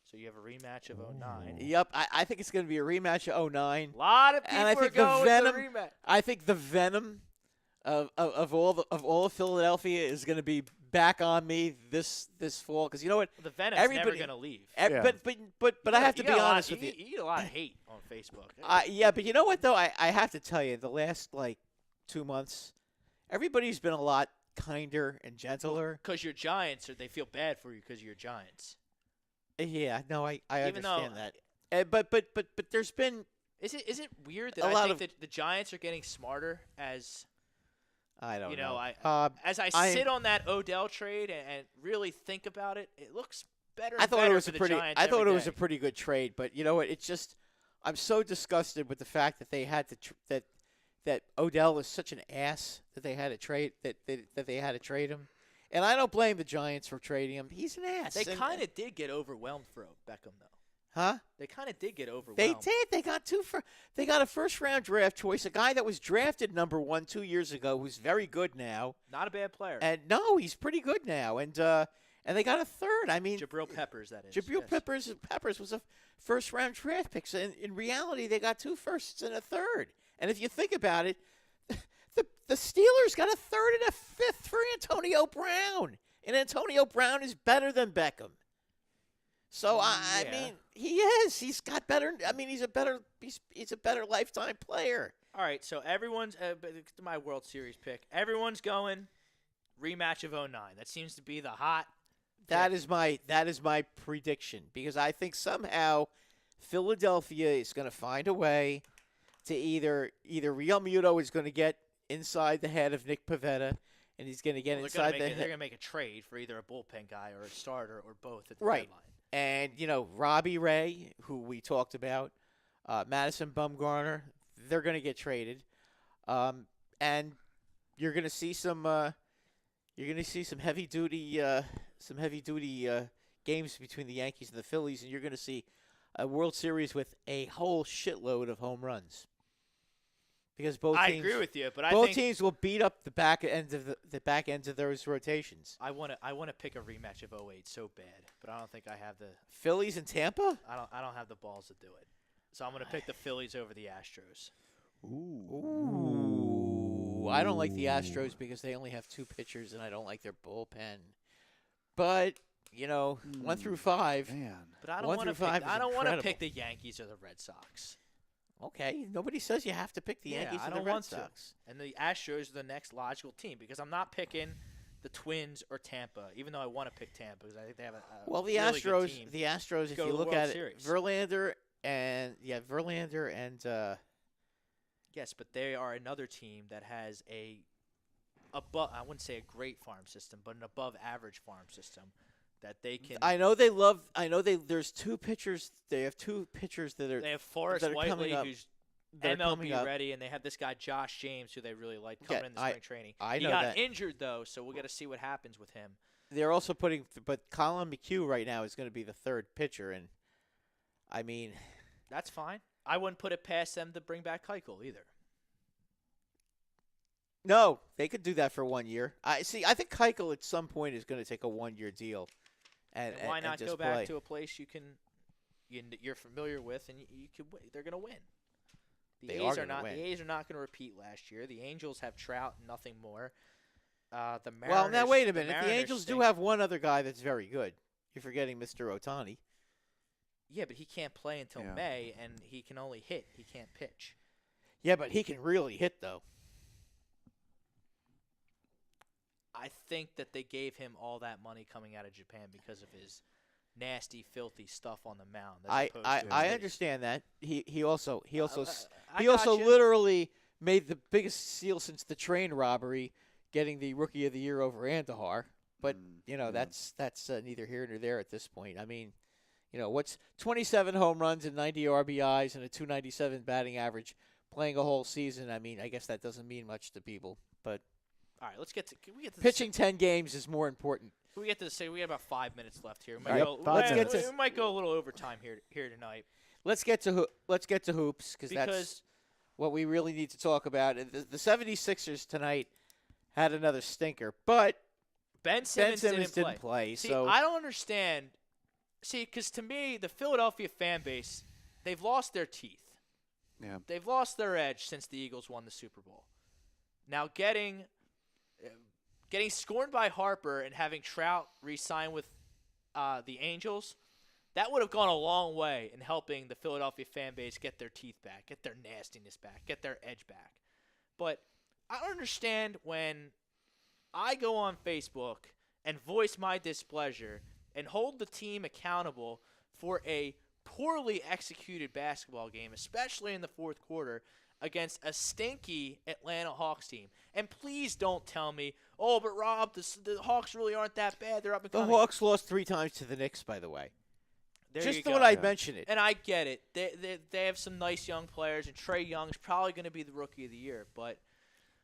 So you have a rematch of 09. Yep, I think it's going to be a rematch of 09. A lot of people And I think are going the with venom. the rematch. I think the venom of all of Philadelphia is going to be back on me this fall, because you know what? The Venom's never going to leave. Yeah. But I have to be honest with you. You get a lot of hate on Facebook. Yeah, but you know what though? I have to tell you, the last 2 months, everybody's been a lot kinder and gentler. Because you're Giants, or they feel bad for you because you're Giants. Yeah, no, I Even understand though- that. But there's been Is it weird that A I lot think of- that the Giants are getting smarter as I don't you know? know. As I I'm- sit on that Odell trade and really think about it, it looks better. I And thought better it was for a the pretty. Giants I thought every it was day. a pretty good trade, but you know what? It's just I'm so disgusted with the fact that they had to that Odell was such an ass that they had to trade that they had to trade him, and I don't blame the Giants for trading him. He's an ass. They and- kind of did get overwhelmed for Beckham, though. huh? They kind of did get overwhelmed. They did. They got They got a first-round draft choice, a guy that was drafted number 1 2 years ago, who's very good now. Not a bad player. And no, he's pretty good now. And they got a third. I mean, Jabril Peppers, that is. Jabril yes. Peppers was a first-round draft pick. So in reality, they got 2 firsts and a third. And if you think about it, the Steelers got a third and a fifth for Antonio Brown, and Antonio Brown is better than Beckham. So I Yeah. mean, he is. He's got better. I mean, he's a better lifetime player. All right, so everyone's my World Series pick. Everyone's going rematch of 09. That seems to be the hot. That is my prediction, because I think somehow Philadelphia is going to find a way to either Real Muto is going to get inside the head of Nick Pivetta, and he's going to get inside the They're head. going to make a trade for either a bullpen guy or a starter or both at the Right. deadline. And, Robbie Ray, who we talked about, Madison Bumgarner, they're going to get traded. And you're going to see some heavy duty games between the Yankees and the Phillies, and you're going to see a World Series with a whole shitload of home runs. Because both I teams, agree with you, but I both think teams will beat up the back end of the back ends of those rotations. I want to pick a rematch of 08 so bad, but I don't think I have the Phillies and Tampa? I don't have the balls to do it. So I'm going to pick the Phillies over the Astros. Ooh. I don't like the Astros because they only have 2 pitchers, and I don't like their bullpen. But 1 through 5. Man. But I don't 1 want to through 5 is I don't want to incredible. pick the Yankees or the Red Sox. Okay, nobody says you have to pick the Yeah, Yankees I or don't the Red want to. Sox. And the Astros are the next logical team because I'm not picking the Twins or Tampa, even though I want to pick Tampa because I think they have a Well, the really good Astros, team. if Go you to the look World at Series. it, Verlander and Yes, but they are another team that has I wouldn't say a great farm system, but an above average farm system that they can. there's 2 pitchers. They have 2 pitchers that are They have Forrest that are coming Whiteley, up. who's that are coming MLB up. ready, and they have this guy Josh James, who they really like coming Yeah, in the spring training. I he know got that. injured though, so we got to see what happens with him. They're also but Colin McHugh right now is going to be the 3rd pitcher, and I mean, That's fine. I wouldn't put it past them to bring back Keuchel either. no, they could do that for 1 year. I think Keuchel at some point is going to take a 1-year deal, and And why not just go back play. to a place you're familiar with, and you could win. They're going to win. The They A's are are gonna not. win. The A's are not going to repeat last year. The Angels have Trout, nothing more. The Mariners. Well, now wait a minute. The Mariners Angels do stink. have one other guy that's very good. You're forgetting Mr. Otani. Yeah, but he can't play until Yeah. May, and he can only hit. He can't pitch. Yeah, but he can really hit though. I think that they gave him all that money coming out of Japan because of his nasty, filthy stuff on the mound. as opposed to I his- understand that. He also I he also gotcha. literally made the biggest steal since the train robbery, getting the Rookie of the Year over Andahar. But that's neither here nor there at this point. I mean, what's 27 home runs and 90 RBIs and a 297 batting average, playing a whole season. I mean, I guess that doesn't mean much to people. But All right, can we get to pitching 10 games is more important. Can we get to the say we have about 5 minutes left here. We All right, we might go a little overtime here tonight Let's get to hoops because that's because what we really need to talk about. And the 76ers tonight had another stinker, but Ben Simmons, Simmons didn't play. play. See, So I don't understand See, because to me, the Philadelphia fan base, they've lost their teeth. Yeah. They've lost their edge since the Eagles won the Super Bowl. Now, getting scorned by Harper and having Trout re-sign with the Angels, that would have gone a long way in helping the Philadelphia fan base get their teeth back, get their nastiness back, get their edge back. But I don't understand when I go on Facebook and voice my displeasure and hold the team accountable for a poorly executed basketball game, especially in the fourth quarter, against a stinky Atlanta Hawks team. And please don't tell me, oh, but Rob, the Hawks really aren't that bad. They're up and The coming. Hawks lost 3 times to the Knicks, by the way. There Just you thought go. I'd mention it. And I get it. They have some nice young players, and Trae Young's probably going to be the Rookie of the Year. But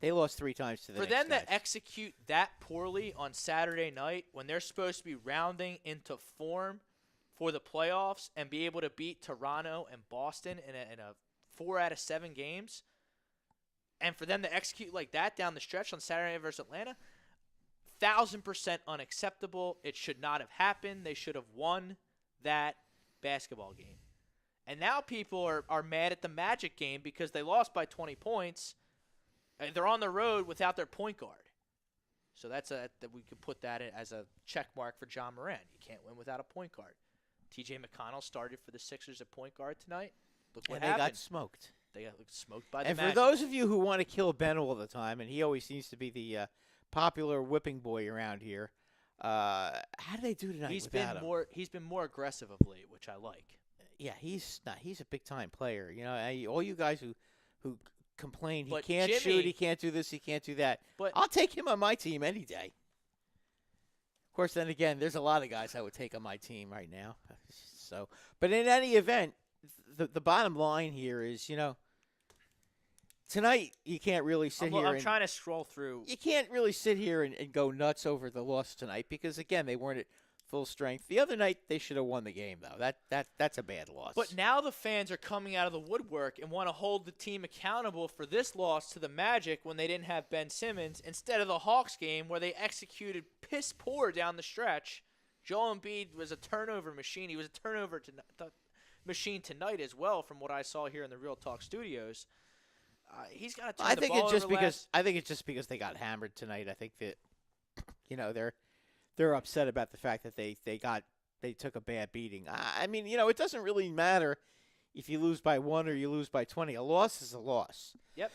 They lost 3 times to the for Knicks. them guys. to execute that poorly on Saturday night when they're supposed to be rounding into form for the playoffs and be able to beat Toronto and Boston in a 4 out of 7 games, and for them to execute like that down the stretch on Saturday night versus Atlanta, 1,000% unacceptable. It should not have happened. They should have won that basketball game. And now people are mad at the Magic game because they lost by 20 points. They're on the road without their point guard. So that we could put that as a check mark for John Moran. You can't win without a point guard. TJ McConnell started for the Sixers at point guard tonight. Look what and they happened. got smoked. They got smoked by the And for Magic. those of you who want to kill Ben all the time, and he always seems to be the popular whipping boy around here, how did they do tonight he's without him? He's been more aggressive of late, which I like. Yeah, he's a big time player. You know, all you guys who complain he But can't Jimmy- shoot, he can't do this, he can't do that. But I'll take him on my team any day. Of course, then again, there's a lot of guys I would take on my team right now. So, but in any event, the bottom line here is, you know, tonight you can't really sit I'm trying to scroll through. You can't really sit here and go nuts over the loss tonight because, again, they weren't at full strength. The other night they should have won the game, though. That's a bad loss. But now the fans are coming out of the woodwork and want to hold the team accountable for this loss to the Magic when they didn't have Ben Simmons instead of the Hawks game where they executed piss poor down the stretch. Joel Embiid was a turnover machine. He was a turnover machine tonight as well from what I saw here in the Real Talk studios. He's got to turn the ball over less. I think it's just because they got hammered tonight. I think that, you know, they're upset about the fact that they took a bad beating. I mean, you know, it doesn't really matter if you lose by 1 or you lose by 20. A loss is a loss. Yep.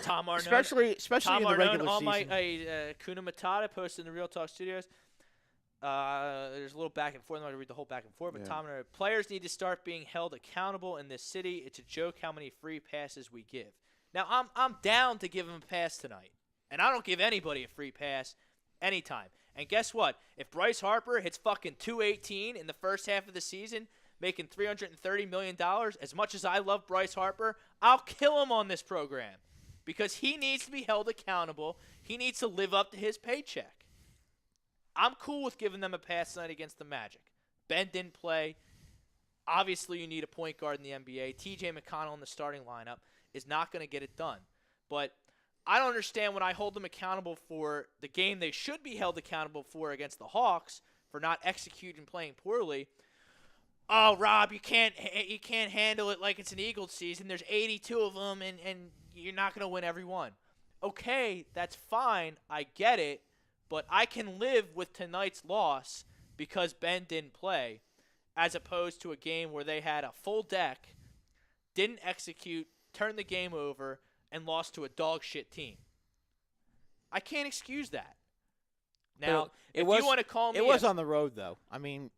Tom Arnone. Especially Tom in the Arnone regular on season. my Kuna Matata posted in the Real Talk studios. There's a little back and forth. I'm not going to read the whole back and forth. But Tom Arnone, players need to start being held accountable in this city. It's a joke how many free passes we give. Now, I'm down to give him a pass tonight. And I don't give anybody a free pass anytime. And guess what? If Bryce Harper hits fucking 218 in the first half of the season, making $330 million, as much as I love Bryce Harper, I'll kill him on this program. Because he needs to be held accountable. He needs to live up to his paycheck. I'm cool with giving them a pass tonight against the Magic. Ben didn't play. Obviously, you need a point guard in the NBA. TJ McConnell in the starting lineup is not going to get it done. But I don't understand when I hold them accountable for the game they should be held accountable for against the Hawks for not executing playing poorly. Oh, Rob, you can't handle it like it's an Eagles season. There's 82 of them, and you're not going to win every one. Okay, that's fine. I get it. But I can live with tonight's loss because Ben didn't play, as opposed to a game where they had a full deck, didn't execute, turned the game over, and lost to a dog shit team. I can't excuse that. Now, if you want to call me, it was on the road though. I mean,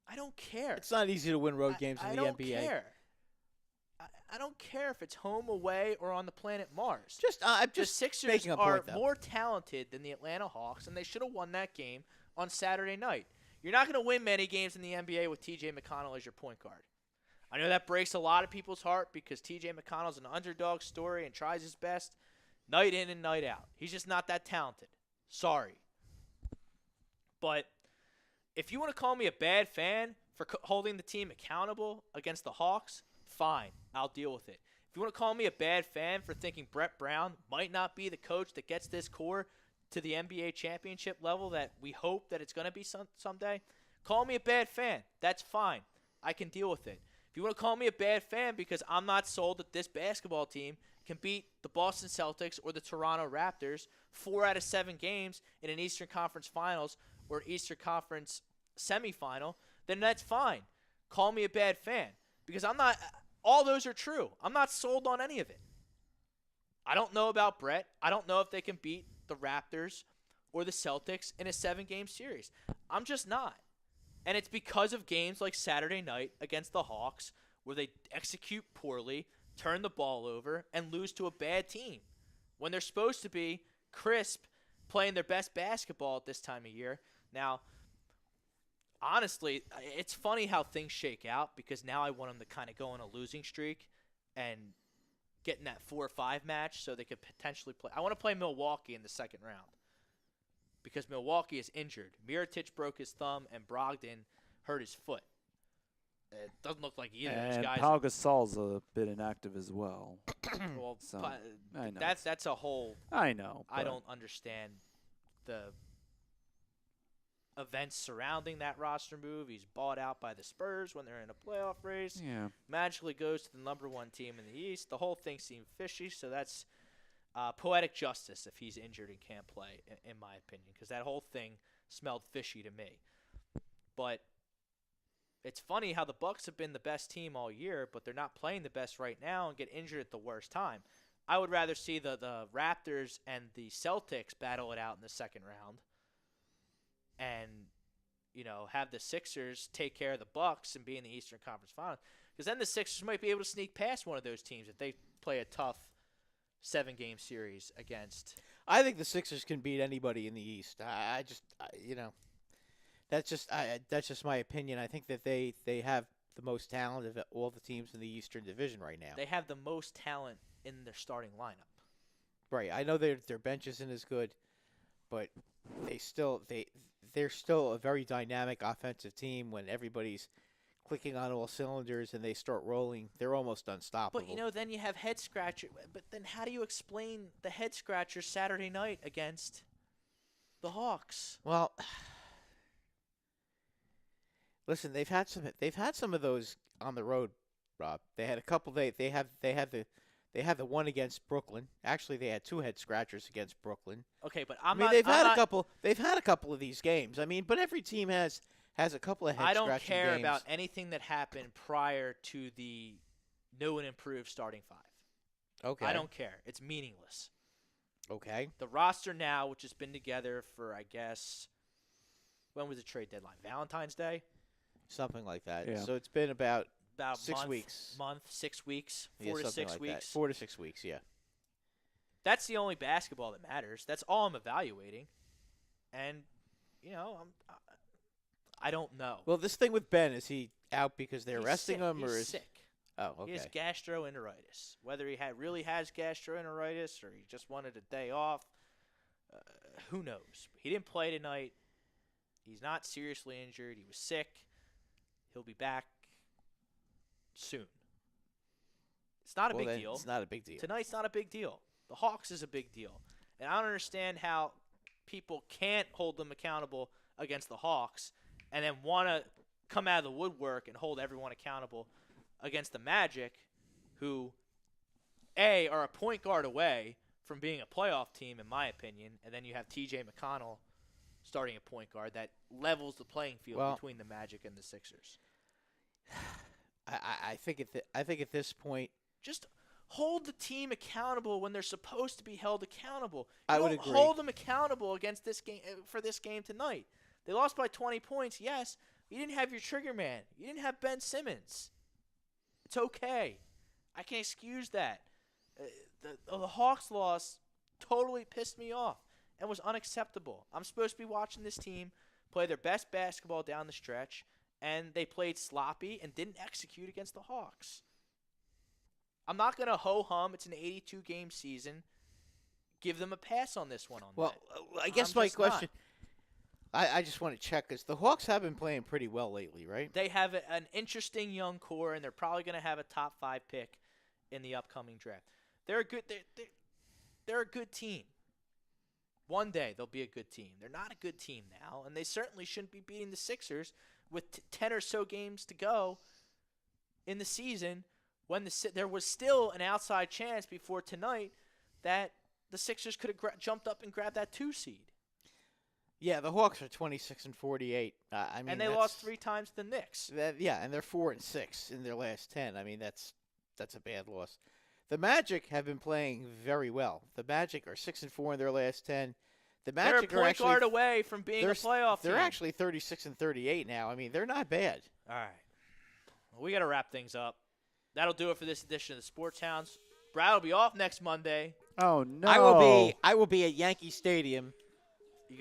I don't care. It's not easy to win road games in the NBA. I don't care. I don't care if it's home, away, or on the planet Mars. I'm The just Sixers making a are point, though. more talented than the Atlanta Hawks, and they should have won that game on Saturday night. You're not going to win many games in the NBA with T.J. McConnell as your point guard. I know that breaks a lot of people's heart because T.J. McConnell's an underdog story and tries his best night in and night out. He's just not that talented. Sorry. But if you want to call me a bad fan for holding the team accountable against the Hawks, fine. I'll deal with it. If you want to call me a bad fan for thinking Brett Brown might not be the coach that gets this core to the NBA championship level that we hope that it's going to be someday, Call me a bad fan. That's fine. I can deal with it. If you want to call me a bad fan because I'm not sold that this basketball team can beat the Boston Celtics or the Toronto Raptors 4 out of 7 games in an Eastern Conference Finals or an Eastern Conference semifinal, then that's fine. Call me a bad fan because I'm not – all those are true. I'm not sold on any of it. I don't know about Brett. I don't know if they can beat the Raptors or the Celtics in a 7-game series. I'm just not. And it's because of games like Saturday night against the Hawks where they execute poorly, turn the ball over, and lose to a bad team when they're supposed to be crisp, playing their best basketball at this time of year. Now, honestly, it's funny how things shake out because now I want them to kind of go on a losing streak and get in that 4 or 5 match so they could potentially play. I want to play Milwaukee in the second round because Milwaukee is injured. Mirotic broke his thumb and Brogdon hurt his foot. It doesn't look like either of those And guys. Pau Gasol's a bit inactive as well. Well, So, I know. that's a whole. I know. I but don't understand the events surrounding that roster move. He's bought out by the Spurs when they're in a playoff race. Yeah. Magically goes to the number 1 team in the East. The whole thing seemed fishy, so that's poetic justice if he's injured and can't play, in my opinion, because that whole thing smelled fishy to me. But it's funny how the Bucks have been the best team all year, but they're not playing the best right now and get injured at the worst time. I would rather see the Raptors and the Celtics battle it out in the second round and, have the Sixers take care of the Bucks and be in the Eastern Conference Finals. Because then the Sixers might be able to sneak past one of those teams if they play a tough 7-game series against. I think the Sixers can beat anybody in the East. That's just my opinion. I think that they have the most talent of all the teams in the Eastern Division right now. They have the most talent in their starting lineup. Right. I know their bench isn't as good, but they're still a very dynamic offensive team. When everybody's clicking on all cylinders and they start rolling, they're almost unstoppable. But then you have head scratcher. But then how do you explain the head scratcher Saturday night against the Hawks? Well, listen, they've had some of those on the road, Rob. They had a couple. They had the one against Brooklyn. Actually, they had 2 head scratchers against Brooklyn. Okay, but They've had a couple of these games. But every team has a couple of head scratching games. I don't care about anything that happened prior to the new and improved starting 5. Okay. I don't care. It's meaningless. Okay. The roster now, which has been together for, I guess, when was the trade deadline? Valentine's Day? Something like that. Yeah. So it's been about 6 weeks. 6 weeks, Yeah, 4 to something 6 like weeks. that. 4 to 6 weeks, yeah. That's the only basketball that matters. That's all I'm evaluating. And, I don't know. Well, this thing with Ben, is he out because they're He's resting sick. him, He's or is sick. Oh, okay. He has gastroenteritis. Whether he really has gastroenteritis or he just wanted a day off, who knows? He didn't play tonight. He's not seriously injured. He was sick. He'll be back soon. It's not a big deal. It's not a big deal. Tonight's not a big deal. The Hawks is a big deal. And I don't understand how people can't hold them accountable against the Hawks and then want to come out of the woodwork and hold everyone accountable against the Magic, who, A, are a point guard away from being a playoff team, in my opinion, and then you have T.J. McConnell starting a point guard that levels the playing field between the Magic and the Sixers. I think at this point, Just hold the team accountable when they're supposed to be held accountable. I would don't agree. Hold them accountable against this game for this game tonight. They lost by 20 points, yes. You didn't have your trigger man. You didn't have Ben Simmons. It's okay. I can excuse that. The Hawks loss totally pissed me off and was unacceptable. I'm supposed to be watching this team play their best basketball down the stretch, and they played sloppy and didn't execute against the Hawks. I'm not going to ho-hum. It's an 82-game season. Give them a pass on this one. I guess my question, I just want to check, because the Hawks have been playing pretty well lately, right? They have an interesting young core, and they're probably going to have a top 5 pick in the upcoming draft. They're a good. They're a good team. One day they'll be a good team. They're not a good team now, and they certainly shouldn't be beating the Sixers with 10 or so games to go in the season when there was still an outside chance before tonight that the Sixers could have jumped up and grabbed that 2 seed. Yeah, the Hawks are 26-48. And they lost 3 times to the Knicks. And they're 4-6 in their last 10. I mean, that's a bad loss. The Magic have been playing very well. The Magic are 6-4 in their last 10. The Magic they're a point guard away from being a playoff team. They're actually 36-38 now. I mean, they're not bad. All right. Well, we got to wrap things up. That'll do it for this edition of the Sports Hounds. Brad will be off next Monday. Oh no! I will be at Yankee Stadium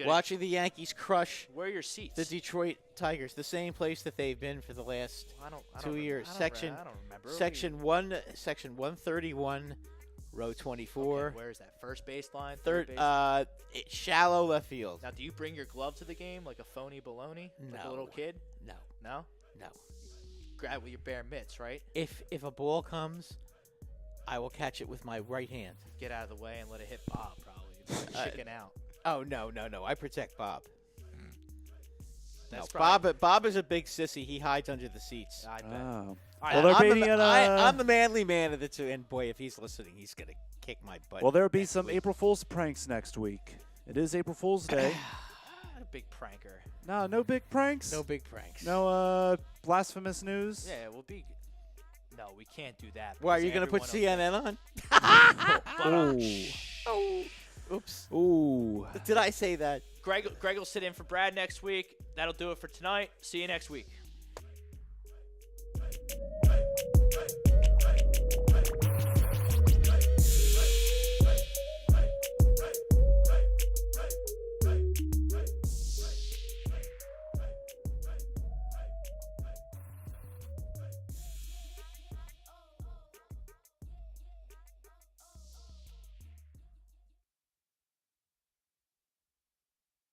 watching the Yankees crush Where are your seats? the Detroit Tigers, the same place that they've been for the last I don't 2 years. I don't remember. Section 131, row 24. Okay, where is that? First baseline? Third, base? shallow left field. Now, do you bring your glove to the game like a phony baloney? Like a little kid? No. No? No. Grab with your bare mitts, right? If a ball comes, I will catch it with my right hand. Get out of the way and let it hit Bob, probably. Chicken out. Oh, no. I protect Bob. That's No, probably- Bob is a big sissy. He hides under the seats. I bet. Oh. All right, Well, there I'm, be I'm the manly man of the two. And, boy, if he's listening, he's going to kick my butt. Well, there'll be next some week. April Fool's pranks next week. It is April Fool's Day. a big pranker. No big pranks. No big pranks. No blasphemous news. Yeah, we'll be. No, we can't do that. Why, are because you going to put everyone CNN on? Oh. Oops. Ooh. Did I say that? Greg will sit in for Brad next week. That'll do it for tonight. See you next week.